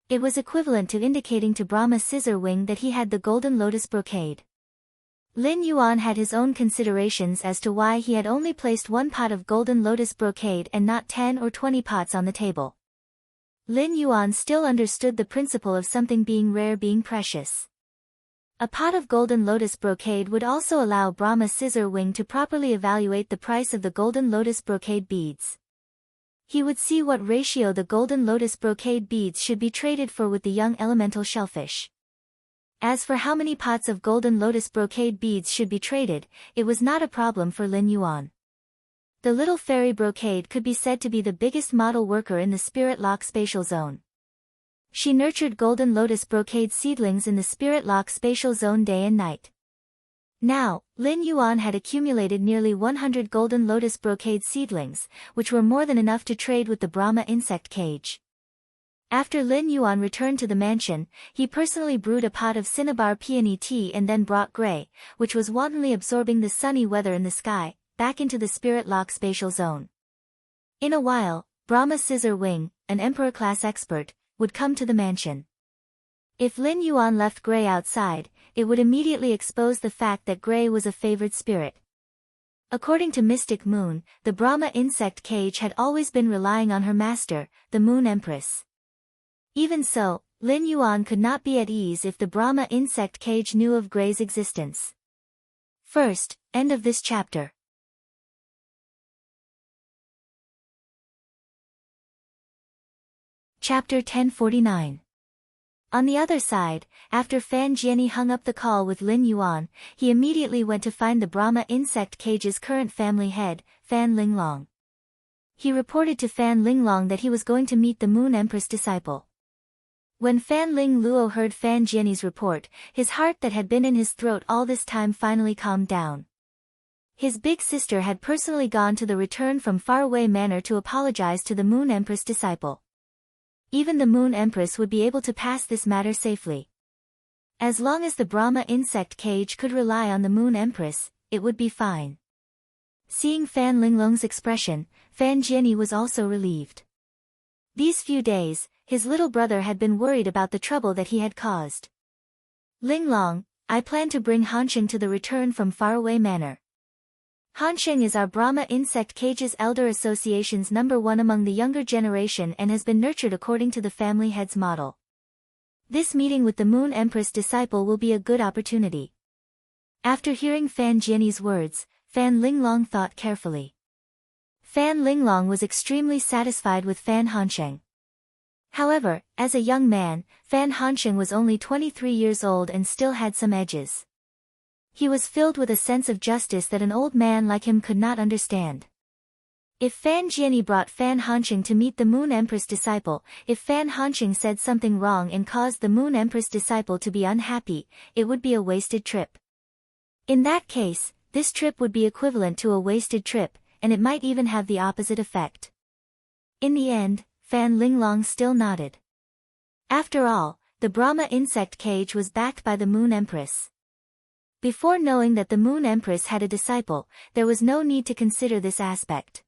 A: It was equivalent to indicating to Brahma Scissor Wing that he had the golden lotus brocade. Lin Yuan had his own considerations as to why he had only placed one pot of golden lotus brocade and not 10 or 20 pots on the table. Lin Yuan still understood the principle of something being rare being precious. A pot of golden lotus brocade would also allow Brahma Scissor Wing to properly evaluate the price of the golden lotus brocade beads. He would see what ratio the golden lotus brocade beads should be traded for with the young elemental shellfish. As for how many pots of golden lotus brocade beads should be traded, it was not a problem for Lin Yuan. The little fairy brocade could be said to be the biggest model worker in the Spirit Lock spatial zone. She nurtured golden lotus brocade seedlings in the Spirit Lock spatial zone day and night. Now, Lin Yuan had accumulated nearly 100 golden lotus brocade seedlings, which were more than enough to trade with the Brahma insect cage. After Lin Yuan returned to the mansion, he personally brewed a pot of cinnabar peony tea and then brought Grey, which was wantonly absorbing the sunny weather in the sky, back into the Spirit Lock spatial zone. In a while, Brahma Scissor Wing, an Emperor-class expert, would come to the mansion. If Lin Yuan left Grey outside, it would immediately expose the fact that Grey was a favored spirit. According to Mystic Moon, the Brahma insect cage had always been relying on her master, the Moon Empress. Even so, Lin Yuan could not be at ease if the Brahma insect cage knew of Grey's existence. First, end of this chapter. Chapter 1049. On the other side, after Fan Jianyi hung up the call with Lin Yuan, he immediately went to find the Brahma insect cage's current family head, Fan Linglong. He reported to Fan Linglong that he was going to meet the Moon Empress disciple. When Fan Ling Luo heard Fan Jianyi's report, his heart that had been in his throat all this time finally calmed down. His big sister had personally gone to the return from faraway manor to apologize to the Moon Empress disciple. Even the Moon Empress would be able to pass this matter safely. As long as the Brahma insect cage could rely on the Moon Empress, it would be fine. Seeing Fan Linglong's expression, Fan Jianyi was also relieved. These few days, his little brother had been worried about the trouble that he had caused. Linglong, I plan to bring Hansheng to the return from faraway manor. Hansheng is our Brahma insect cage's elder association's #1 among the younger generation and has been nurtured according to the family head's model. This meeting with the Moon Empress disciple will be a good opportunity. After hearing Fan Jianyi's words, Fan Linglong thought carefully. Fan Linglong was extremely satisfied with Fan Hansheng. However, as a young man, Fan Hansheng was only 23 years old and still had some edges. He was filled with a sense of justice that an old man like him could not understand. If Fan Jianyi brought Fan Hansheng to meet the Moon Empress disciple, if Fan Hansheng said something wrong and caused the Moon Empress disciple to be unhappy, it would be a wasted trip. In that case, this trip would be equivalent to a wasted trip, and it might even have the opposite effect. In the end, Fan Linglong still nodded. After all, the Brahma insect cage was backed by the Moon Empress. Before knowing that the Moon Empress had a disciple, there was no need to consider this aspect.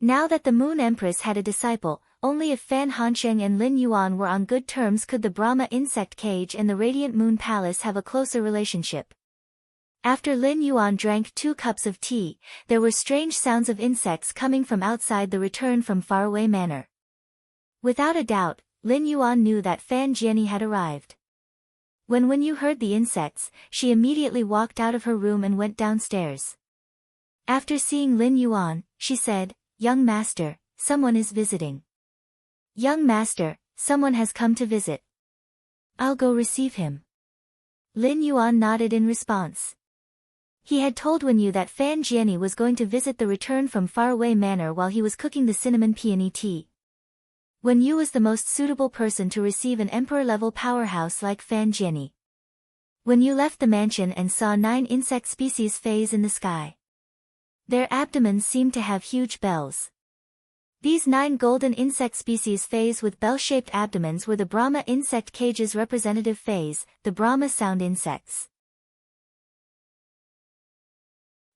A: Now that the Moon Empress had a disciple, only if Fan Hansheng and Lin Yuan were on good terms could the Brahma insect cage and the Radiant Moon Palace have a closer relationship. After Lin Yuan drank 2 cups of tea, there were strange sounds of insects coming from outside the return from faraway manor. Without a doubt, Lin Yuan knew that Fan Jianyi had arrived. When Wen Yu heard the insects, she immediately walked out of her room and went downstairs. After seeing Lin Yuan, she said, "Young master, someone is visiting." "Young master, someone has come to visit. I'll go receive him." Lin Yuan nodded in response. He had told Wen Yu that Fan Jianyi was going to visit the return from faraway manor while he was cooking the cinnamon peony tea. Wen Yu was the most suitable person to receive an emperor-level powerhouse like Fan Jianyi. Wen Yu left the mansion and saw 9 insect species phase in the sky. Their abdomens seemed to have huge bells. These 9 golden insect species phase with bell-shaped abdomens were the Brahma insect cage's representative phase, the Brahma sound insects.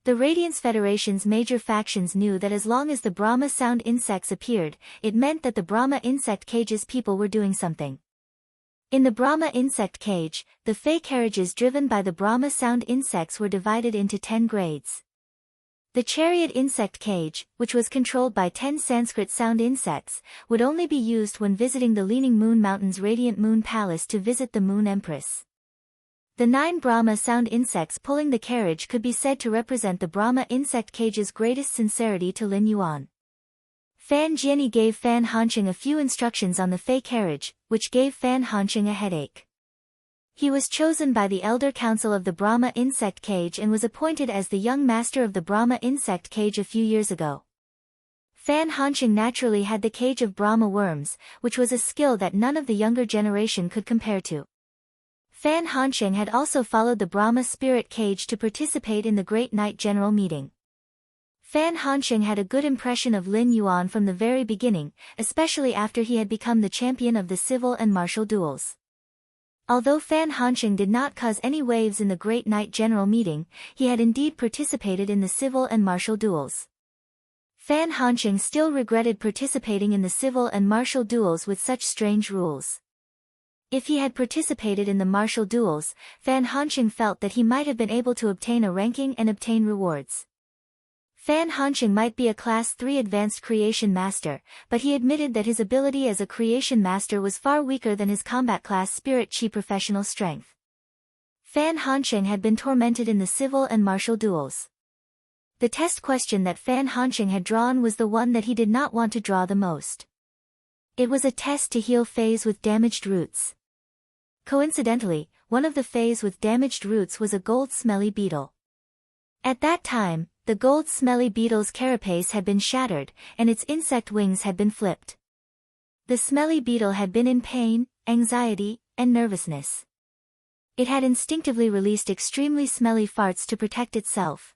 A: The Radiance Federation's major factions knew that as long as the Brahma sound insects appeared, it meant that the Brahma insect cage's people were doing something. In the Brahma insect cage, the Fey carriages driven by the Brahma sound insects were divided into 10 grades. The chariot insect cage, which was controlled by 10 Sanskrit sound insects, would only be used when visiting the Leaning Moon Mountain's Radiant Moon Palace to visit the Moon Empress. The 9 Brahma sound insects pulling the carriage could be said to represent the Brahma insect cage's greatest sincerity to Lin Yuan. Fan Jianyi gave Fan Hansheng a few instructions on the Fey carriage, which gave Fan Hansheng a headache. He was chosen by the Elder Council of the Brahma insect cage and was appointed as the young master of the Brahma insect cage a few years ago. Fan Hansheng naturally had the cage of Brahma worms, which was a skill that none of the younger generation could compare to. Fan Hansheng had also followed the Brahma spirit cage to participate in the Great Night General Meeting. Fan Hansheng had a good impression of Lin Yuan from the very beginning, especially after he had become the champion of the civil and martial duels. Although Fan Hansheng did not cause any waves in the Great Night General Meeting, he had indeed participated in the civil and martial duels. Fan Hansheng still regretted participating in the civil and martial duels with such strange rules. If he had participated in the martial duels, Fan Hansheng felt that he might have been able to obtain a ranking and obtain rewards. Fan Hansheng might be a Class 3 Advanced Creation Master, but he admitted that his ability as a Creation Master was far weaker than his Combat Class Spirit Chi professional strength. Fan Hansheng had been tormented in the civil and martial duels. The test question that Fan Hansheng had drawn was the one that he did not want to draw the most. It was a test to heal Fays with damaged roots. Coincidentally, one of the Fays with damaged roots was a gold smelly beetle. At that time, the gold smelly beetle's carapace had been shattered, and its insect wings had been flipped. The smelly beetle had been in pain, anxiety, and nervousness. It had instinctively released extremely smelly farts to protect itself.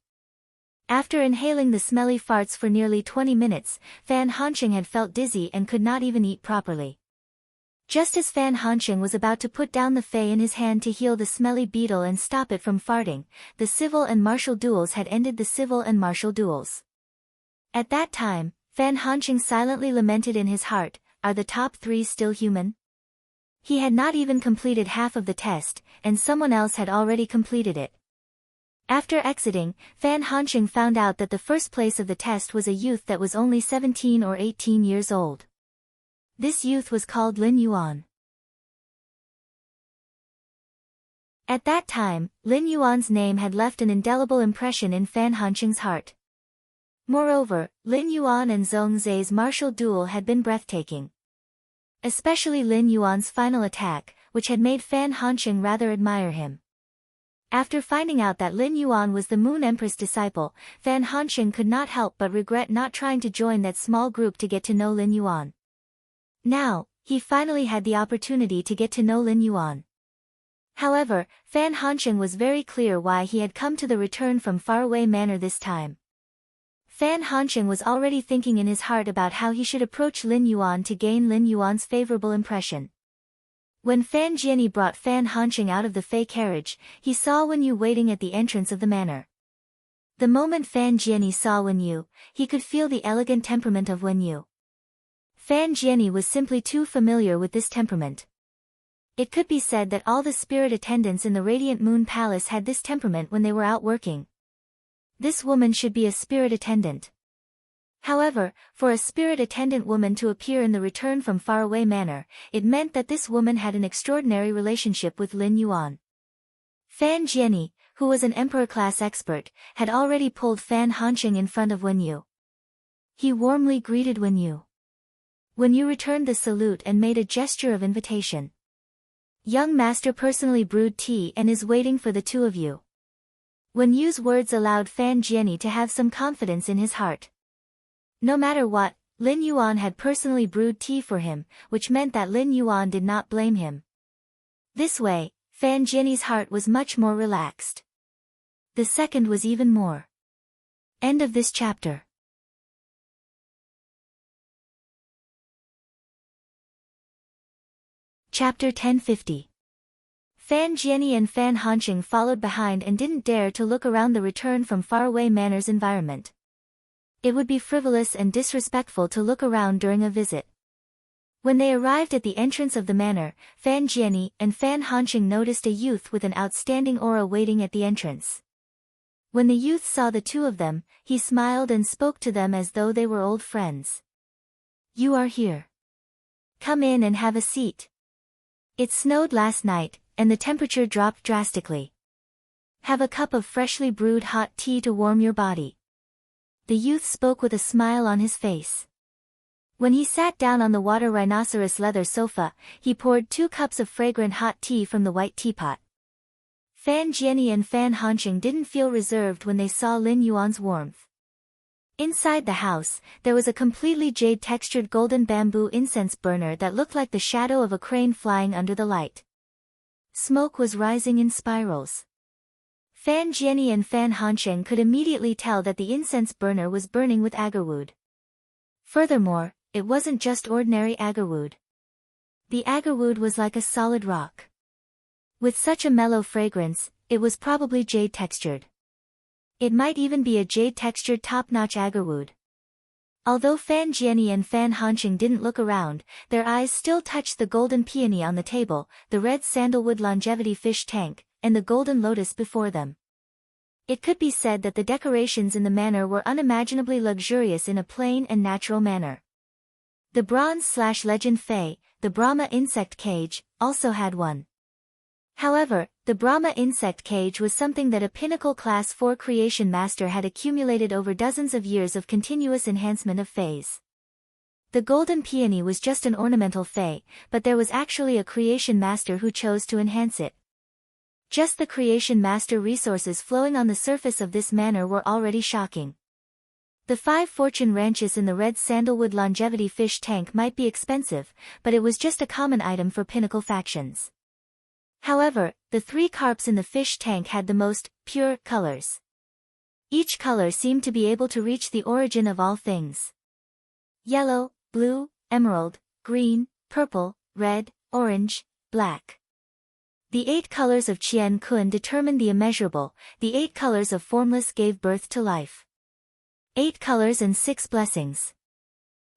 A: After inhaling the smelly farts for nearly 20 minutes, Fan Hansheng had felt dizzy and could not even eat properly. Just as Fan Hansheng was about to put down the fei in his hand to heal the smelly beetle and stop it from farting, the civil and martial duels had ended the civil and martial duels. At that time, Fan Hansheng silently lamented in his heart, "Are the top three still human?" He had not even completed half of the test, and someone else had already completed it. After exiting, Fan Hansheng found out that the first place of the test was a youth that was only 17 or 18 years old. This youth was called Lin Yuan. At that time, Lin Yuan's name had left an indelible impression in Fan Hansheng's heart. Moreover, Lin Yuan and Zhong Zai's martial duel had been breathtaking. Especially Lin Yuan's final attack, which had made Fan Hansheng rather admire him. After finding out that Lin Yuan was the Moon Empress disciple, Fan Hansheng could not help but regret not trying to join that small group to get to know Lin Yuan. Now, he finally had the opportunity to get to know Lin Yuan. However, Fan Hansheng was very clear why he had come to the Return from Faraway Manor this time. Fan Hansheng was already thinking in his heart about how he should approach Lin Yuan to gain Lin Yuan's favorable impression. When Fan Jianyi brought Fan Hansheng out of the fei carriage, he saw Wen Yu waiting at the entrance of the manor. The moment Fan Jianyi saw Wen Yu, he could feel the elegant temperament of Wen Yu. Fan Jianyi was simply too familiar with this temperament. It could be said that all the spirit attendants in the Radiant Moon Palace had this temperament when they were out working. This woman should be a spirit attendant. However, for a spirit attendant woman to appear in the Return from Faraway Manor, it meant that this woman had an extraordinary relationship with Lin Yuan. Fan Jianyi, who was an emperor-class expert, had already pulled Fan Hansheng in front of Wen Yu. He warmly greeted Wen Yu. Wen Yu returned the salute and made a gesture of invitation. "Young master personally brewed tea and is waiting for the two of you." Wen Yu's words allowed Fan Jianyi to have some confidence in his heart. No matter what, Lin Yuan had personally brewed tea for him, which meant that Lin Yuan did not blame him. This way, Fan Jianyi's heart was much more relaxed. The second was even more. End of this chapter. Chapter 1050. Fan Jianyi and Fan Hansheng followed behind and didn't dare to look around the Return from Faraway Manor's environment. It would be frivolous and disrespectful to look around during a visit. When they arrived at the entrance of the manor, Fan Jianyi and Fan Hansheng noticed a youth with an outstanding aura waiting at the entrance. When the youth saw the two of them, he smiled and spoke to them as though they were old friends. "You are here. Come in and have a seat. It snowed last night, and the temperature dropped drastically. Have a cup of freshly brewed hot tea to warm your body." The youth spoke with a smile on his face. When he sat down on the water rhinoceros leather sofa, he poured 2 cups of fragrant hot tea from the white teapot. Fan Jianyi and Fan Hansheng didn't feel reserved when they saw Lin Yuan's warmth. Inside the house, there was a completely jade-textured golden bamboo incense burner that looked like the shadow of a crane flying under the light. Smoke was rising in spirals. Fan Jianyi and Fan Hansheng could immediately tell that the incense burner was burning with agarwood. Furthermore, it wasn't just ordinary agarwood. The agarwood was like a solid rock. With such a mellow fragrance, it was probably jade-textured. It might even be a jade-textured top-notch agarwood. Although Fan Jianyi and Fan Hansheng didn't look around, their eyes still touched the golden peony on the table, the red sandalwood longevity fish tank, and the golden lotus before them. It could be said that the decorations in the manor were unimaginably luxurious in a plain and natural manner. The bronze/legend fei, the Brahma insect cage, also had one. However, the Brahma insect cage was something that a pinnacle class 4 creation master had accumulated over dozens of years of continuous enhancement of feis. The golden peony was just an ornamental fei, but there was actually a creation master who chose to enhance it. Just the creation master resources flowing on the surface of this manor were already shocking. The 5 fortune ranches in the red sandalwood longevity fish tank might be expensive, but it was just a common item for pinnacle factions. However, the 3 carps in the fish tank had the most pure colors. Each color seemed to be able to reach the origin of all things. Yellow, blue, emerald, green, purple, red, orange, black. The 8 colors of Qian Kun determined the immeasurable, the 8 colors of formless gave birth to life. 8 colors and 6 blessings.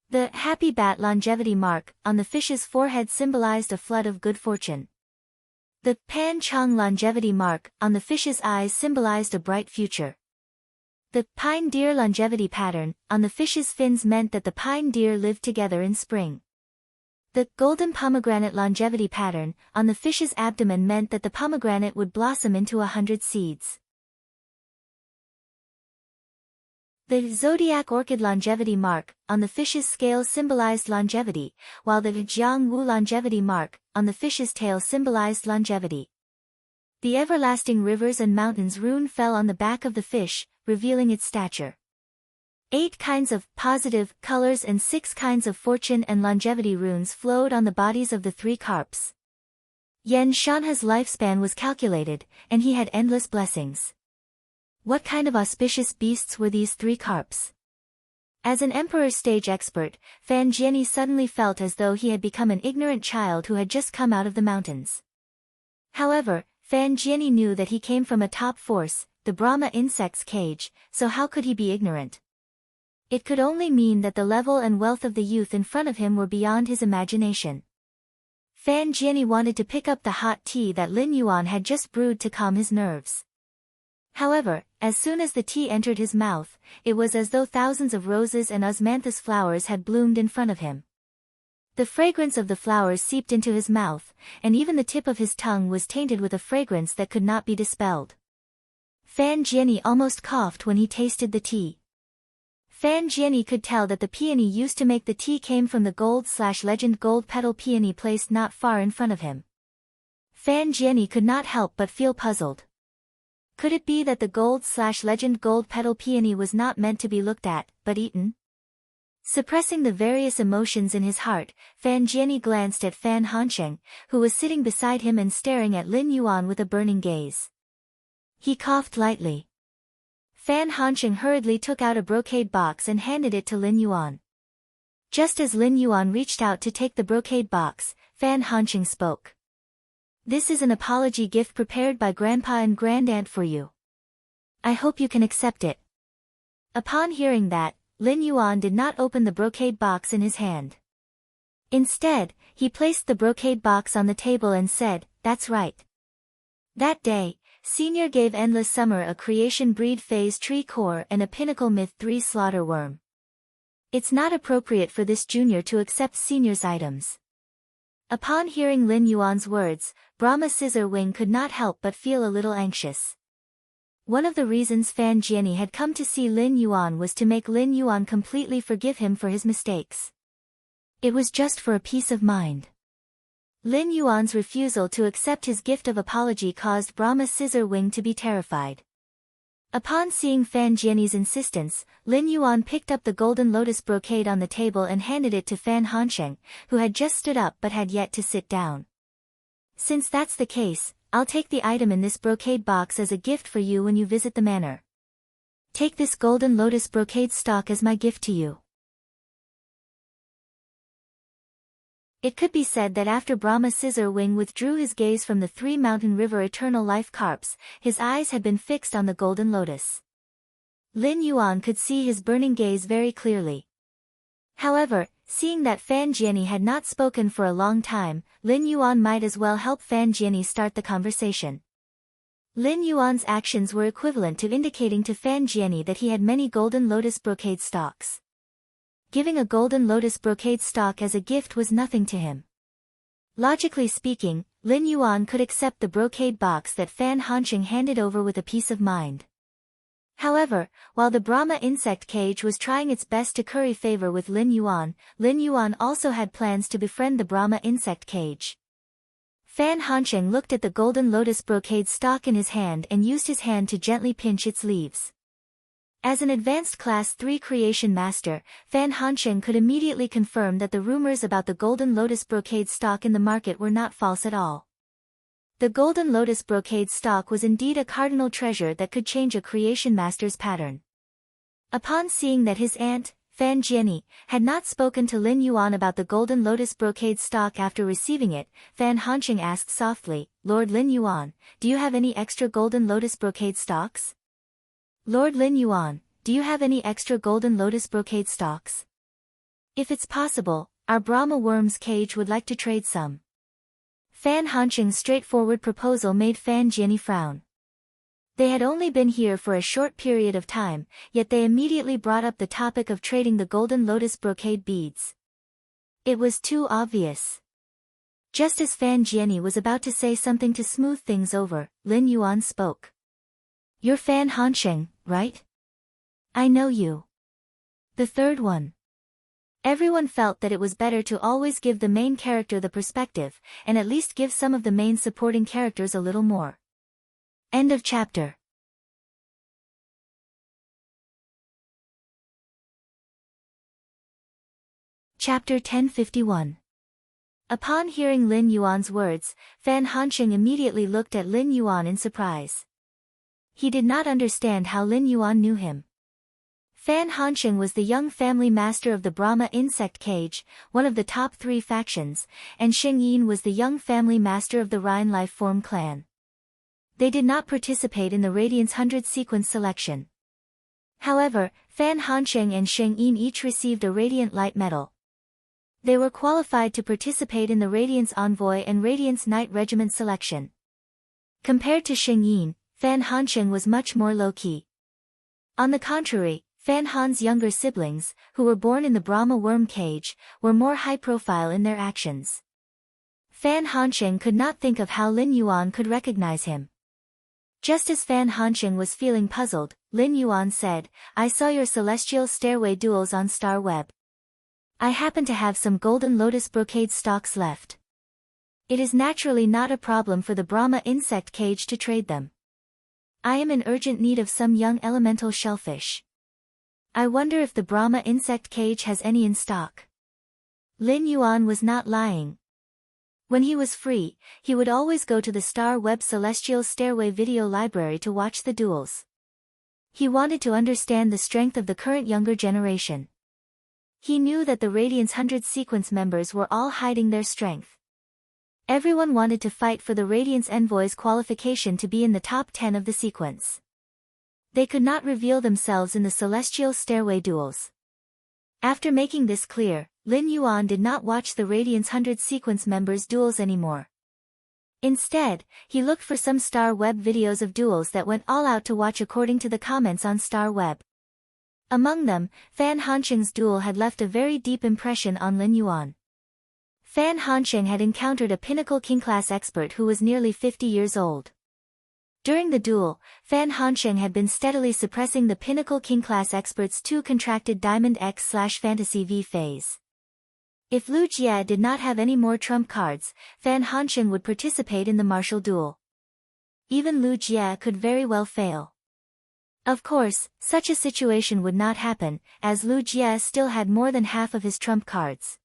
A: The happy bat longevity mark on the fish's forehead symbolized a flood of good fortune. The pan chong longevity mark on the fish's eyes symbolized a bright future. The pine deer longevity pattern on the fish's fins meant that the pine deer lived together in spring. The golden pomegranate longevity pattern on the fish's abdomen meant that the pomegranate would blossom into 100 seeds. The zodiac orchid longevity mark on the fish's scales symbolized longevity, while the jiang wu longevity mark on the fish's tail symbolized longevity. The everlasting rivers and mountains rune fell on the back of the fish, revealing its stature. 8 kinds of positive colors and 6 kinds of fortune and longevity runes flowed on the bodies of the 3 carps. Yen Shanha's lifespan was calculated, and he had endless blessings. What kind of auspicious beasts were these 3 carps? As an emperor stage expert, Fan Jianyi suddenly felt as though he had become an ignorant child who had just come out of the mountains. However, Fan Jianyi knew that he came from a top force, the Brahma insect's cage, so how could he be ignorant? It could only mean that the level and wealth of the youth in front of him were beyond his imagination. Fan Jianyi wanted to pick up the hot tea that Lin Yuan had just brewed to calm his nerves. However, as soon as the tea entered his mouth, it was as though thousands of roses and osmanthus flowers had bloomed in front of him. The fragrance of the flowers seeped into his mouth, and even the tip of his tongue was tainted with a fragrance that could not be dispelled. Fan Jianyi almost coughed when he tasted the tea. Fan Jianyi could tell that the peony used to make the tea came from the gold/legend gold petal peony placed not far in front of him. Fan Jianyi could not help but feel puzzled. Could it be that the gold/legend gold petal peony was not meant to be looked at, but eaten? Suppressing the various emotions in his heart, Fan Jianyi glanced at Fan Hansheng, who was sitting beside him and staring at Lin Yuan with a burning gaze. He coughed lightly. Fan Hansheng hurriedly took out a brocade box and handed it to Lin Yuan. Just as Lin Yuan reached out to take the brocade box, Fan Hansheng spoke. This is an apology gift prepared by Grandpa and Grandaunt for you. I hope you can accept it. Upon hearing that, Lin Yuan did not open the brocade box in his hand. Instead, he placed the brocade box on the table and said, "That's right." That day, Senior gave Endless Summer a Creation Breed Phase Tree Core and a Pinnacle Myth 3 Slaughter Worm. It's not appropriate for this junior to accept Senior's items. Upon hearing Lin Yuan's words, Brahma Scissor Wing could not help but feel a little anxious. One of the reasons Fan Jianyi had come to see Lin Yuan was to make Lin Yuan completely forgive him for his mistakes. It was just for a peace of mind. Lin Yuan's refusal to accept his gift of apology caused Brahma Scissor Wing to be terrified. Upon seeing Fan Jianyi's insistence, Lin Yuan picked up the golden lotus brocade on the table and handed it to Fan Hansheng, who had just stood up but had yet to sit down. Since that's the case, I'll take the item in this brocade box as a gift for you when you visit the manor. Take this golden lotus brocade stalk as my gift to you. It could be said that after Brahma Scissor Wing withdrew his gaze from the 3 mountain river eternal life carps, his eyes had been fixed on the golden lotus. Lin Yuan could see his burning gaze very clearly. However, seeing that Fan Jianyi had not spoken for a long time, Lin Yuan might as well help Fan Jianyi start the conversation. Lin Yuan's actions were equivalent to indicating to Fan Jianyi that he had many golden lotus brocade stalks. Giving a golden lotus brocade stalk as a gift was nothing to him. Logically speaking, Lin Yuan could accept the brocade box that Fan Hansheng handed over with a peace of mind. However, while the Brahma insect cage was trying its best to curry favor with Lin Yuan also had plans to befriend the Brahma insect cage. Fan Hansheng looked at the golden lotus brocade stalk in his hand and used his hand to gently pinch its leaves. As an advanced Class 3 creation master, Fan Hansheng could immediately confirm that the rumors about the golden lotus brocade stalk in the market were not false at all. The golden lotus brocade stalk was indeed a cardinal treasure that could change a creation master's pattern. Upon seeing that his aunt, Fan Jianyi, had not spoken to Lin Yuan about the golden lotus brocade stock after receiving it. Fan Hanqing asked softly, "Lord Lin Yuan, do you have any extra golden lotus brocade stocks?" "Lord Lin Yuan, do you have any extra golden lotus brocade stocks? If it's possible, our Brahma worm's cage would like to trade some." Fan Hanqing's straightforward proposal made Fan Jianyi frown. They had only been here for a short period of time, yet they immediately brought up the topic of trading the golden lotus brocade beads. It was too obvious. Just as Fan Jianyi was about to say something to smooth things over, Lin Yuan spoke. "You're Fan Hanqing, right? I know you. The third one." Everyone felt that it was better to always give the main character the perspective, and at least give some of the main supporting characters a little more. End of chapter. Chapter 1051. Upon hearing Lin Yuan's words, Fan Hanqing immediately looked at Lin Yuan in surprise. He did not understand how Lin Yuan knew him. Fan Hanqing was the young family master of the Brahma insect cage, one of the top 3 factions, and Xing Yin was the young family master of the Rhine life form clan. They did not participate in the Radiance 100 sequence selection. However, Fan Hanqing and Xing Yin each received a Radiant Light Medal. They were qualified to participate in the Radiance Envoy and Radiance Knight Regiment selection. Compared to Xing Yin, Fan Hanqing was much more low-key. On the contrary, Fan Han's younger siblings, who were born in the Brahma worm cage, were more high-profile in their actions. Fan Hanqing could not think of how Lin Yuan could recognize him. Just as Fan Hanqing was feeling puzzled, Lin Yuan said, "I saw your celestial stairway duels on Star Web. I happen to have some golden lotus brocade stocks left. It is naturally not a problem for the Brahma insect cage to trade them. I am in urgent need of some young elemental shellfish. I wonder if the Brahma insect cage has any in stock." Lin Yuan was not lying. When he was free, he would always go to the Star Web Celestial Stairway video library to watch the duels. He wanted to understand the strength of the current younger generation. He knew that the Radiance 100 sequence members were all hiding their strength. Everyone wanted to fight for the Radiance Envoy's qualification to be in the top 10 of the sequence. They could not reveal themselves in the Celestial Stairway duels. After making this clear, Lin Yuan did not watch the Radiance 100 sequence members' duels anymore. Instead, he looked for some Star Web videos of duels that went all out to watch according to the comments on Star Web. Among them, Fan Hanqing's duel had left a very deep impression on Lin Yuan. Fan Hanqing had encountered a Pinnacle King class expert who was nearly 50 years old. During the duel, Fan Hanqing had been steadily suppressing the Pinnacle King class expert's 2 contracted Diamond X/Fantasy V phase. If Lu Jie did not have any more trump cards, Fan Hanqing would participate in the martial duel. Even Lu Jie could very well fail. Of course, such a situation would not happen, as Lu Jie still had more than half of his trump cards.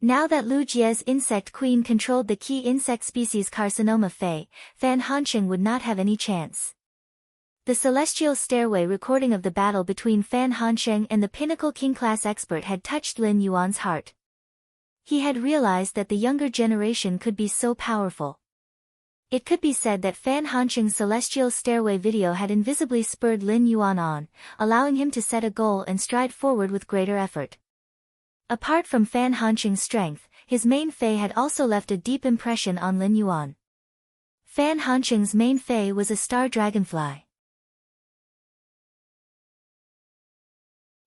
A: Now that Lu Jie's insect queen controlled the key insect species Carcinoma Fei, Fan Hanqing would not have any chance. The Celestial Stairway recording of the battle between Fan Hanqing and the Pinnacle King class expert had touched Lin Yuan's heart. He had realized that the younger generation could be so powerful. It could be said that Fan Hanqing's Celestial Stairway video had invisibly spurred Lin Yuan on, allowing him to set a goal and stride forward with greater effort. Apart from Fan Hanqing's strength, his main Fei had also left a deep impression on Lin Yuan. Fan Hanqing's main Fei was a star dragonfly.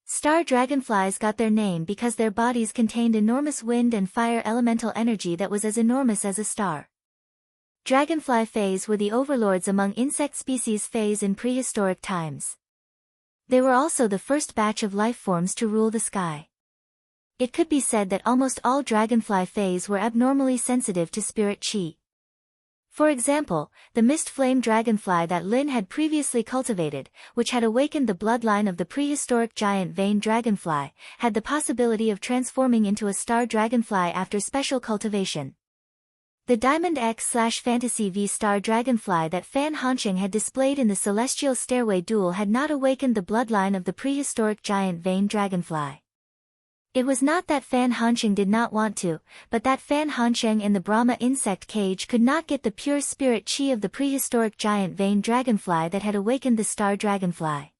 A: Star dragonflies got their name because their bodies contained enormous wind and fire elemental energy that was as enormous as a star. Dragonfly Fays were the overlords among insect species Fays in prehistoric times. They were also the first batch of life forms to rule the sky. It could be said that almost all dragonfly Fays were abnormally sensitive to spirit chi. For example, the mist flame dragonfly that Lin had previously cultivated, which had awakened the bloodline of the prehistoric giant vein dragonfly, had the possibility of transforming into a star dragonfly after special cultivation. The Diamond X/Fantasy V Star Dragonfly that Fan Hansheng had displayed in the Celestial Stairway duel had not awakened the bloodline of the prehistoric giant veined dragonfly. It was not that Fan Hansheng did not want to, but that Fan Hansheng in the Brahma insect cage could not get the pure spirit chi of the prehistoric giant veined dragonfly that had awakened the star dragonfly.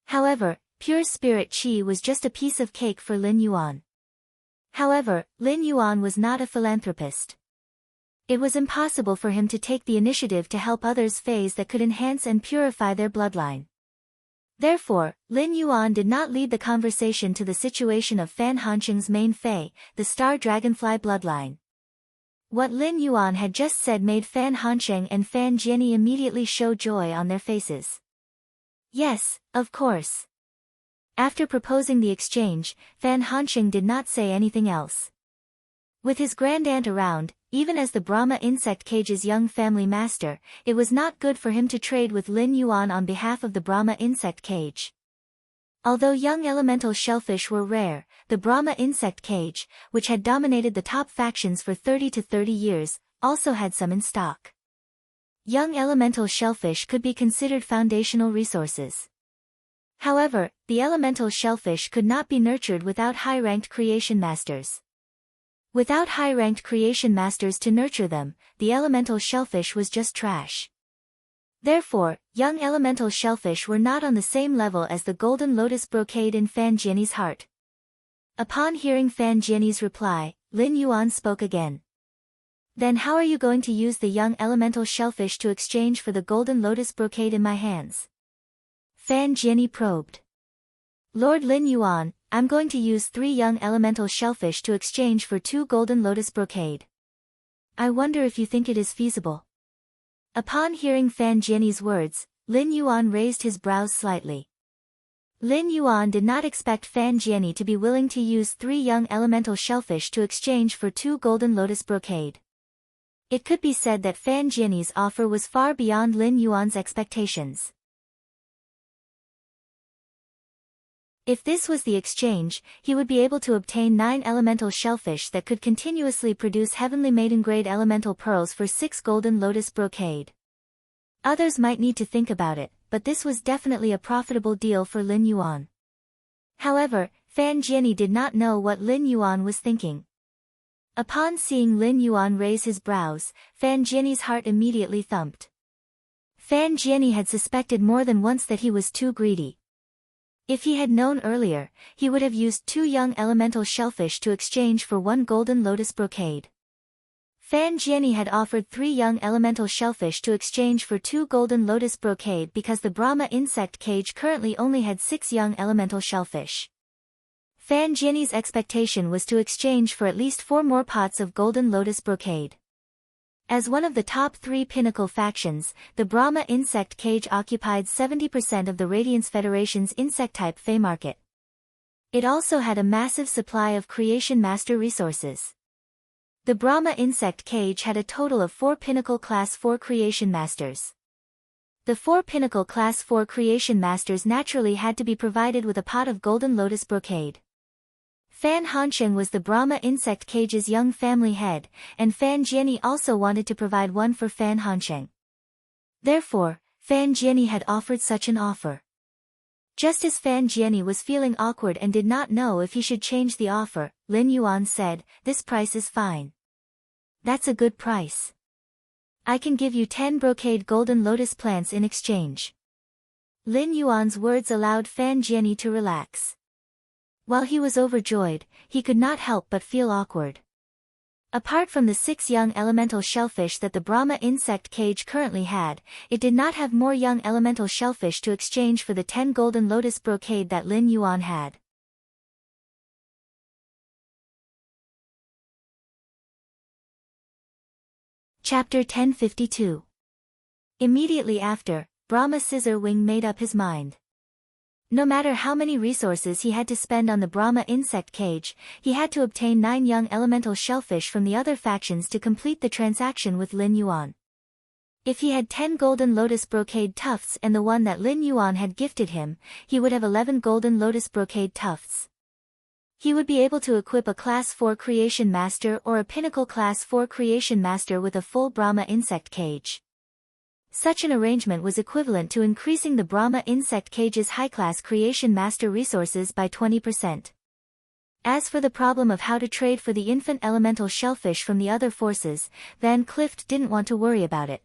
A: However, pure spirit chi was just a piece of cake for Lin Yuan. However, Lin Yuan was not a philanthropist. It was impossible for him to take the initiative to help others phase that could enhance and purify their bloodline. Therefore, Lin Yuan did not lead the conversation to the situation of Fan Hansheng's main Fei, the star dragonfly bloodline. What Lin Yuan had just said made Fan Hansheng and Fan Jianyi immediately show joy on their faces. Yes, of course. After proposing the exchange, Fan Hansheng did not say anything else. With his grandaunt around, even as the Brahma insect cage's young family master, it was not good for him to trade with Lin Yuan on behalf of the Brahma insect cage. Although young elemental shellfish were rare, the Brahma insect cage, which had dominated the top factions for 30 to 30 years, also had some in stock. Young elemental shellfish could be considered foundational resources. However, the elemental shellfish could not be nurtured without high-ranked creation masters. Without high-ranked creation masters to nurture them, the elemental shellfish was just trash. Therefore, young elemental shellfish were not on the same level as the golden lotus brocade in Fan Jianyi's heart. Upon hearing Fan Jianyi's reply, Lin Yuan spoke again. Then how are you going to use the young elemental shellfish to exchange for the golden lotus brocade in my hands? Fan Jianyi probed. Lord Lin Yuan, I'm going to use 3 young elemental shellfish to exchange for 2 golden lotus brocade. I wonder if you think it is feasible. Upon hearing Fan Jianyi's words, Lin Yuan raised his brows slightly. Lin Yuan did not expect Fan Jianyi to be willing to use 3 young elemental shellfish to exchange for 2 golden lotus brocade. It could be said that Fan Jianyi's offer was far beyond Lin Yuan's expectations. If this was the exchange, he would be able to obtain 9 elemental shellfish that could continuously produce heavenly maiden-grade elemental pearls for 6 golden lotus brocade. Others might need to think about it, but this was definitely a profitable deal for Lin Yuan. However, Fan Jianyi did not know what Lin Yuan was thinking. Upon seeing Lin Yuan raise his brows, Fan Jianyi's heart immediately thumped. Fan Jianyi had suspected more than once that he was too greedy. If he had known earlier, he would have used 2 young elemental shellfish to exchange for 1 golden lotus brocade. Fan Jianyi had offered 3 young elemental shellfish to exchange for 2 golden lotus brocade because the Brahma insect cage currently only had 6 young elemental shellfish. Fan Jianyi's expectation was to exchange for at least 4 more pots of golden lotus brocade. As one of the top 3 pinnacle factions, the Brahma insect cage occupied 70% of the Radiance Federation's insect-type Fey market. It also had a massive supply of creation master resources. The Brahma insect cage had a total of 4 pinnacle class 4 creation masters. The 4 pinnacle class 4 creation masters naturally had to be provided with a pot of golden lotus brocade. Fan Hansheng was the Brahma insect cage's young family head, and Fan Jianyi also wanted to provide one for Fan Hansheng. Therefore, Fan Jianyi had offered such an offer. Just as Fan Jianyi was feeling awkward and did not know if he should change the offer, Lin Yuan said, "This price is fine. That's a good price. I can give you 10 brocade golden lotus plants in exchange." Lin Yuan's words allowed Fan Jianyi to relax. While he was overjoyed, he could not help but feel awkward. Apart from the 6 young elemental shellfish that the Brahma insect cage currently had, it did not have more young elemental shellfish to exchange for the 10 golden lotus brocade that Lin Yuan had. Chapter 1052. Immediately after, Brahma Scissor Wing made up his mind. No matter how many resources he had to spend on the Brahma insect cage, he had to obtain 9 young elemental shellfish from the other factions to complete the transaction with Lin Yuan. If he had 10 golden lotus brocade tufts and the one that Lin Yuan had gifted him, he would have 11 golden lotus brocade tufts. He would be able to equip a Class 4 Creation Master or a Pinnacle Class 4 Creation Master with a full Brahma insect cage. Such an arrangement was equivalent to increasing the Brahma insect cage's high-class Creation Master resources by 20%. As for the problem of how to trade for the infant elemental shellfish from the other forces, Van Clift didn't want to worry about it.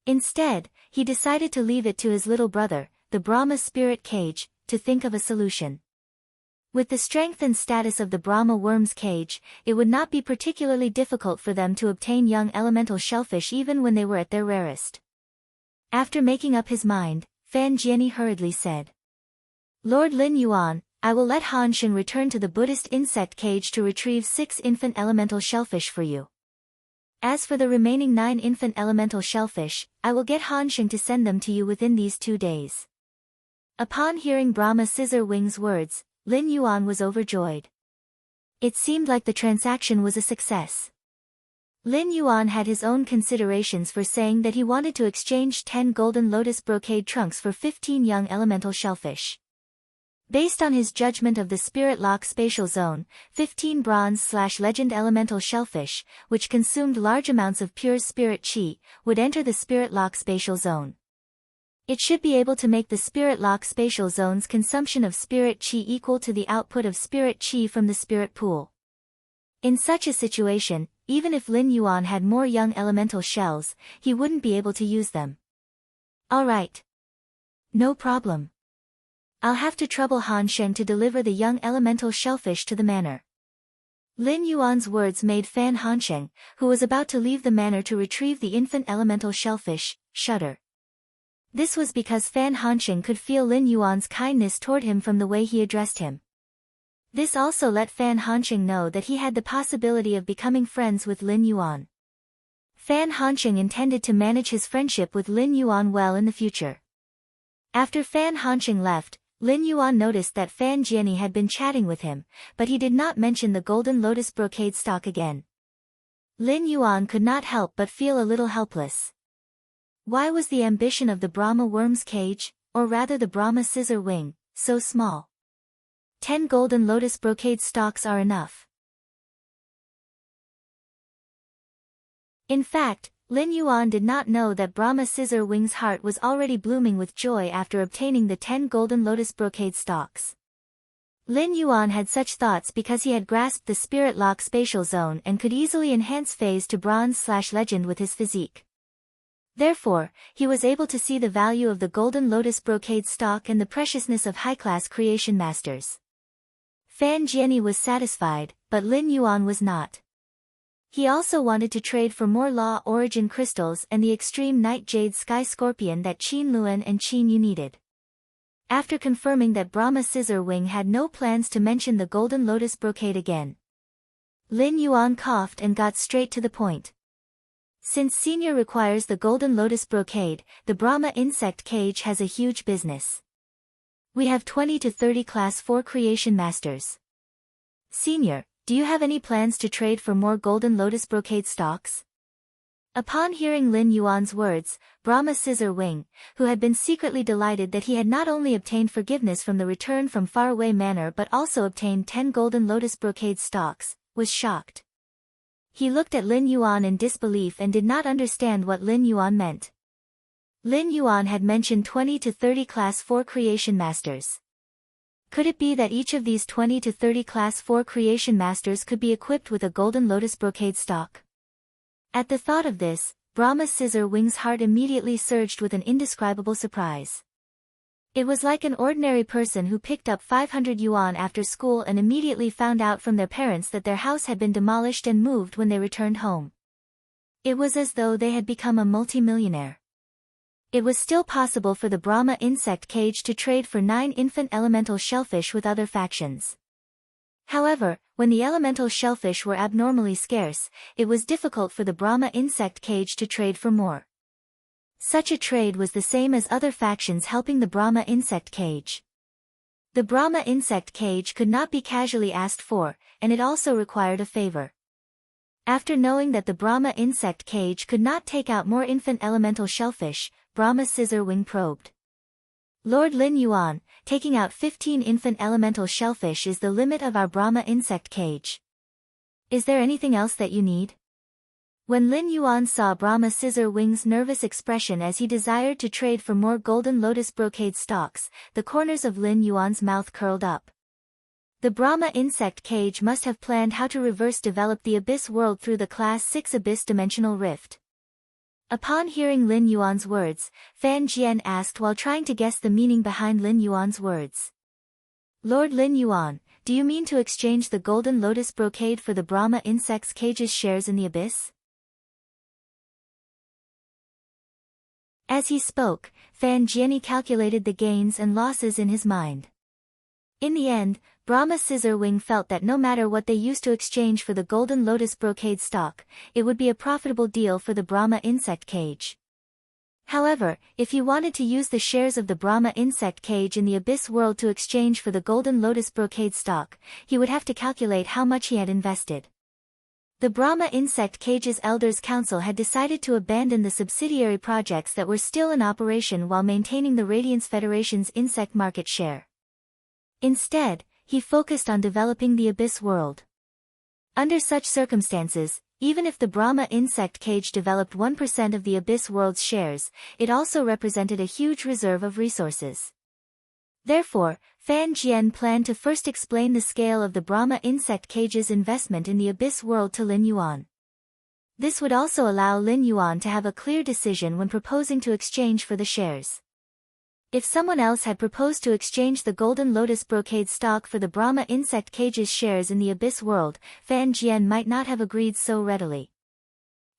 A: Instead, he decided to leave it to his little brother, the Brahma spirit cage, to think of a solution. With the strength and status of the Brahma worm's cage, it would not be particularly difficult for them to obtain young elemental shellfish even when they were at their rarest. After making up his mind, Fan Jianyi hurriedly said, "Lord Lin Yuan, I will let Han Sheng return to the Buddhist insect cage to retrieve 6 infant elemental shellfish for you. As for the remaining 9 infant elemental shellfish, I will get Han Sheng to send them to you within these 2 days." Upon hearing Brahma Scissor Wing's words, Lin Yuan was overjoyed. It seemed like the transaction was a success. Lin Yuan had his own considerations for saying that he wanted to exchange 10 golden lotus brocade trunks for 15 young elemental shellfish. Based on his judgment of the Spirit Lock spatial zone, 15 bronze/legend elemental shellfish, which consumed large amounts of pure spirit chi, would enter the Spirit Lock spatial zone. It should be able to make the Spirit Lock spatial zone's consumption of spirit chi equal to the output of spirit chi from the spirit pool. In such a situation, even if Lin Yuan had more young elemental shells, he wouldn't be able to use them. All right. No problem. I'll have to trouble Han Sheng to deliver the young elemental shellfish to the manor. Lin Yuan's words made Fan Hansheng, who was about to leave the manor to retrieve the infant elemental shellfish, shudder. This was because Fan Hansheng could feel Lin Yuan's kindness toward him from the way he addressed him. This also let Fan Hansheng know that he had the possibility of becoming friends with Lin Yuan. Fan Hansheng intended to manage his friendship with Lin Yuan well in the future. After Fan Hansheng left, Lin Yuan noticed that Fan Jianyi had been chatting with him, but he did not mention the golden lotus brocade stock again. Lin Yuan could not help but feel a little helpless. Why was the ambition of the Brahma worm's cage, or rather the Brahma scissor wing, so small? 10 golden lotus brocade stalks are enough. In fact, Lin Yuan did not know that Brahma Scissor Wing's heart was already blooming with joy after obtaining the 10 golden lotus brocade stalks. Lin Yuan had such thoughts because he had grasped the Spirit Lock spatial zone and could easily enhance phase to bronze/legend with his physique. Therefore, he was able to see the value of the golden lotus brocade stock and the preciousness of high-class creation masters. Fan Jianyi was satisfied, but Lin Yuan was not. He also wanted to trade for more Law Origin crystals and the extreme Night Jade Sky Scorpion that Qin Luan and Qin Yu needed. After confirming that Brahma Scissor Wing had no plans to mention the Golden Lotus Brocade again, Lin Yuan coughed and got straight to the point. Since Senior requires the Golden Lotus Brocade, the Brahma Insect Cage has a huge business. We have 20 to 30 Class 4 Creation Masters. Senior, do you have any plans to trade for more Golden Lotus Brocade stocks? Upon hearing Lin Yuan's words, Brahma Scissor Wing, who had been secretly delighted that he had not only obtained forgiveness from the return from faraway manor but also obtained 10 Golden Lotus Brocade stocks, was shocked. He looked at Lin Yuan in disbelief and did not understand what Lin Yuan meant. Lin Yuan had mentioned 20 to 30 Class 4 Creation Masters. Could it be that each of these 20 to 30 Class 4 Creation Masters could be equipped with a Golden Lotus Brocade stock? At the thought of this, Brahma Scissor Wing's heart immediately surged with an indescribable surprise. It was like an ordinary person who picked up 500 yuan after school and immediately found out from their parents that their house had been demolished and moved when they returned home. It was as though they had become a multimillionaire. It was still possible for the Brahma Insect Cage to trade for 9 infant elemental shellfish with other factions. However, when the elemental shellfish were abnormally scarce, it was difficult for the Brahma Insect Cage to trade for more. Such a trade was the same as other factions helping the Brahma Insect Cage. The Brahma Insect Cage could not be casually asked for, and it also required a favor. After knowing that the Brahma Insect Cage could not take out more infant elemental shellfish, Brahma Scissor Wing probed. Lord Lin Yuan, taking out 15 infant elemental shellfish is the limit of our Brahma insect cage. Is there anything else that you need? When Lin Yuan saw Brahma Scissor Wing's nervous expression as he desired to trade for more golden lotus brocade stalks, the corners of Lin Yuan's mouth curled up. The Brahma insect cage must have planned how to reverse develop the Abyss world through the Class 6 Abyss dimensional rift. Upon hearing Lin Yuan's words, Fan Jian asked while trying to guess the meaning behind Lin Yuan's words. Lord Lin Yuan, do you mean to exchange the golden lotus brocade for the Brahma insect's cage's shares in the Abyss? As he spoke, Fan Jian calculated the gains and losses in his mind. In the end, Brahma Scissorwing felt that no matter what they used to exchange for the golden lotus brocade stalk, it would be a profitable deal for the Brahma insect cage. However, if he wanted to use the shares of the Brahma insect cage in the Abyss world to exchange for the golden lotus brocade stalk, he would have to calculate how much he had invested. The Brahma insect cage's Elders Council had decided to abandon the subsidiary projects that were still in operation while maintaining the Radiance Federation's insect market share. Instead, he focused on developing the Abyss world. Under such circumstances, even if the Brahma insect cage developed 1% of the Abyss world's shares, it also represented a huge reserve of resources. Therefore, Fan Jian planned to first explain the scale of the Brahma insect cage's investment in the Abyss world to Lin Yuan. This would also allow Lin Yuan to have a clear decision when proposing to exchange for the shares. If someone else had proposed to exchange the golden lotus brocade stock for the Brahma insect cage's shares in the Abyss world, Fan Jian might not have agreed so readily.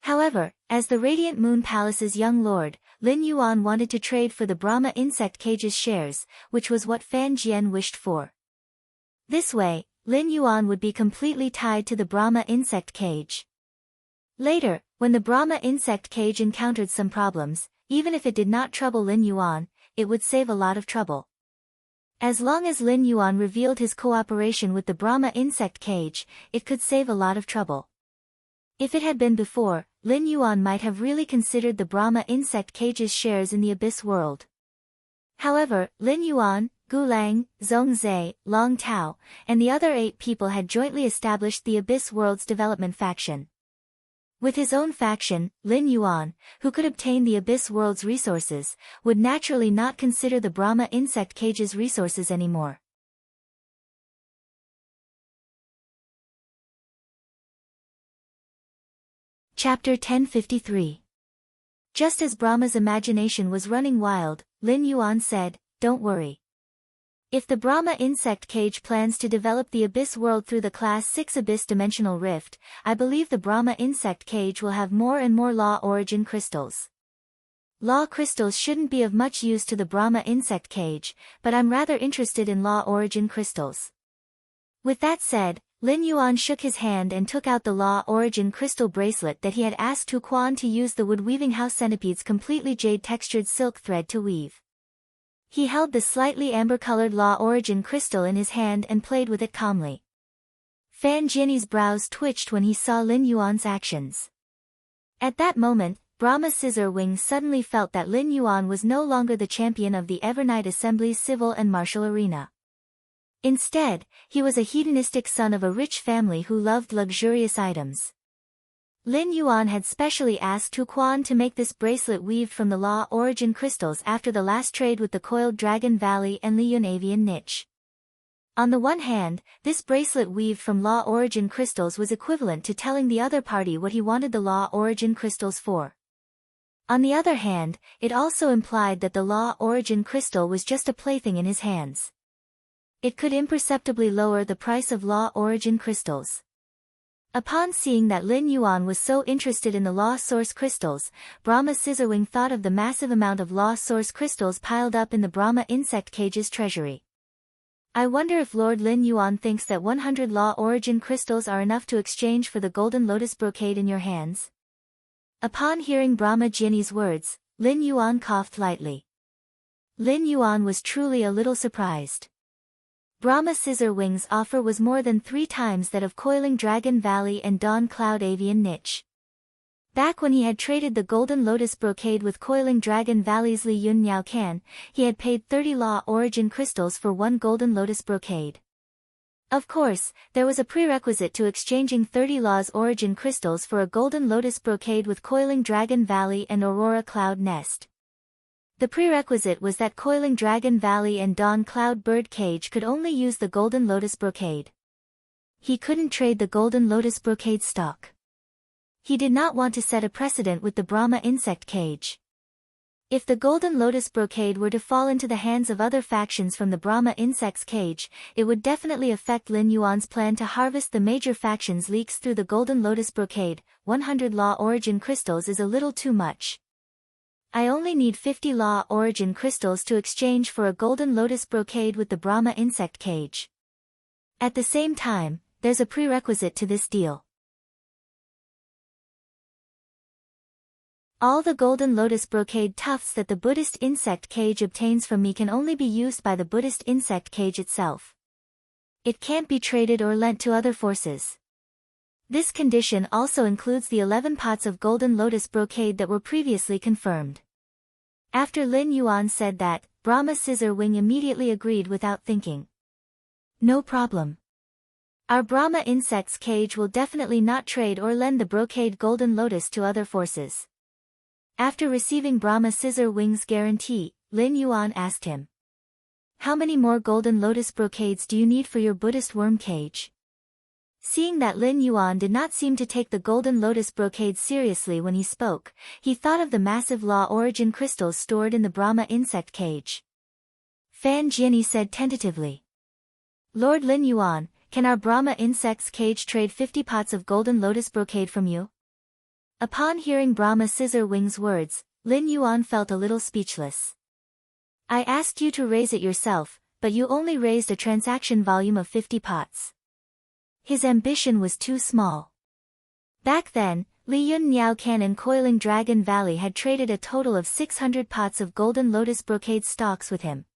A: However, as the Radiant Moon Palace's young lord, Lin Yuan wanted to trade for the Brahma insect cage's shares, which was what Fan Jian wished for. This way, Lin Yuan would be completely tied to the Brahma insect cage. Later, when the Brahma insect cage encountered some problems, even if it did not trouble Lin Yuan, it would save a lot of trouble. As long as Lin Yuan revealed his cooperation with the Brahma insect cage, it could save a lot of trouble. If it had been before, Lin Yuan might have really considered the Brahma insect cage's shares in the Abyss world. However, Lin Yuan, Gu Lang, Zhong Zhe, Long Tao, and the other 8 people had jointly established the Abyss world's development faction. With his own faction, Lin Yuan, who could obtain the Abyss world's resources, would naturally not consider the Brahma insect cage's resources anymore. Chapter 1053. Just as Brahma's imagination was running wild, Lin Yuan said, "Don't worry. If the Brahma insect cage plans to develop the Abyss world through the Class 6 Abyss dimensional rift, I believe the Brahma insect cage will have more and more law origin crystals. Law crystals shouldn't be of much use to the Brahma insect cage, but I'm rather interested in law origin crystals." With that said, Lin Yuan shook his hand and took out the law origin crystal bracelet that he had asked Tu Quan to use the wood-weaving house centipede's completely jade-textured silk thread to weave. He held the slightly amber-colored law origin crystal in his hand and played with it calmly. Fan Jian's brows twitched when he saw Lin Yuan's actions. At that moment, Brahma Scissorwing suddenly felt that Lin Yuan was no longer the champion of the Evernight Assembly's civil and martial arena. Instead, he was a hedonistic son of a rich family who loved luxurious items. Lin Yuan had specially asked Tu Quan to make this bracelet weaved from the law origin crystals after the last trade with the Coiled Dragon Valley and Liyun Avian Niche. On the one hand, this bracelet weaved from law origin crystals was equivalent to telling the other party what he wanted the law origin crystals for. On the other hand, it also implied that the law origin crystal was just a plaything in his hands. It could imperceptibly lower the price of law origin crystals. Upon seeing that Lin Yuan was so interested in the law source crystals, Brahma Scissorwing thought of the massive amount of law source crystals piled up in the Brahma insect cage's treasury. I wonder if Lord Lin Yuan thinks that 100 law origin crystals are enough to exchange for the golden lotus brocade in your hands? Upon hearing Brahma Jinni's words, Lin Yuan coughed lightly. Lin Yuan was truly a little surprised. Brahma Scissorwing's offer was more than 3 times that of Coiling Dragon Valley and Dawn Cloud Avian Niche. Back when he had traded the Golden Lotus brocade with Coiling Dragon Valley's Li Yun Niao Can, he had paid 30 Law Origin crystals for one Golden Lotus brocade. Of course, there was a prerequisite to exchanging 30 Law's Origin crystals for a Golden Lotus brocade with Coiling Dragon Valley and Aurora Cloud Nest. The prerequisite was that Coiling Dragon Valley and Dawn Cloud Bird Cage could only use the Golden Lotus brocade. He couldn't trade the Golden Lotus brocade stock. He did not want to set a precedent with the Brahma insect cage. If the Golden Lotus brocade were to fall into the hands of other factions from the Brahma insect's cage, it would definitely affect Lin Yuan's plan to harvest the major factions' leaks through the Golden Lotus brocade. 100 Law Origin crystals is a little too much. I only need 50 Law Origin crystals to exchange for a Golden Lotus brocade with the Brahma insect cage. At the same time, there's a prerequisite to this deal. All the Golden Lotus brocade tufts that the Buddhist insect cage obtains from me can only be used by the Buddhist insect cage itself. It can't be traded or lent to other forces. This condition also includes the 11 pots of Golden Lotus brocade that were previously confirmed. After Lin Yuan said that, Brahma Scissor Wing immediately agreed without thinking. No problem. Our Brahma insect's cage will definitely not trade or lend the brocade Golden Lotus to other forces. After receiving Brahma Scissor Wing's guarantee, Lin Yuan asked him, "How many more Golden Lotus brocades do you need for your Buddhist worm cage?" Seeing that Lin Yuan did not seem to take the Golden Lotus brocade seriously when he spoke, he thought of the massive Law Origin crystals stored in the Brahma insect cage. Fan Jianyi said tentatively, "Lord Lin Yuan, can our Brahma insect's cage trade 50 pots of Golden Lotus brocade from you?" Upon hearing Brahma Scissor Wing's words, Lin Yuan felt a little speechless. "I asked you to raise it yourself, but you only raised a transaction volume of 50 pots." His ambition was too small. Back then, Li Yun Niao Can and Coiling Dragon Valley had traded a total of 600 pots of Golden Lotus brocade stocks with him.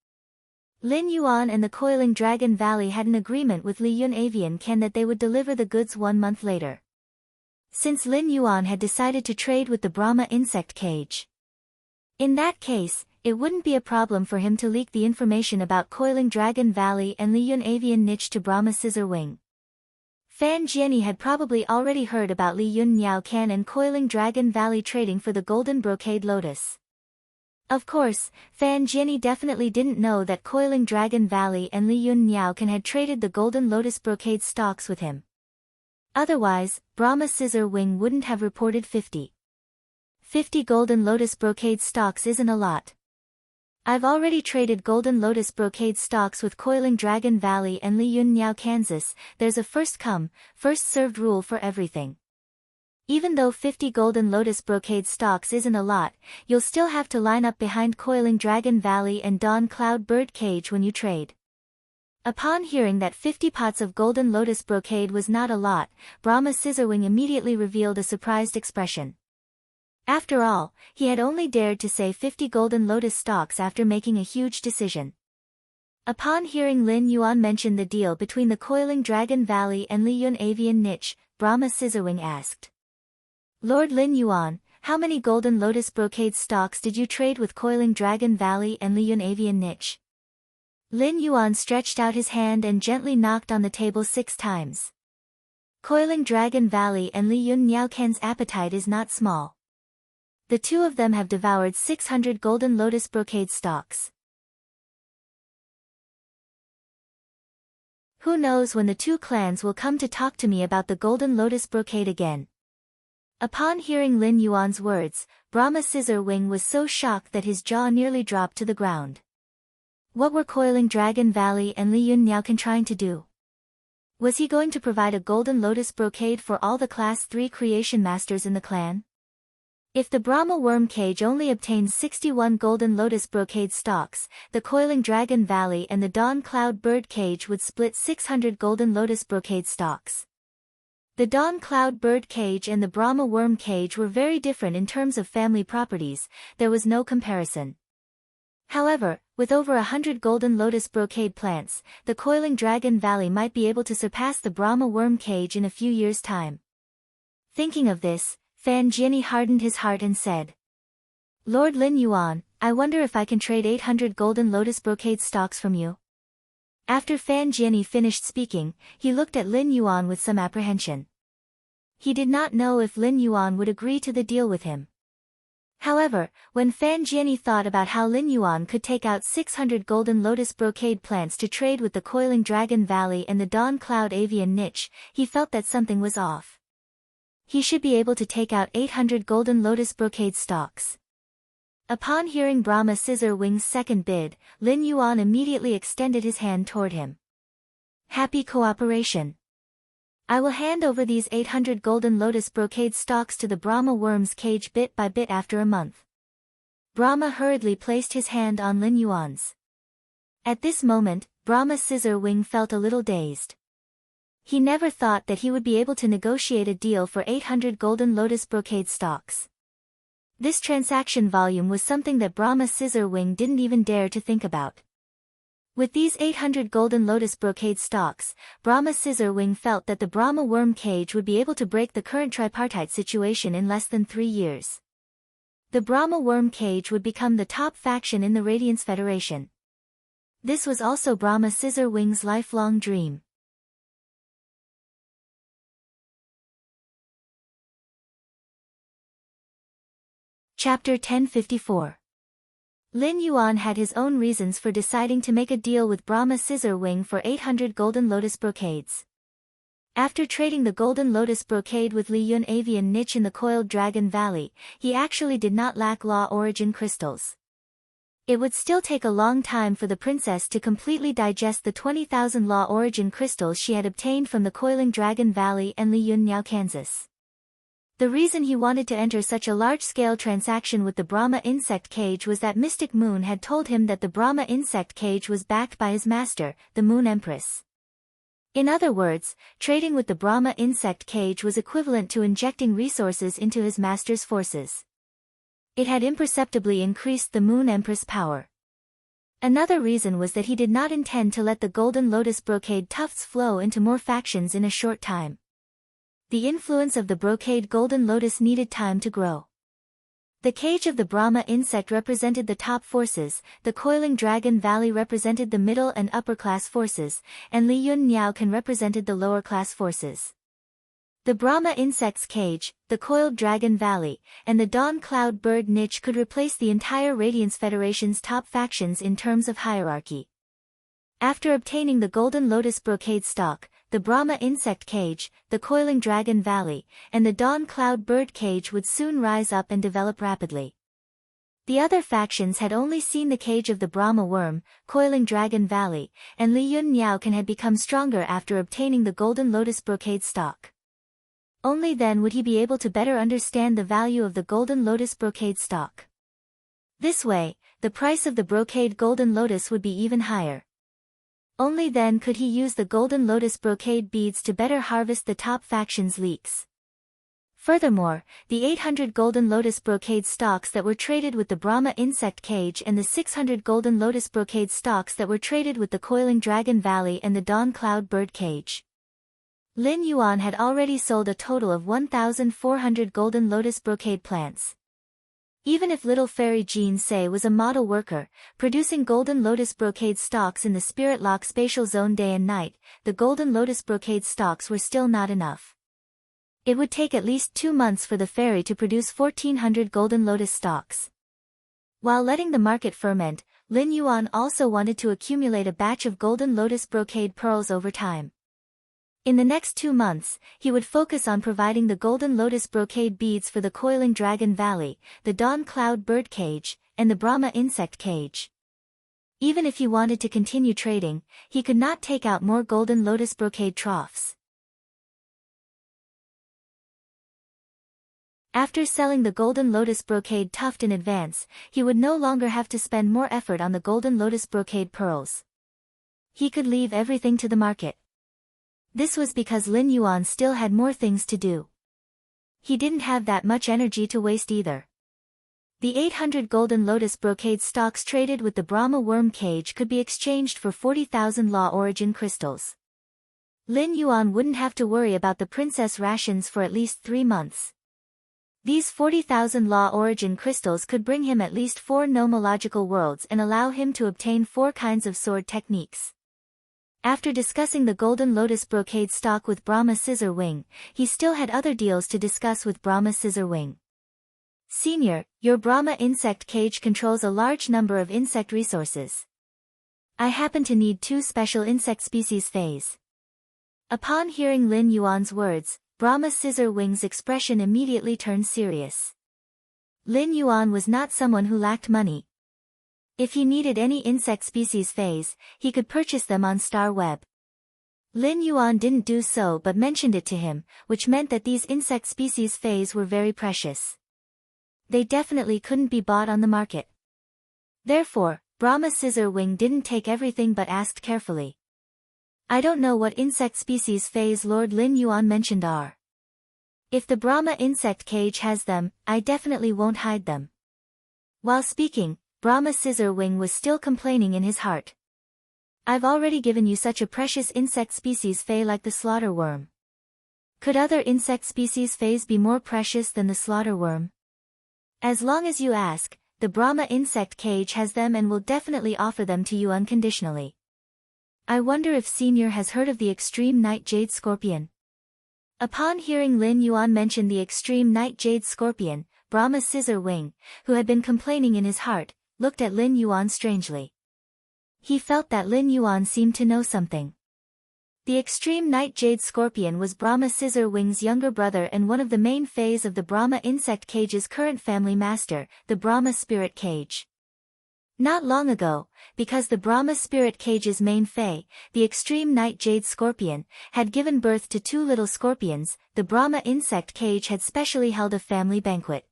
A: Lin Yuan and the Coiling Dragon Valley had an agreement with Li Yun Avian Can that they would deliver the goods 1 month later. Since Lin Yuan had decided to trade with the Brahma insect cage. In that case, it wouldn't be a problem for him to leak the information about Coiling Dragon Valley and Li Yun Avian Niche to Brahma Scissor Wing. Fan Jianyi had probably already heard about Li Yun Niao Can and Coiling Dragon Valley trading for the Golden Brocade Lotus. Of course, Fan Jianyi definitely didn't know that Coiling Dragon Valley and Li Yun Niao Can had traded the Golden Lotus brocade stocks with him. Otherwise, Brahma Scissor Wing wouldn't have reported 50. 50 Golden Lotus brocade stocks isn't a lot. I've already traded Golden Lotus brocade stocks with Coiling Dragon Valley and Li Yun Niao Kansas. There's a first come, first served rule for everything. Even though 50 Golden Lotus brocade stocks isn't a lot, you'll still have to line up behind Coiling Dragon Valley and Dawn Cloud Bird Cage when you trade. Upon hearing that 50 pots of Golden Lotus brocade was not a lot, Brahma Scissorwing immediately revealed a surprised expression. After all, he had only dared to say 50 Golden Lotus stocks after making a huge decision. Upon hearing Lin Yuan mention the deal between the Coiling Dragon Valley and Li Yun Avian Niche, Brahma Scissorwing asked, "Lord Lin Yuan, how many Golden Lotus brocade stocks did you trade with Coiling Dragon Valley and Li Yun Avian Niche?" Lin Yuan stretched out his hand and gently knocked on the table 6 times. Coiling Dragon Valley and Li Yun Niaoken's appetite is not small. The two of them have devoured 600 Golden Lotus brocade stocks. Who knows when the two clans will come to talk to me about the Golden Lotus brocade again. Upon hearing Lin Yuan's words, Brahma Scissor Wing was so shocked that his jaw nearly dropped to the ground. What were Coiling Dragon Valley and Li Yun Niaoken trying to do? Was he going to provide a Golden Lotus brocade for all the Class 3 creation masters in the clan? If the Brahma Worm Cage only obtained 61 Golden Lotus brocade stocks, the Coiling Dragon Valley and the Dawn Cloud Bird Cage would split 600 Golden Lotus brocade stocks. The Dawn Cloud Bird Cage and the Brahma Worm Cage were very different in terms of family properties, there was no comparison. However, with over 100 Golden Lotus brocade plants, the Coiling Dragon Valley might be able to surpass the Brahma Worm Cage in a few years' time. Thinking of this, Fan Jianyi hardened his heart and said, Lord Lin Yuan, I wonder if I can trade 800 golden lotus brocade stalks from you. After Fan Jianyi finished speaking, he looked at Lin Yuan with some apprehension. He did not know if Lin Yuan would agree to the deal with him. However, when Fan Jianyi thought about how Lin Yuan could take out 600 golden lotus brocade plants to trade with the Coiling Dragon Valley and the Dawn Cloud Avian Niche, he felt that something was off. He should be able to take out 800 golden lotus brocade stalks. Upon hearing Brahma Scissor Wing's second bid, Lin Yuan immediately extended his hand toward him. Happy cooperation. I will hand over these 800 golden lotus brocade stalks to the Brahma worm's cage bit by bit after a month. Brahma hurriedly placed his hand on Lin Yuan's. At this moment, Brahma Scissor Wing felt a little dazed. He never thought that he would be able to negotiate a deal for 800 golden lotus brocade stalks. This transaction volume was something that Brahma Scissor Wing didn't even dare to think about. With these 800 golden lotus brocade stalks, Brahma Scissor Wing felt that the Brahma worm cage would be able to break the current tripartite situation in less than 3 years. The Brahma worm cage would become the top faction in the Radiance Federation. This was also Brahma Scissor Wing's lifelong dream. Chapter 1054. Lin Yuan had his own reasons for deciding to make a deal with Brahma Scissor Wing for 800 golden lotus brocades. After trading the golden lotus brocade with Li Yun Avian Niche in the Coiled Dragon Valley, he actually did not lack law origin crystals. It would still take a long time for the princess to completely digest the 20,000 law origin crystals she had obtained from the Coiling Dragon Valley and Li Yun Niao, Kansas. The reason he wanted to enter such a large-scale transaction with the Brahma insect cage was that Mystic Moon had told him that the Brahma insect cage was backed by his master, the Moon Empress. In other words, trading with the Brahma insect cage was equivalent to injecting resources into his master's forces. It had imperceptibly increased the Moon Empress' power. Another reason was that he did not intend to let the golden lotus brocade tufts flow into more factions in a short time. The influence of the brocade golden lotus needed time to grow. The cage of the Brahma insect represented the top forces, the Coiling Dragon Valley represented the middle and upper class forces, and Li Yun Niao represented the lower class forces. The Brahma insect's cage, the Coiled Dragon Valley, and the Dawn Cloud Bird Niche could replace the entire Radiance Federation's top factions in terms of hierarchy. After obtaining the golden lotus brocade stalk, the Brahma insect cage, the Coiling Dragon Valley, and the Dawn Cloud Bird cage would soon rise up and develop rapidly. The other factions had only seen the cage of the Brahma worm, Coiling Dragon Valley, and Li Yun Niao had become stronger after obtaining the golden lotus brocade stalk. Only then would he be able to better understand the value of the golden lotus brocade stalk. This way, the price of the brocade golden lotus would be even higher. Only then could he use the golden lotus brocade beads to better harvest the top faction's leaks. Furthermore, the 800 golden lotus brocade stalks that were traded with the Brahma insect cage and the 600 golden lotus brocade stalks that were traded with the Coiling Dragon Valley and the Dawn Cloud Bird cage. Lin Yuan had already sold a total of 1,400 golden lotus brocade plants. Even if little fairy Jean Say was a model worker, producing golden lotus brocade stalks in the Spirit Lock spatial zone day and night, the golden lotus brocade stalks were still not enough. It would take at least 2 months for the fairy to produce 1,400 golden lotus stalks. While letting the market ferment, Lin Yuan also wanted to accumulate a batch of golden lotus brocade pearls over time. In the next 2 months, he would focus on providing the golden lotus brocade beads for the Coiling Dragon Valley, the Dawn Cloud Bird cage, and the Brahma insect cage. Even if he wanted to continue trading, he could not take out more golden lotus brocade troughs. After selling the golden lotus brocade tuft in advance, he would no longer have to spend more effort on the golden lotus brocade pearls. He could leave everything to the market. This was because Lin Yuan still had more things to do. He didn't have that much energy to waste either. The 800 golden lotus brocade stalks traded with the Brahma worm cage could be exchanged for 40,000 law origin crystals. Lin Yuan wouldn't have to worry about the princess rations for at least 3 months. These 40,000 law origin crystals could bring him at least 4 nomological worlds and allow him to obtain 4 kinds of sword techniques. After discussing the Golden Lotus brocade stock with Brahma Scissor Wing, he still had other deals to discuss with Brahma Scissor Wing. Senior, your Brahma insect cage controls a large number of insect resources. I happen to need 2 special insect species phase. Upon hearing Lin Yuan's words, Brahma Scissor Wing's expression immediately turned serious. Lin Yuan was not someone who lacked money. If he needed any insect species phase, he could purchase them on Star Web. Lin Yuan didn't do so but mentioned it to him, which meant that these insect species phase were very precious. They definitely couldn't be bought on the market. Therefore, Brahma Scissor Wing didn't take everything but asked carefully. I don't know what insect species phase Lord Lin Yuan mentioned are. If the Brahma insect cage has them, I definitely won't hide them. While speaking, Brahma Scissor Wing was still complaining in his heart. I've already given you such a precious insect species phase like the slaughter worm. Could other insect species phase be more precious than the slaughter worm? As long as you ask, the Brahma insect cage has them and will definitely offer them to you unconditionally. I wonder if Senior has heard of the Extreme Night Jade Scorpion. Upon hearing Lin Yuan mention the Extreme Night Jade Scorpion, Brahma Scissor Wing, who had been complaining in his heart, looked at Lin Yuan strangely. He felt that Lin Yuan seemed to know something. The Extreme Night Jade Scorpion was Brahma Scissor Wing's younger brother and one of the main fays of the Brahma insect cage's current family master, the Brahma Spirit Cage. Not long ago, because the Brahma Spirit Cage's main fae, the Extreme Night Jade Scorpion, had given birth to 2 little scorpions, the Brahma Insect Cage had specially held a family banquet.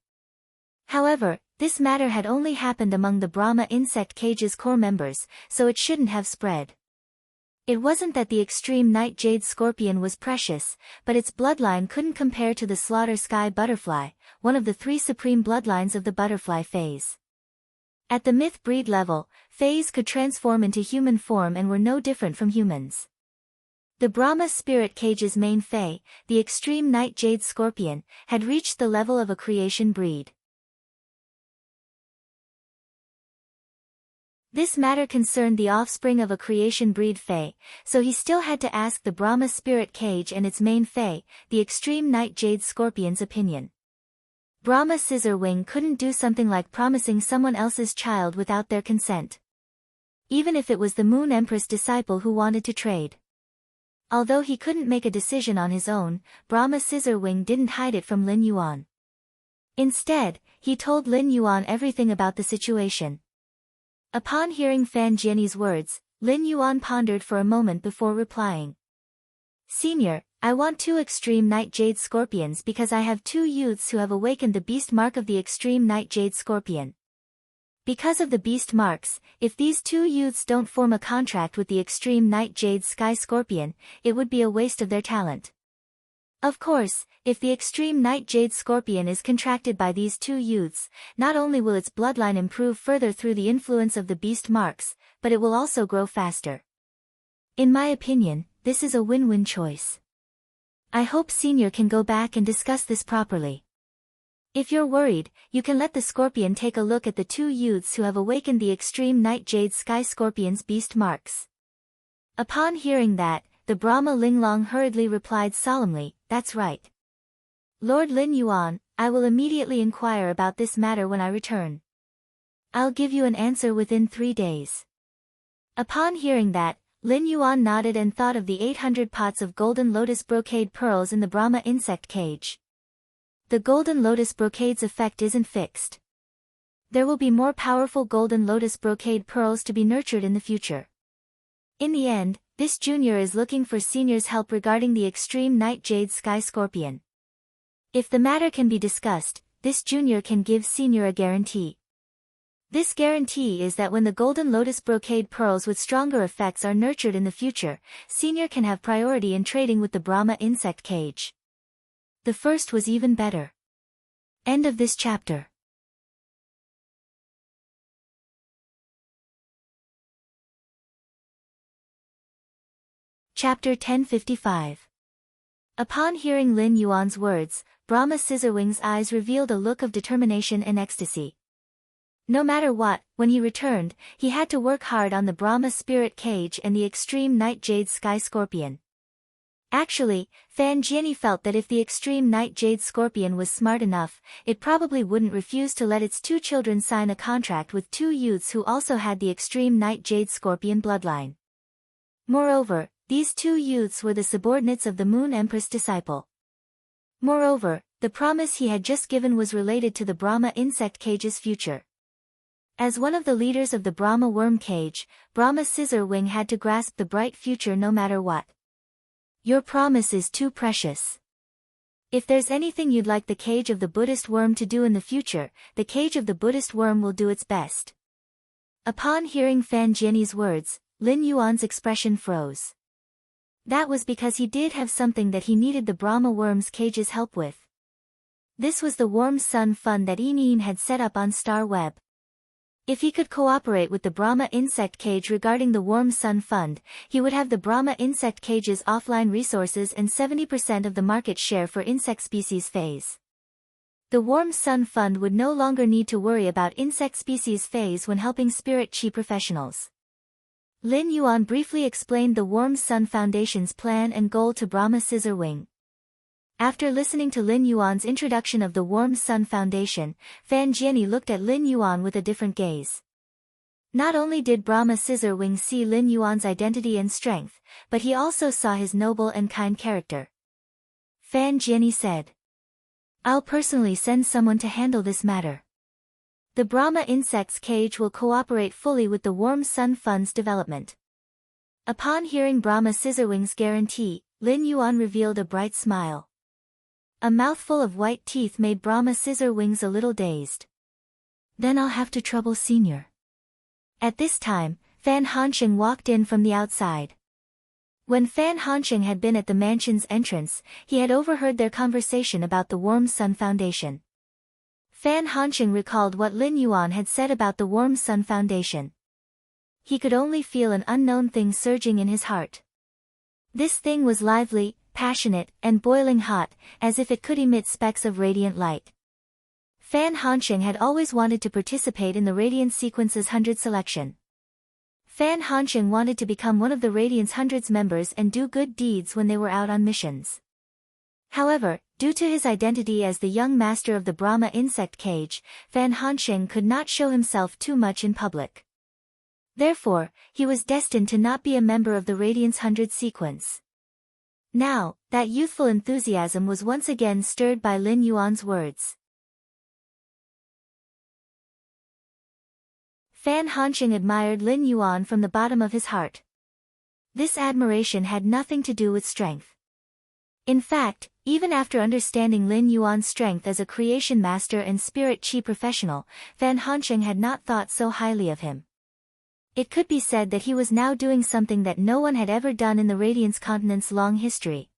A: However, this matter had only happened among the Brahma Insect Cage's core members, so it shouldn't have spread. It wasn't that the Extreme Night Jade Scorpion was precious, but its bloodline couldn't compare to the Slaughter Sky Butterfly, one of the 3 supreme bloodlines of the butterfly phase. At the myth breed level, fays could transform into human form and were no different from humans. The Brahma Spirit Cage's main fae, the Extreme Night Jade Scorpion, had reached the level of a creation breed. This matter concerned the offspring of a creation breed fae, so he still had to ask the Brahma Spirit Cage and its main fae, the Extreme Night Jade Scorpion's opinion. Brahma Scissor Wing couldn't do something like promising someone else's child without their consent. Even if it was the Moon Empress disciple who wanted to trade. Although he couldn't make a decision on his own, Brahma Scissor Wing didn't hide it from Lin Yuan. Instead, he told Lin Yuan everything about the situation. Upon hearing Fan Jianyi's words, Lin Yuan pondered for a moment before replying. Senior, I want 2 Extreme Night Jade Scorpions because I have 2 youths who have awakened the beast mark of the Extreme Night Jade Scorpion. Because of the beast marks, if these 2 youths don't form a contract with the Extreme Night Jade Sky Scorpion, it would be a waste of their talent. Of course, if the Extreme Night Jade Scorpion is contracted by these 2 youths, not only will its bloodline improve further through the influence of the beast marks, but it will also grow faster. In my opinion, this is a win-win choice. I hope Senior can go back and discuss this properly. If you're worried, you can let the Scorpion take a look at the 2 youths who have awakened the Extreme Night Jade Sky Scorpion's beast marks. Upon hearing that, the Brahma Linglong hurriedly replied solemnly, "That's right. Lord Lin Yuan, I will immediately inquire about this matter when I return. I'll give you an answer within 3 days." Upon hearing that, Lin Yuan nodded and thought of the 800 pots of golden lotus brocade pearls in the Brahma insect cage. The golden lotus brocade's effect isn't fixed. There will be more powerful golden lotus brocade pearls to be nurtured in the future. In the end, this junior is looking for Senior's help regarding the Extreme Night Jade Sky Scorpion. If the matter can be discussed, this junior can give Senior a guarantee. This guarantee is that when the golden lotus brocade pearls with stronger effects are nurtured in the future, Senior can have priority in trading with the Brahma insect cage. The first was even better. End of this chapter. Chapter 1055. Upon hearing Lin Yuan's words, Brahma Scissorwing's eyes revealed a look of determination and ecstasy. No matter what, when he returned, he had to work hard on the Brahma Spirit Cage and the Extreme Night Jade Sky Scorpion. Actually, Fan Jianyi felt that if the Extreme Night Jade Scorpion was smart enough, it probably wouldn't refuse to let its two children sign a contract with two youths who also had the Extreme Night Jade Scorpion bloodline. Moreover, these two youths were the subordinates of the Moon Empress disciple. Moreover, the promise he had just given was related to the Brahma insect cage's future. As one of the leaders of the Brahma worm cage, Brahma Scissorwing had to grasp the bright future no matter what. Your promise is too precious. If there's anything you'd like the cage of the Buddhist worm to do in the future, the cage of the Buddhist worm will do its best. Upon hearing Fan Jianyi's words, Lin Yuan's expression froze. That was because he did have something that he needed the Brahma worm's cage's help with. This was the Warm Sun Fund that Yin had set up on Star Web. If he could cooperate with the Brahma Insect Cage regarding the Warm Sun Fund, he would have the Brahma Insect Cage's offline resources and 70% of the market share for insect species phase. The Warm Sun Fund would no longer need to worry about insect species phase when helping spirit chi professionals. Lin Yuan briefly explained the Warm Sun Foundation's plan and goal to Brahma Scissorwing. After listening to Lin Yuan's introduction of the Warm Sun Foundation, Fan Jianyi looked at Lin Yuan with a different gaze. Not only did Brahma Scissorwing see Lin Yuan's identity and strength, but he also saw his noble and kind character. Fan Jianyi said, "I'll personally send someone to handle this matter. The Brahma Insect's Cage will cooperate fully with the Warm Sun Fund's development." Upon hearing Brahma Scissorwing's guarantee, Lin Yuan revealed a bright smile. A mouthful of white teeth made Brahma Scissorwings a little dazed. "Then I'll have to trouble Senior." At this time, Fan Hansheng walked in from the outside. When Fan Hansheng had been at the mansion's entrance, he had overheard their conversation about the Warm Sun Foundation. Fan Hansheng recalled what Lin Yuan had said about the Warm Sun Foundation. He could only feel an unknown thing surging in his heart. This thing was lively, passionate, and boiling hot, as if it could emit specks of radiant light. Fan Hansheng had always wanted to participate in the Radiance Sequence's 100 selection. Fan Hansheng wanted to become one of the Radiance 100's members and do good deeds when they were out on missions. However, due to his identity as the young master of the Brahma Insect Cage, Fan Hansheng could not show himself too much in public. Therefore, he was destined to not be a member of the Radiance 100 sequence. Now, that youthful enthusiasm was once again stirred by Lin Yuan's words. Fan Hansheng admired Lin Yuan from the bottom of his heart. This admiration had nothing to do with strength. In fact, even after understanding Lin Yuan's strength as a creation master and spirit chi professional, Fan Hansheng had not thought so highly of him. It could be said that he was now doing something that no one had ever done in the Radiance continent's long history.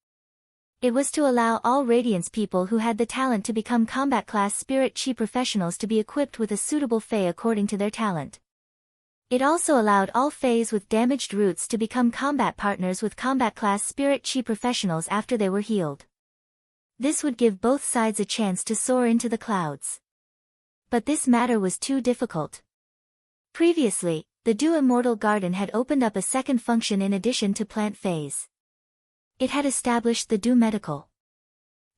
A: It was to allow all Radiance people who had the talent to become combat-class spirit chi professionals to be equipped with a suitable Fae according to their talent. It also allowed all Faes with damaged roots to become combat partners with combat-class spirit chi professionals after they were healed. This would give both sides a chance to soar into the clouds. But this matter was too difficult. Previously, the Du Immortal Garden had opened up a second function in addition to plant phase. It had established the Du Medical.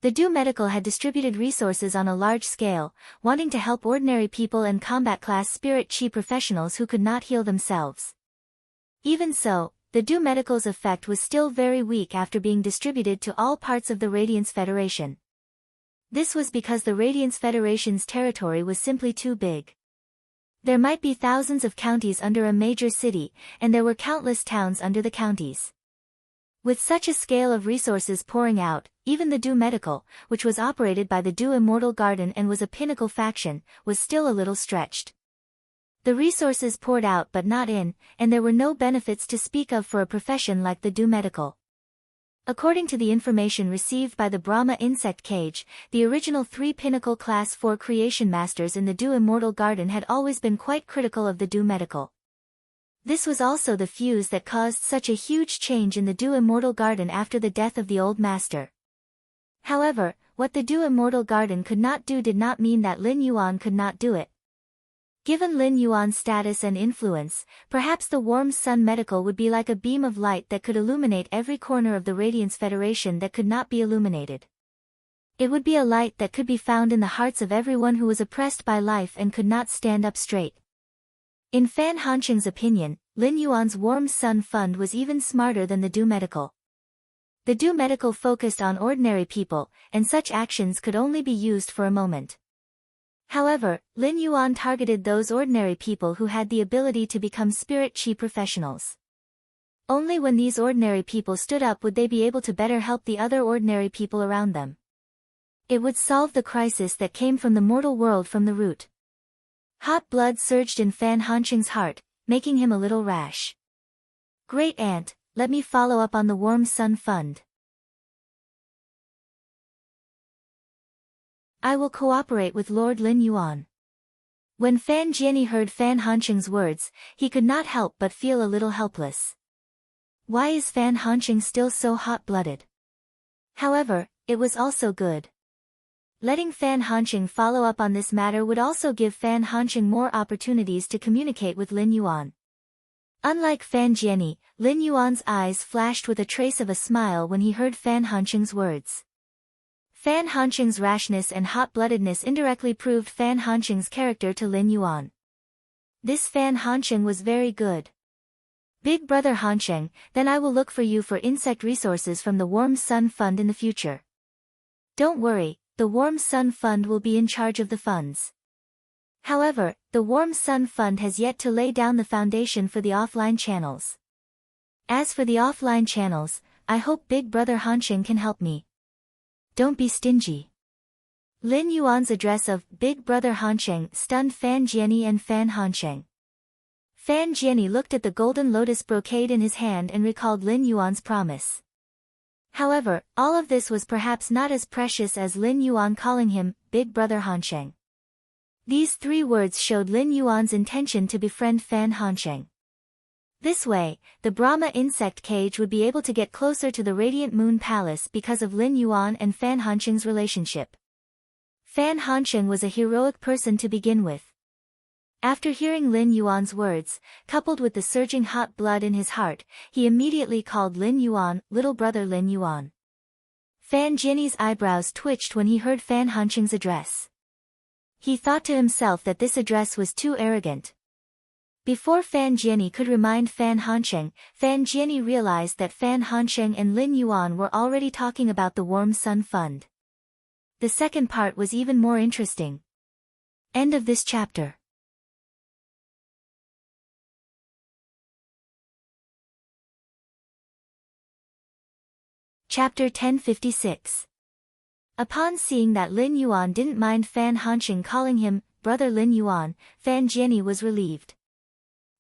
A: The Du Medical had distributed resources on a large scale, wanting to help ordinary people and combat-class spirit chi professionals who could not heal themselves. Even so, the Du Medical's effect was still very weak after being distributed to all parts of the Radiance Federation. This was because the Radiance Federation's territory was simply too big. There might be thousands of counties under a major city, and there were countless towns under the counties. With such a scale of resources pouring out, even the Du Medical, which was operated by the Du Immortal Garden and was a pinnacle faction, was still a little stretched. The resources poured out but not in, and there were no benefits to speak of for a profession like the Du Medical. According to the information received by the Brahma Insect Cage, the original 3 Pinnacle Class 4 Creation Masters in the Du Immortal Garden had always been quite critical of the Du Medical. This was also the fuse that caused such a huge change in the Du Immortal Garden after the death of the old master. However, what the Dew Immortal Garden could not do did not mean that Lin Yuan could not do it. Given Lin Yuan's status and influence, perhaps the Warm Sun Medical would be like a beam of light that could illuminate every corner of the Radiance Federation that could not be illuminated. It would be a light that could be found in the hearts of everyone who was oppressed by life and could not stand up straight. In Fan Hanqing's opinion, Lin Yuan's Warm Sun Fund was even smarter than the Dew Medical. The Dew Medical focused on ordinary people, and such actions could only be used for a moment. However, Lin Yuan targeted those ordinary people who had the ability to become spirit chi professionals. Only when these ordinary people stood up would they be able to better help the other ordinary people around them. It would solve the crisis that came from the mortal world from the root. Hot blood surged in Fan Hanqing's heart, making him a little rash. Great Aunt, let me follow up on the Warm Sun Fund. I will cooperate with Lord Lin Yuan. When Fan Jianyi heard Fan Hanqing's words, he could not help but feel a little helpless. Why is Fan Hanqing still so hot-blooded? However, it was also good. Letting Fan Hanqing follow up on this matter would also give Fan Hanqing more opportunities to communicate with Lin Yuan. Unlike Fan Jianyi, Lin Yuan's eyes flashed with a trace of a smile when he heard Fan Hanqing's words. Fan Hanqing's rashness and hot-bloodedness indirectly proved Fan Hanqing's character to Lin Yuan. This Fan Hanqing was very good. Big Brother Hanqing, then I will look for you for insect resources from the Warm Sun Fund in the future. Don't worry, the Warm Sun Fund will be in charge of the funds. However, the Warm Sun Fund has yet to lay down the foundation for the offline channels. As for the offline channels, I hope Big Brother Hanqing can help me. Don't be stingy. Lin Yuan's address of Big Brother Hanqing stunned Fan Jianyi and Fan Hanqing. Fan Jianyi looked at the golden lotus brocade in his hand and recalled Lin Yuan's promise. However, all of this was perhaps not as precious as Lin Yuan calling him Big Brother Hanqing. These 3 words showed Lin Yuan's intention to befriend Fan Hanqing. This way, the Brahma insect cage would be able to get closer to the Radiant Moon Palace because of Lin Yuan and Fan Hanqing's relationship. Fan Hanqing was a heroic person to begin with. After hearing Lin Yuan's words, coupled with the surging hot blood in his heart, he immediately called Lin Yuan, little brother Lin Yuan. Fan Jianyi's eyebrows twitched when he heard Fan Hanqing's address. He thought to himself that this address was too arrogant. Before Fan Jianyi could remind Fan Hanqing, Fan Jianyi realized that Fan Hanqing and Lin Yuan were already talking about the Warm Sun Fund. The second part was even more interesting. End of this chapter. Chapter 1056. Upon seeing that Lin Yuan didn't mind Fan Hanqing calling him Brother Lin Yuan, Fan Jianyi was relieved.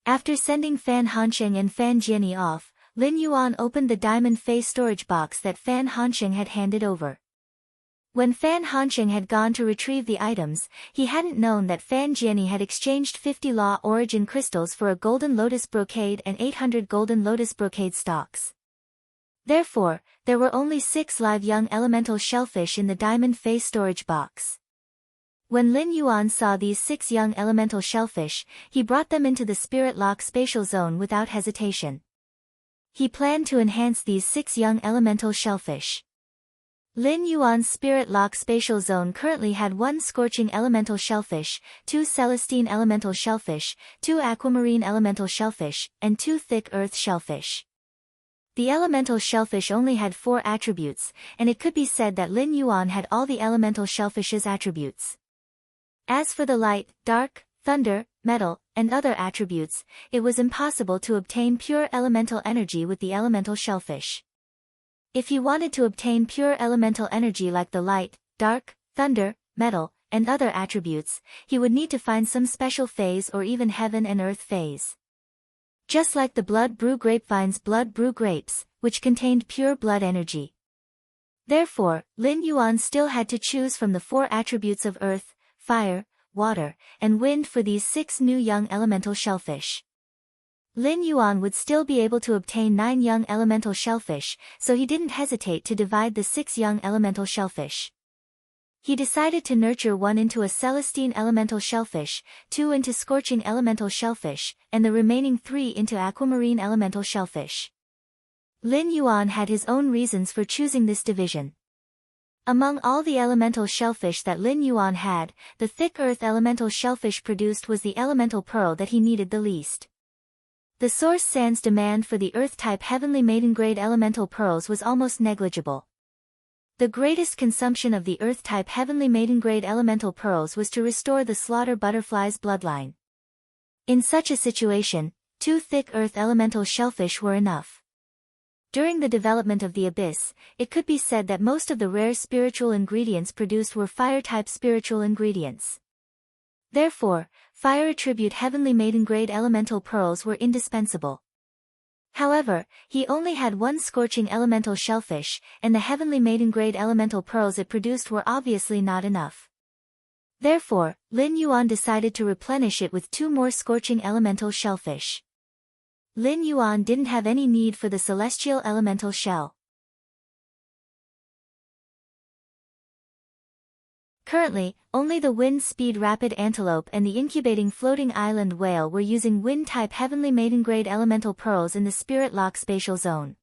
A: After sending Fan Hanqing and Fan Jianyi off, Lin Yuan opened the diamond face storage box that Fan Hanqing had handed over. When Fan Hanqing had gone to retrieve the items, he hadn't known that Fan Jianyi had exchanged 50 Law Origin crystals for a golden lotus brocade and 800 golden lotus brocade stalks. Therefore, there were only 6 live young elemental shellfish in the diamond face storage box. When Lin Yuan saw these 6 young elemental shellfish, he brought them into the Spirit Lock spatial zone without hesitation. He planned to enhance these 6 young elemental shellfish. Lin Yuan's Spirit Lock spatial zone currently had 1 scorching elemental shellfish, 2 celestine elemental shellfish, 2 aquamarine elemental shellfish, and 2 thick earth shellfish. The elemental shellfish only had 4 attributes, and it could be said that Lin Yuan had all the elemental shellfish's attributes. As for the light, dark, thunder, metal, and other attributes, it was impossible to obtain pure elemental energy with the elemental shellfish. If he wanted to obtain pure elemental energy like the light, dark, thunder, metal, and other attributes, he would need to find some special phase or even heaven and earth phase. Just like the blood brew grapevine's blood brew grapes, which contained pure blood energy. Therefore, Lin Yuan still had to choose from the 4 attributes of earth, fire, water, and wind for these 6 new young elemental shellfish. Lin Yuan would still be able to obtain 9 young elemental shellfish, so he didn't hesitate to divide the 6 young elemental shellfish. He decided to nurture 1 into a Celestine elemental shellfish, 2 into Scorching elemental shellfish, and the remaining 3 into Aquamarine elemental shellfish. Lin Yuan had his own reasons for choosing this division. Among all the elemental shellfish that Lin Yuan had, the thick earth elemental shellfish produced was the elemental pearl that he needed the least. The source sand's demand for the earth-type heavenly maiden-grade elemental pearls was almost negligible. The greatest consumption of the earth-type heavenly maiden-grade elemental pearls was to restore the slaughter butterfly's bloodline. In such a situation, 2 thick earth elemental shellfish were enough. During the development of the abyss, it could be said that most of the rare spiritual ingredients produced were fire-type spiritual ingredients. Therefore, fire-attribute heavenly maiden-grade elemental pearls were indispensable. However, he only had 1 scorching elemental shellfish, and the heavenly maiden-grade elemental pearls it produced were obviously not enough. Therefore, Lin Yuan decided to replenish it with 2 more scorching elemental shellfish. Lin Yuan didn't have any need for the celestial elemental shell. Currently, only the wind-speed rapid antelope and the incubating floating island whale were using wind-type heavenly maiden-grade elemental pearls in the Spirit Lock spatial zone.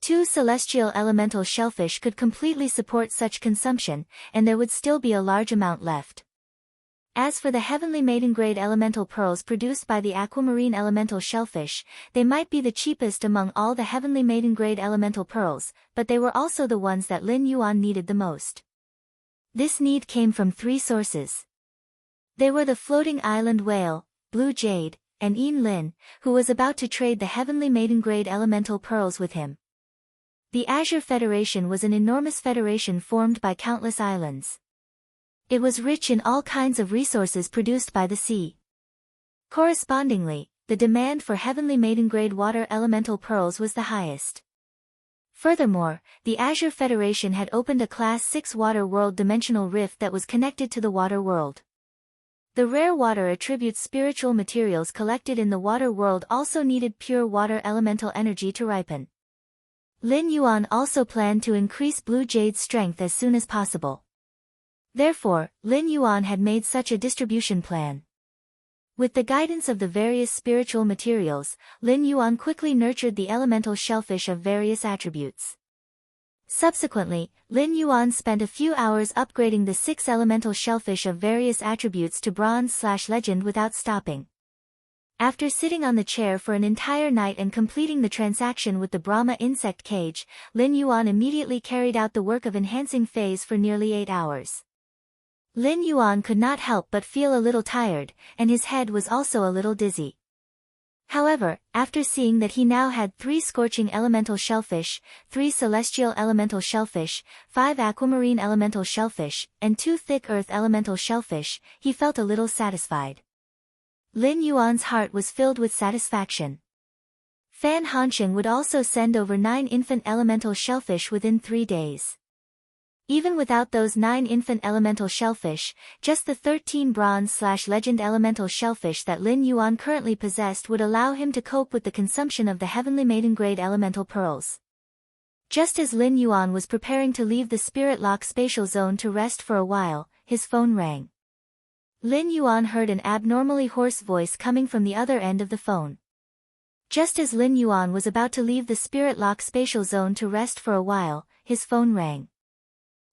A: 2 celestial elemental shellfish could completely support such consumption, and there would still be a large amount left. As for the heavenly maiden-grade elemental pearls produced by the aquamarine elemental shellfish, they might be the cheapest among all the heavenly maiden-grade elemental pearls, but they were also the ones that Lin Yuan needed the most. This need came from 3 sources. They were the floating island whale, Blue Jade, and Yin Lin, who was about to trade the heavenly maiden-grade elemental pearls with him. The Azure Federation was an enormous federation formed by countless islands. It was rich in all kinds of resources produced by the sea. Correspondingly, the demand for heavenly maiden-grade water elemental pearls was the highest. Furthermore, the Azure Federation had opened a Class 6 water world dimensional rift that was connected to the water world. The rare water attributes spiritual materials collected in the water world also needed pure water elemental energy to ripen. Lin Yuan also planned to increase Blue Jade's strength as soon as possible. Therefore, Lin Yuan had made such a distribution plan. With the guidance of the various spiritual materials, Lin Yuan quickly nurtured the elemental shellfish of various attributes. Subsequently, Lin Yuan spent a few hours upgrading the 6 elemental shellfish of various attributes to bronze/legend without stopping. After sitting on the chair for an entire night and completing the transaction with the Brahma insect cage, Lin Yuan immediately carried out the work of enhancing phase for nearly 8 hours. Lin Yuan could not help but feel a little tired, and his head was also a little dizzy. However, after seeing that he now had 3 scorching elemental shellfish, 3 celestial elemental shellfish, 5 aquamarine elemental shellfish, and 2 thick earth elemental shellfish, he felt a little satisfied. Lin Yuan's heart was filled with satisfaction. Fan Hansheng would also send over 9 infant elemental shellfish within 3 days. Even without those 9 infant elemental shellfish, just the 13 bronze/legend elemental shellfish that Lin Yuan currently possessed would allow him to cope with the consumption of the heavenly maiden-grade elemental pearls. Just as Lin Yuan was preparing to leave the Spirit Lock spatial zone to rest for a while, his phone rang. Lin Yuan heard an abnormally hoarse voice coming from the other end of the phone. Just as Lin Yuan was about to leave the Spirit Lock spatial zone to rest for a while, his phone rang.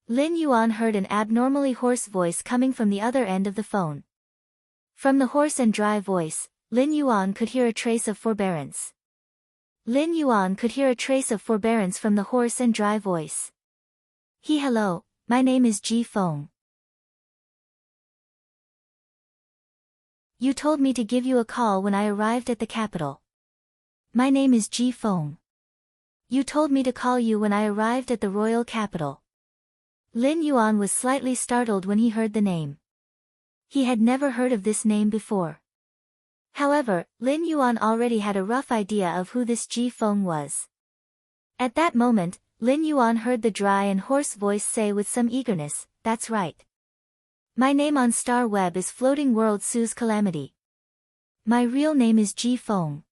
A: Lin Yuan heard an abnormally hoarse voice coming from the other end of the phone. From the hoarse and dry voice, Lin Yuan could hear a trace of forbearance. Lin Yuan could hear a trace of forbearance from the hoarse and dry voice. Hello, my name is Ji Feng. You told me to give you a call when I arrived at the capital. My name is Ji Feng. You told me to call you when I arrived at the royal capital. Lin Yuan was slightly startled when he heard the name. He had never heard of this name before. However, Lin Yuan already had a rough idea of who this Ji Feng was. At that moment, Lin Yuan heard the dry and hoarse voice say with some eagerness, "That's right. My name on Star Web is Floating World Sue's Calamity. My real name is Ji Feng."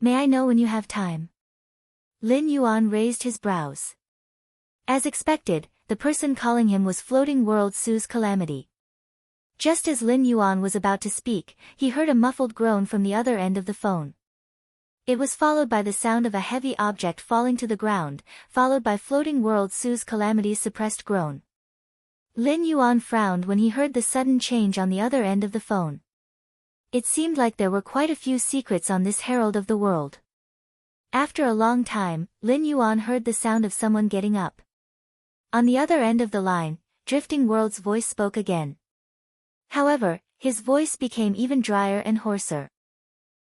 A: May I know when you have time? Lin Yuan raised his brows. As expected, the person calling him was Floating World Sue's Calamity. Just as Lin Yuan was about to speak, he heard a muffled groan from the other end of the phone. It was followed by the sound of a heavy object falling to the ground, followed by Floating World Sue's Calamity's suppressed groan. Lin Yuan frowned when he heard the sudden change on the other end of the phone. It seemed like there were quite a few secrets on this herald of the world. After a long time, Lin Yuan heard the sound of someone getting up. On the other end of the line, Drifting World's voice spoke again. However, his voice became even drier and hoarser.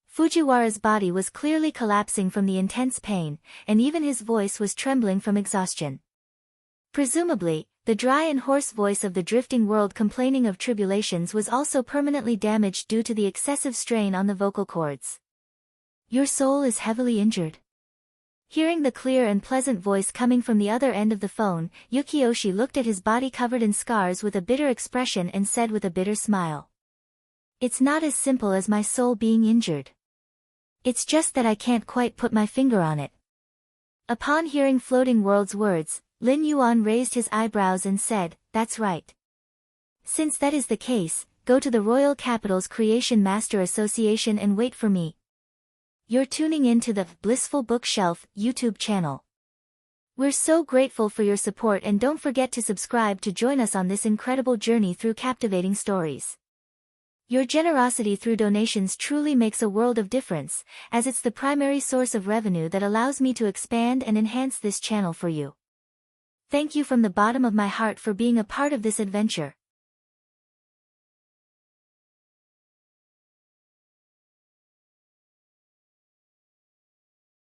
A: Fujiwara's body was clearly collapsing from the intense pain, and even his voice was trembling from exhaustion. Presumably, the dry and hoarse voice of the Drifting World complaining of tribulations was also permanently damaged due to the excessive strain on the vocal cords. Your soul is heavily injured. Hearing the clear and pleasant voice coming from the other end of the phone, Yukiyoshi looked at his body covered in scars with a bitter expression and said with a bitter smile. It's not as simple as my soul being injured. It's just that I can't quite put my finger on it. Upon hearing Floating World's words, Lin Yuan raised his eyebrows and said, That's right. Since that is the case, go to the Royal Capital's Creation Master Association and wait for me. You're tuning in to the Blissful Bookshelf YouTube channel. We're so grateful for your support, and don't forget to subscribe to join us on this incredible journey through captivating stories. Your generosity through donations truly makes a world of difference, as it's the primary source of revenue that allows me to expand and enhance this channel for you. Thank you from the bottom of my heart for being a part of this adventure.